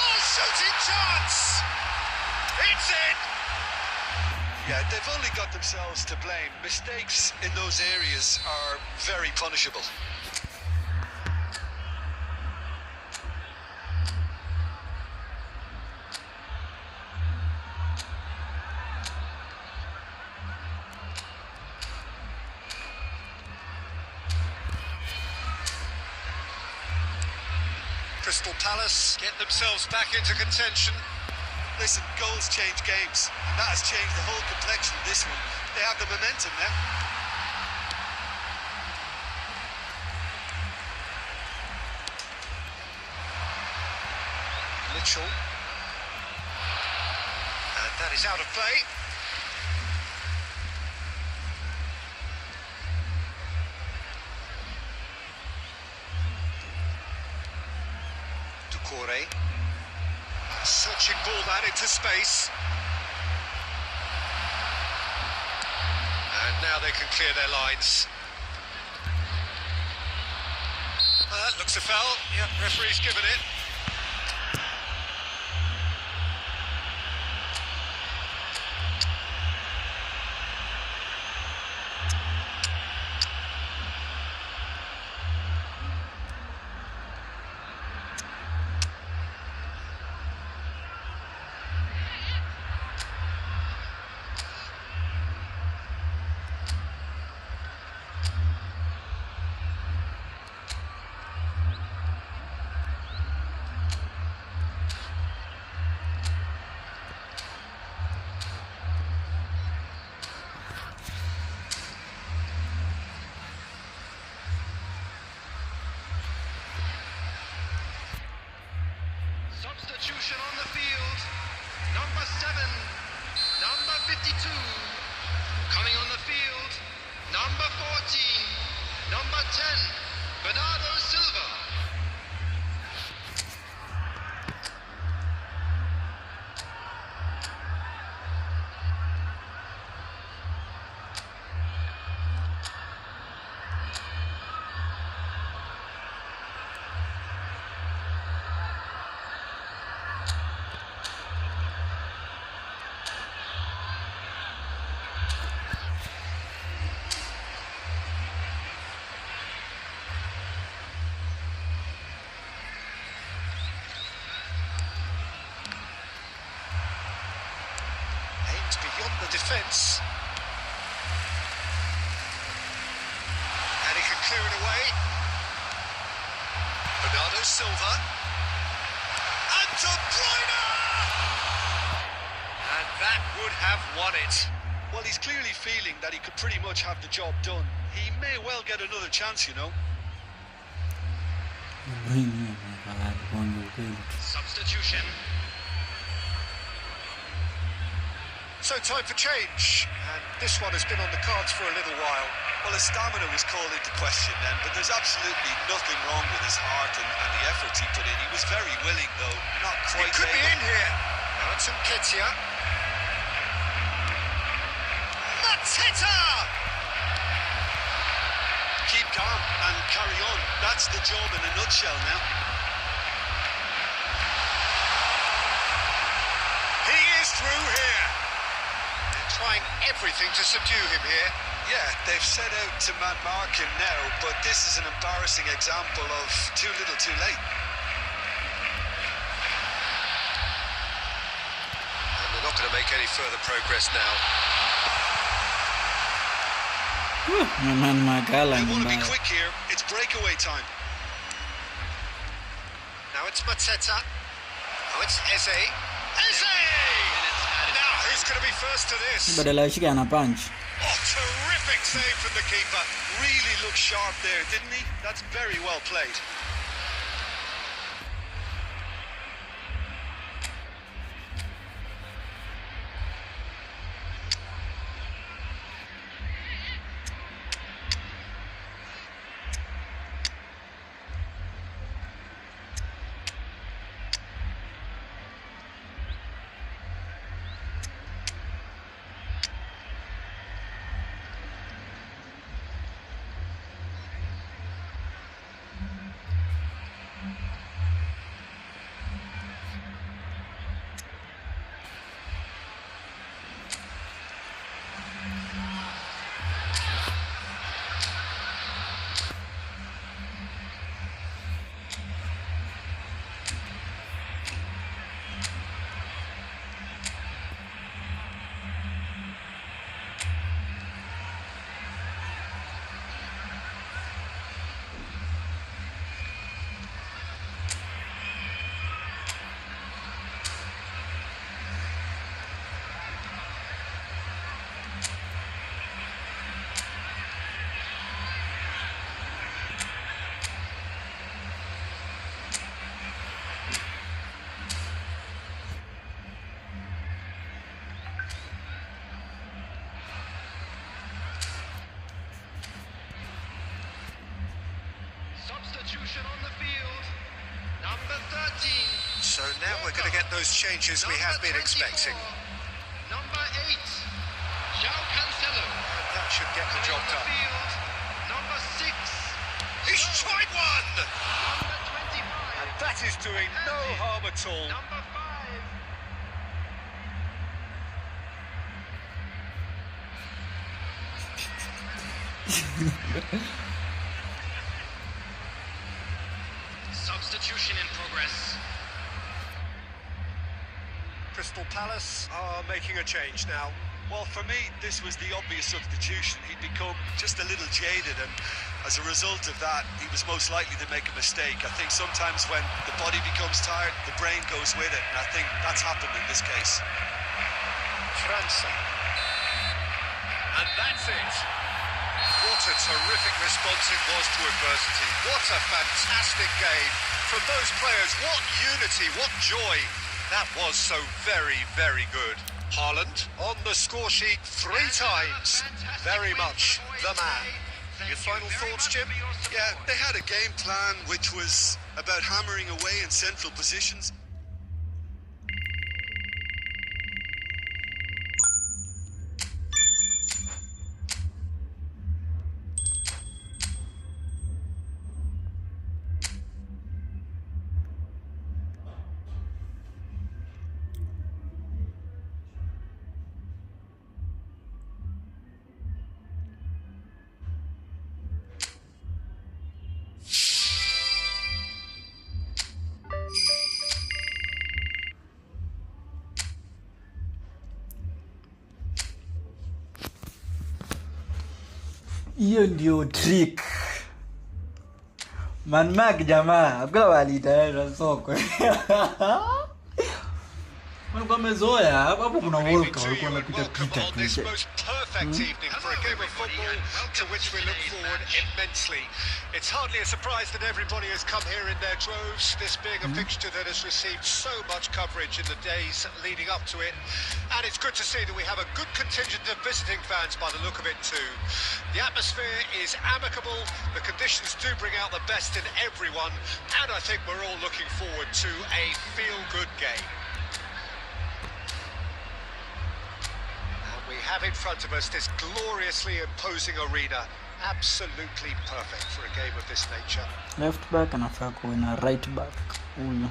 Oh, shooting chance! It's in! Yeah, they've only got themselves to blame. Mistakes in those areas are very punishable. Crystal Palace get themselves back into contention. Listen, goals change games, and that has changed the whole complexion of this one. They have the momentum now. Mitchell. And that is out of play. Doucouré. Searching ball that into space. And now they can clear their lines. That looks a foul. Yep, referee's given it. Substitution on the field. Number 7, number 52. Coming on the field, number 14, number 10, Bernardo Silva. Beyond the defence. And he can clear it away. Bernardo Silva. And De Bruyne! And that would have won it. Well, he's clearly feeling that he could pretty much have the job done. He may well get another chance, you know. Substitution. So time for change, and this one has been on the cards for a little while. Well, his stamina was called into question then, but there's absolutely nothing wrong with his heart and the efforts he put in. He was very willing, though, not quite. He could be in here. Now it's Nketiah. Mateta! Keep calm and carry on. That's the job in a nutshell now. He is through here. They're trying everything to subdue him here. Yeah, they've set out to man-mark him now, but this is an embarrassing example of too little too late. And they're not going to make any further progress now. My man Magala. They want to be quick here. It's breakaway time. Now it's Mateta. Now it's Eze. Eze! Now who's going to be first to this? Badala ashike ana punch. Oh, terrific save from the keeper. Really looked sharp there, didn't he? That's very well played. substitution on the field. Number 13. So now we're going to get those changes we have been expecting. Number 8. João Cancelo. That should get the job On the done. field. Number 6. He's tried one! Number 25. And that is doing no harm at all. Number 5. Substitution in progress. Crystal Palace are making a change now. Well, for me, this was the obvious substitution. He'd become just a little jaded, and as a result of that, he was most likely to make a mistake. I think sometimes when the body becomes tired, the brain goes with it, and I think that's happened in this case. França. And that's it. What a terrific response it was to adversity. What a fantastic game. From those players, what unity, what joy. That was so very, very good. Haaland on the score sheet 3 times. Very much the man. Your final thoughts, Jim? Yeah, they had a game plan which was about hammering away in central positions. Hiyo ndio trick. Manmark jamaa, kwa walitaenda soko. Walikuwa wamezoea hapo kuna World Cup walikuwa wanapita pita On this tu. most perfect evening for a game of football to which we look forward immensely. It's hardly a surprise that everybody has come here in their droves, this being a fixture that has received so much coverage in the days leading up to it. And it's good to see that we have a good contingent of visiting fans by the look of it too. The atmosphere is amicable, the conditions do bring out the best in everyone, and I think we're all looking forward to a feel-good game. We have in front of us this gloriously imposing arena. Absolutely perfect for a game of this nature. Left back anafaa kuwa na right back huyo.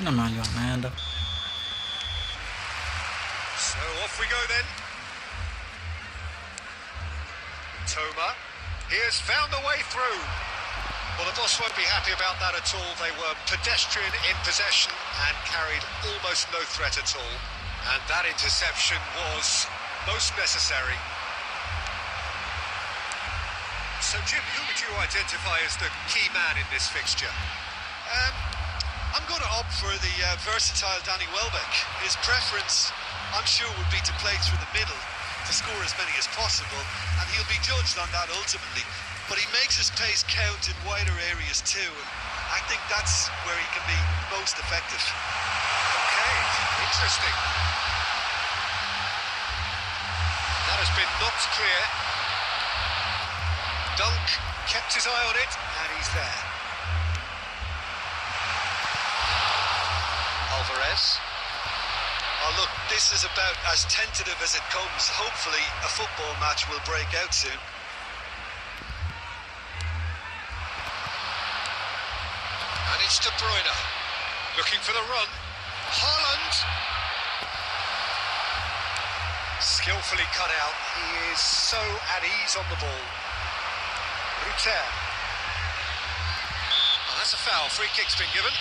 Na mahali wanaenda. So off we go then. Toma, he has found the way through. Well, the boss won't be happy about that at all. They were pedestrian in possession and carried almost no threat at all. And that interception was most necessary. So, Jim, who would you identify as the key man in this fixture? I'm going to opt for the versatile Danny Welbeck. His preference, I'm sure, would be to play through the middle to score as many as possible, and he'll be judged on that ultimately. But he makes his pace count in wider areas too, and I think that's where he can be most effective. Okay, interesting. That has been knocked clear. Dunk kept his eye on it, and he's there. Alvarez. Oh look, this is about as tentative as it comes. Hopefully a football match will break out soon. And it's De Bruyne, looking for the run. Haaland. Skillfully cut out. He is so at ease on the ball. Ruter. Oh, that's a foul. Free kick's been given.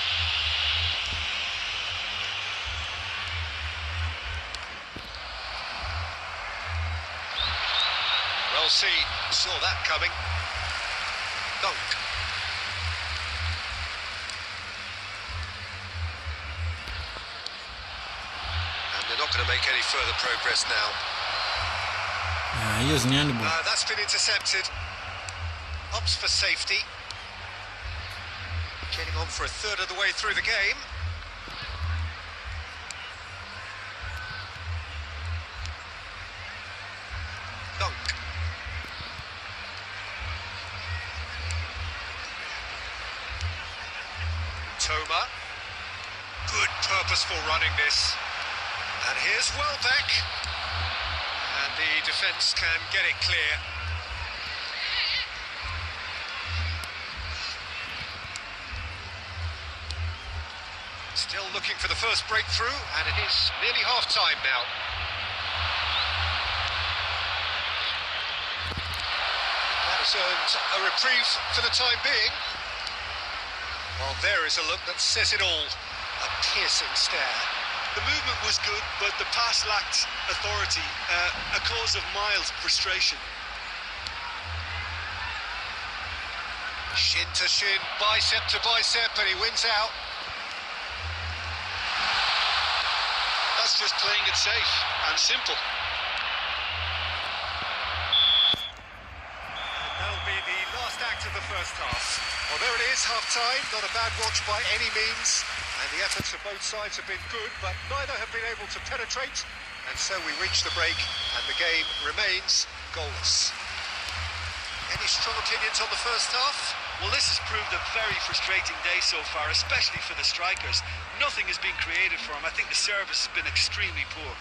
Well seen. Saw that coming. Dunk. They're not going to make any further progress now. Hiyo ni handball. That's been intercepted. opts for safety. Getting on for a third of the way through the game. Dunk. Toma. Good purposeful running this. And here's Welbeck. And the defence can get it clear. Still looking for the first breakthrough, and it is nearly half-time now. That has earned a reprieve for the time being. Well, there is a look that says it all. A piercing stare. The movement was good, but the pass lacked authority, a cause of mild frustration. Shin to shin, bicep to bicep, and he wins out. That's just playing it safe and simple. And that'll be the last act of the first half. Well, there it is, half-time. Not a bad watch by any means. And the efforts of both sides have been good, but neither have been able to penetrate. And so we reach the break, and the game remains goalless. Any strong opinions on the first half? Well, this has proved a very frustrating day so far, especially for the strikers. Nothing has been created for them. I think the service has been extremely poor.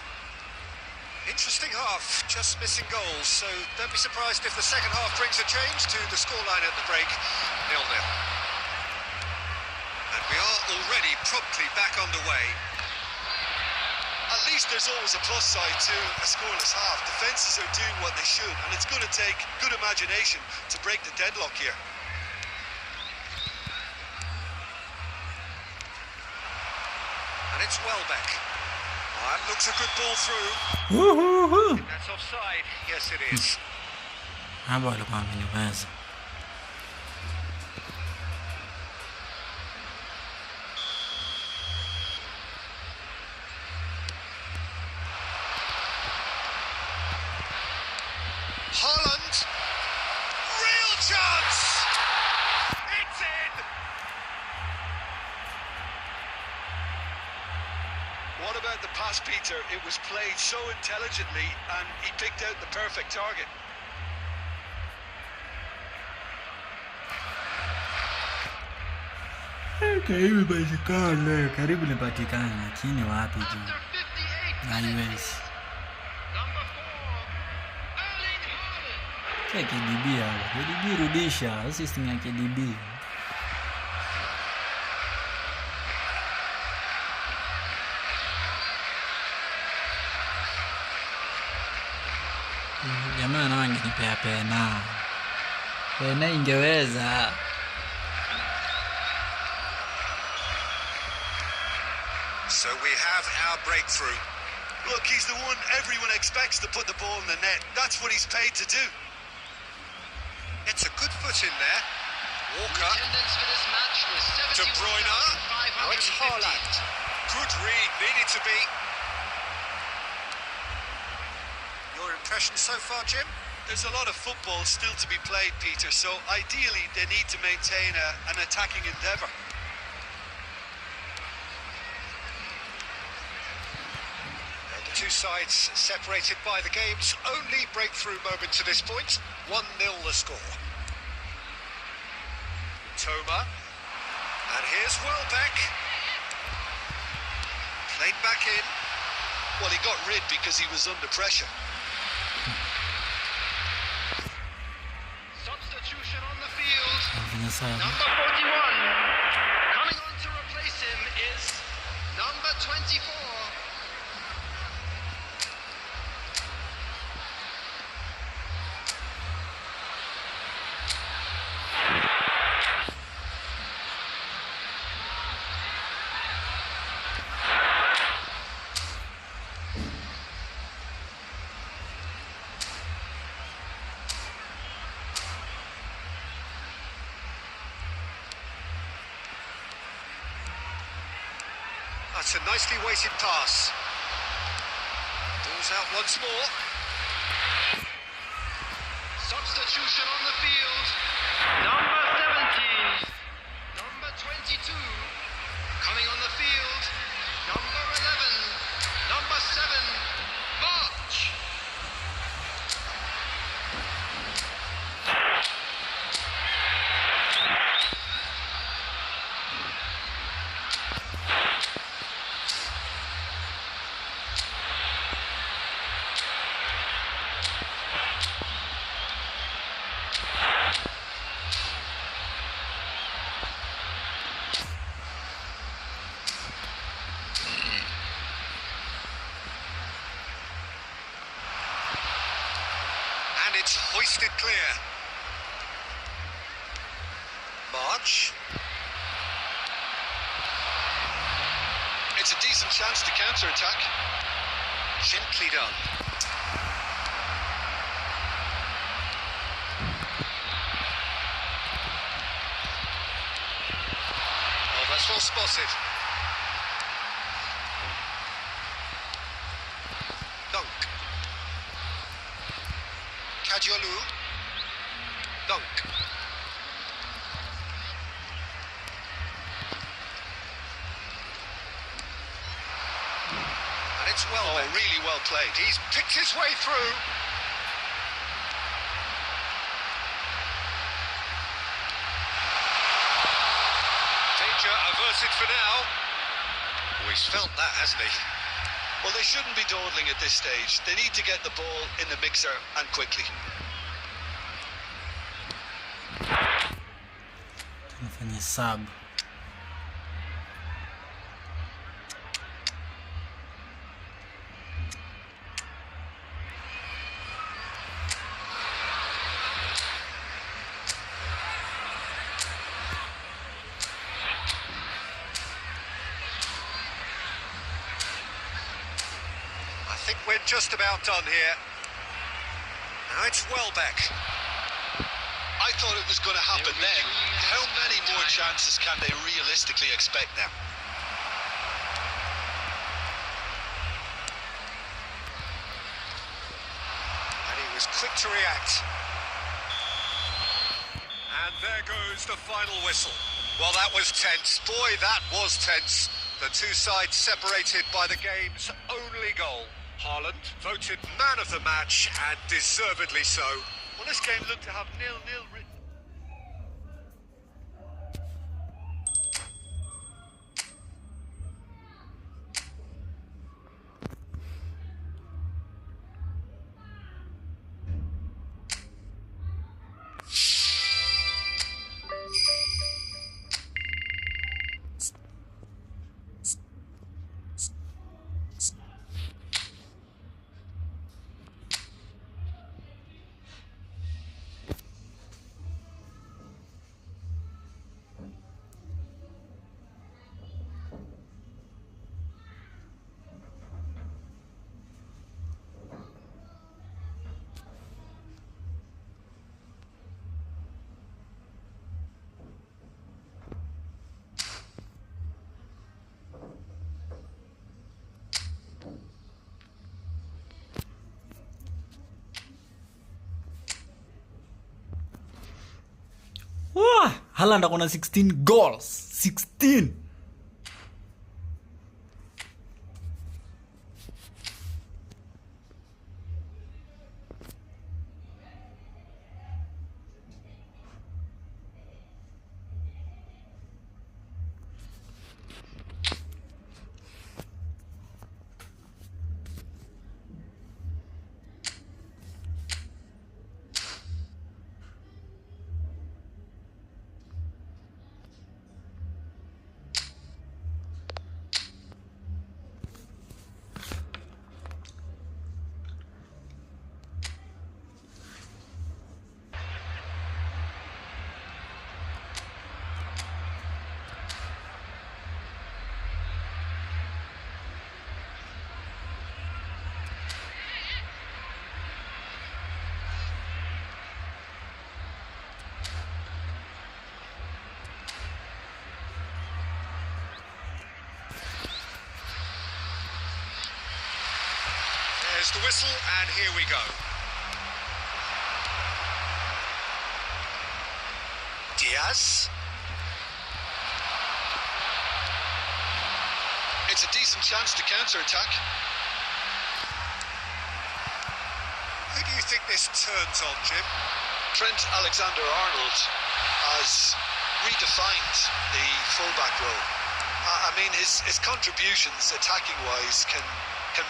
Interesting half, just missing goals. So don't be surprised if the second half brings a change to the scoreline at the break, 0-0. And we are already promptly back underway. At least there's always a plus side to a scoreless half. Defences are doing what they should, and it's going to take good imagination to break the deadlock here. And it's Welbeck. That looks a good ball through. Woohoo! That's offside. Yes, it is. Hapo alikuwa ameniweza. Haaland. Real chance. It's in. What about the pass, Peter? It was played so intelligently, and he picked out the perfect target. Karibu patikana, karibu nipatikana, lakini wapi juu? After 58 Haiwezi. number 4, Erling Haaland. Kia KDB hapo. KDB rudisha, assisting ya KDB. Jamaa na wangenipea pena. Pena ingeweza. So we have our breakthrough. Look, he's the one everyone expects to put the ball in the net. That's what he's paid to do. It's a good foot in there. Walker. Attendance for this match was De Bruyne. Now it's 71,550. Haaland. Good read, needed to be. Your impression so far, Jim? There's a lot of football still to be played, Peter, so ideally they need to maintain an attacking endeavour. The two sides separated by the game's only breakthrough moment to this point. 1-0 the score. Toma. And here's Welbeck. Played back in. Well, he got rid because he was under pressure. Substitution on the field. Fanya sawa. Number 41. Coming on to replace him is number 24. That's a nicely weighted pass. Ball's out once more. Substitution on the field. Number 17. Number 22. Coming on the field. Number 11. Number 7. March. And it's hoisted clear. March. It's a decent chance to counter-attack. Gently done. Oh, that's well spotted. Dunk. Kadiolu. Dunk. And it's well met. Really well played. He's picked his way through. Danger averted for now. Oh, he's felt that, hasn't he? Well, they shouldn't be dawdling at this stage. They need to get the ball in the mixer and quickly. Tunafanya sub. I think we're just about done here. Now it's Welbeck. I thought it was going to happen then. How many more chances can they realistically expect now? And he was quick to react. And there goes the final whistle. Well, that was tense. Boy, that was tense. The two sides separated by the game's only goal. Haaland voted man of the match, and deservedly so. Well, this game looked to have 0-0 written. Haaland akona 16 goals. 16. There's the whistle, and here we go. Diaz. It's a decent chance to counter-attack. Who do you think this turns on, Jim? Trent Alexander-Arnold has redefined the fullback role. I mean, his contributions attacking-wise can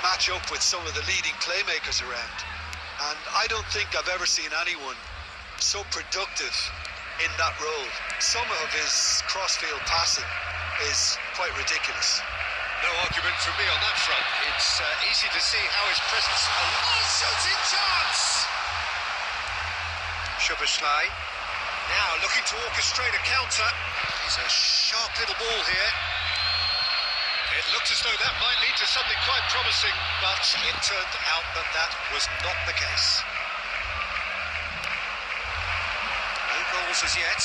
match up with some of the leading playmakers around. And I don't think I've ever seen anyone so productive in that role. Some of his crossfield passing is quite ridiculous. No argument from me on that front. It's easy to see how his presence... Oh, shooting chance! Szoboszlai now looking to orchestrate a counter. He's a sharp little ball here. It looked as though that might lead to something quite promising, but it turned out that that was not the case. No goals as yet.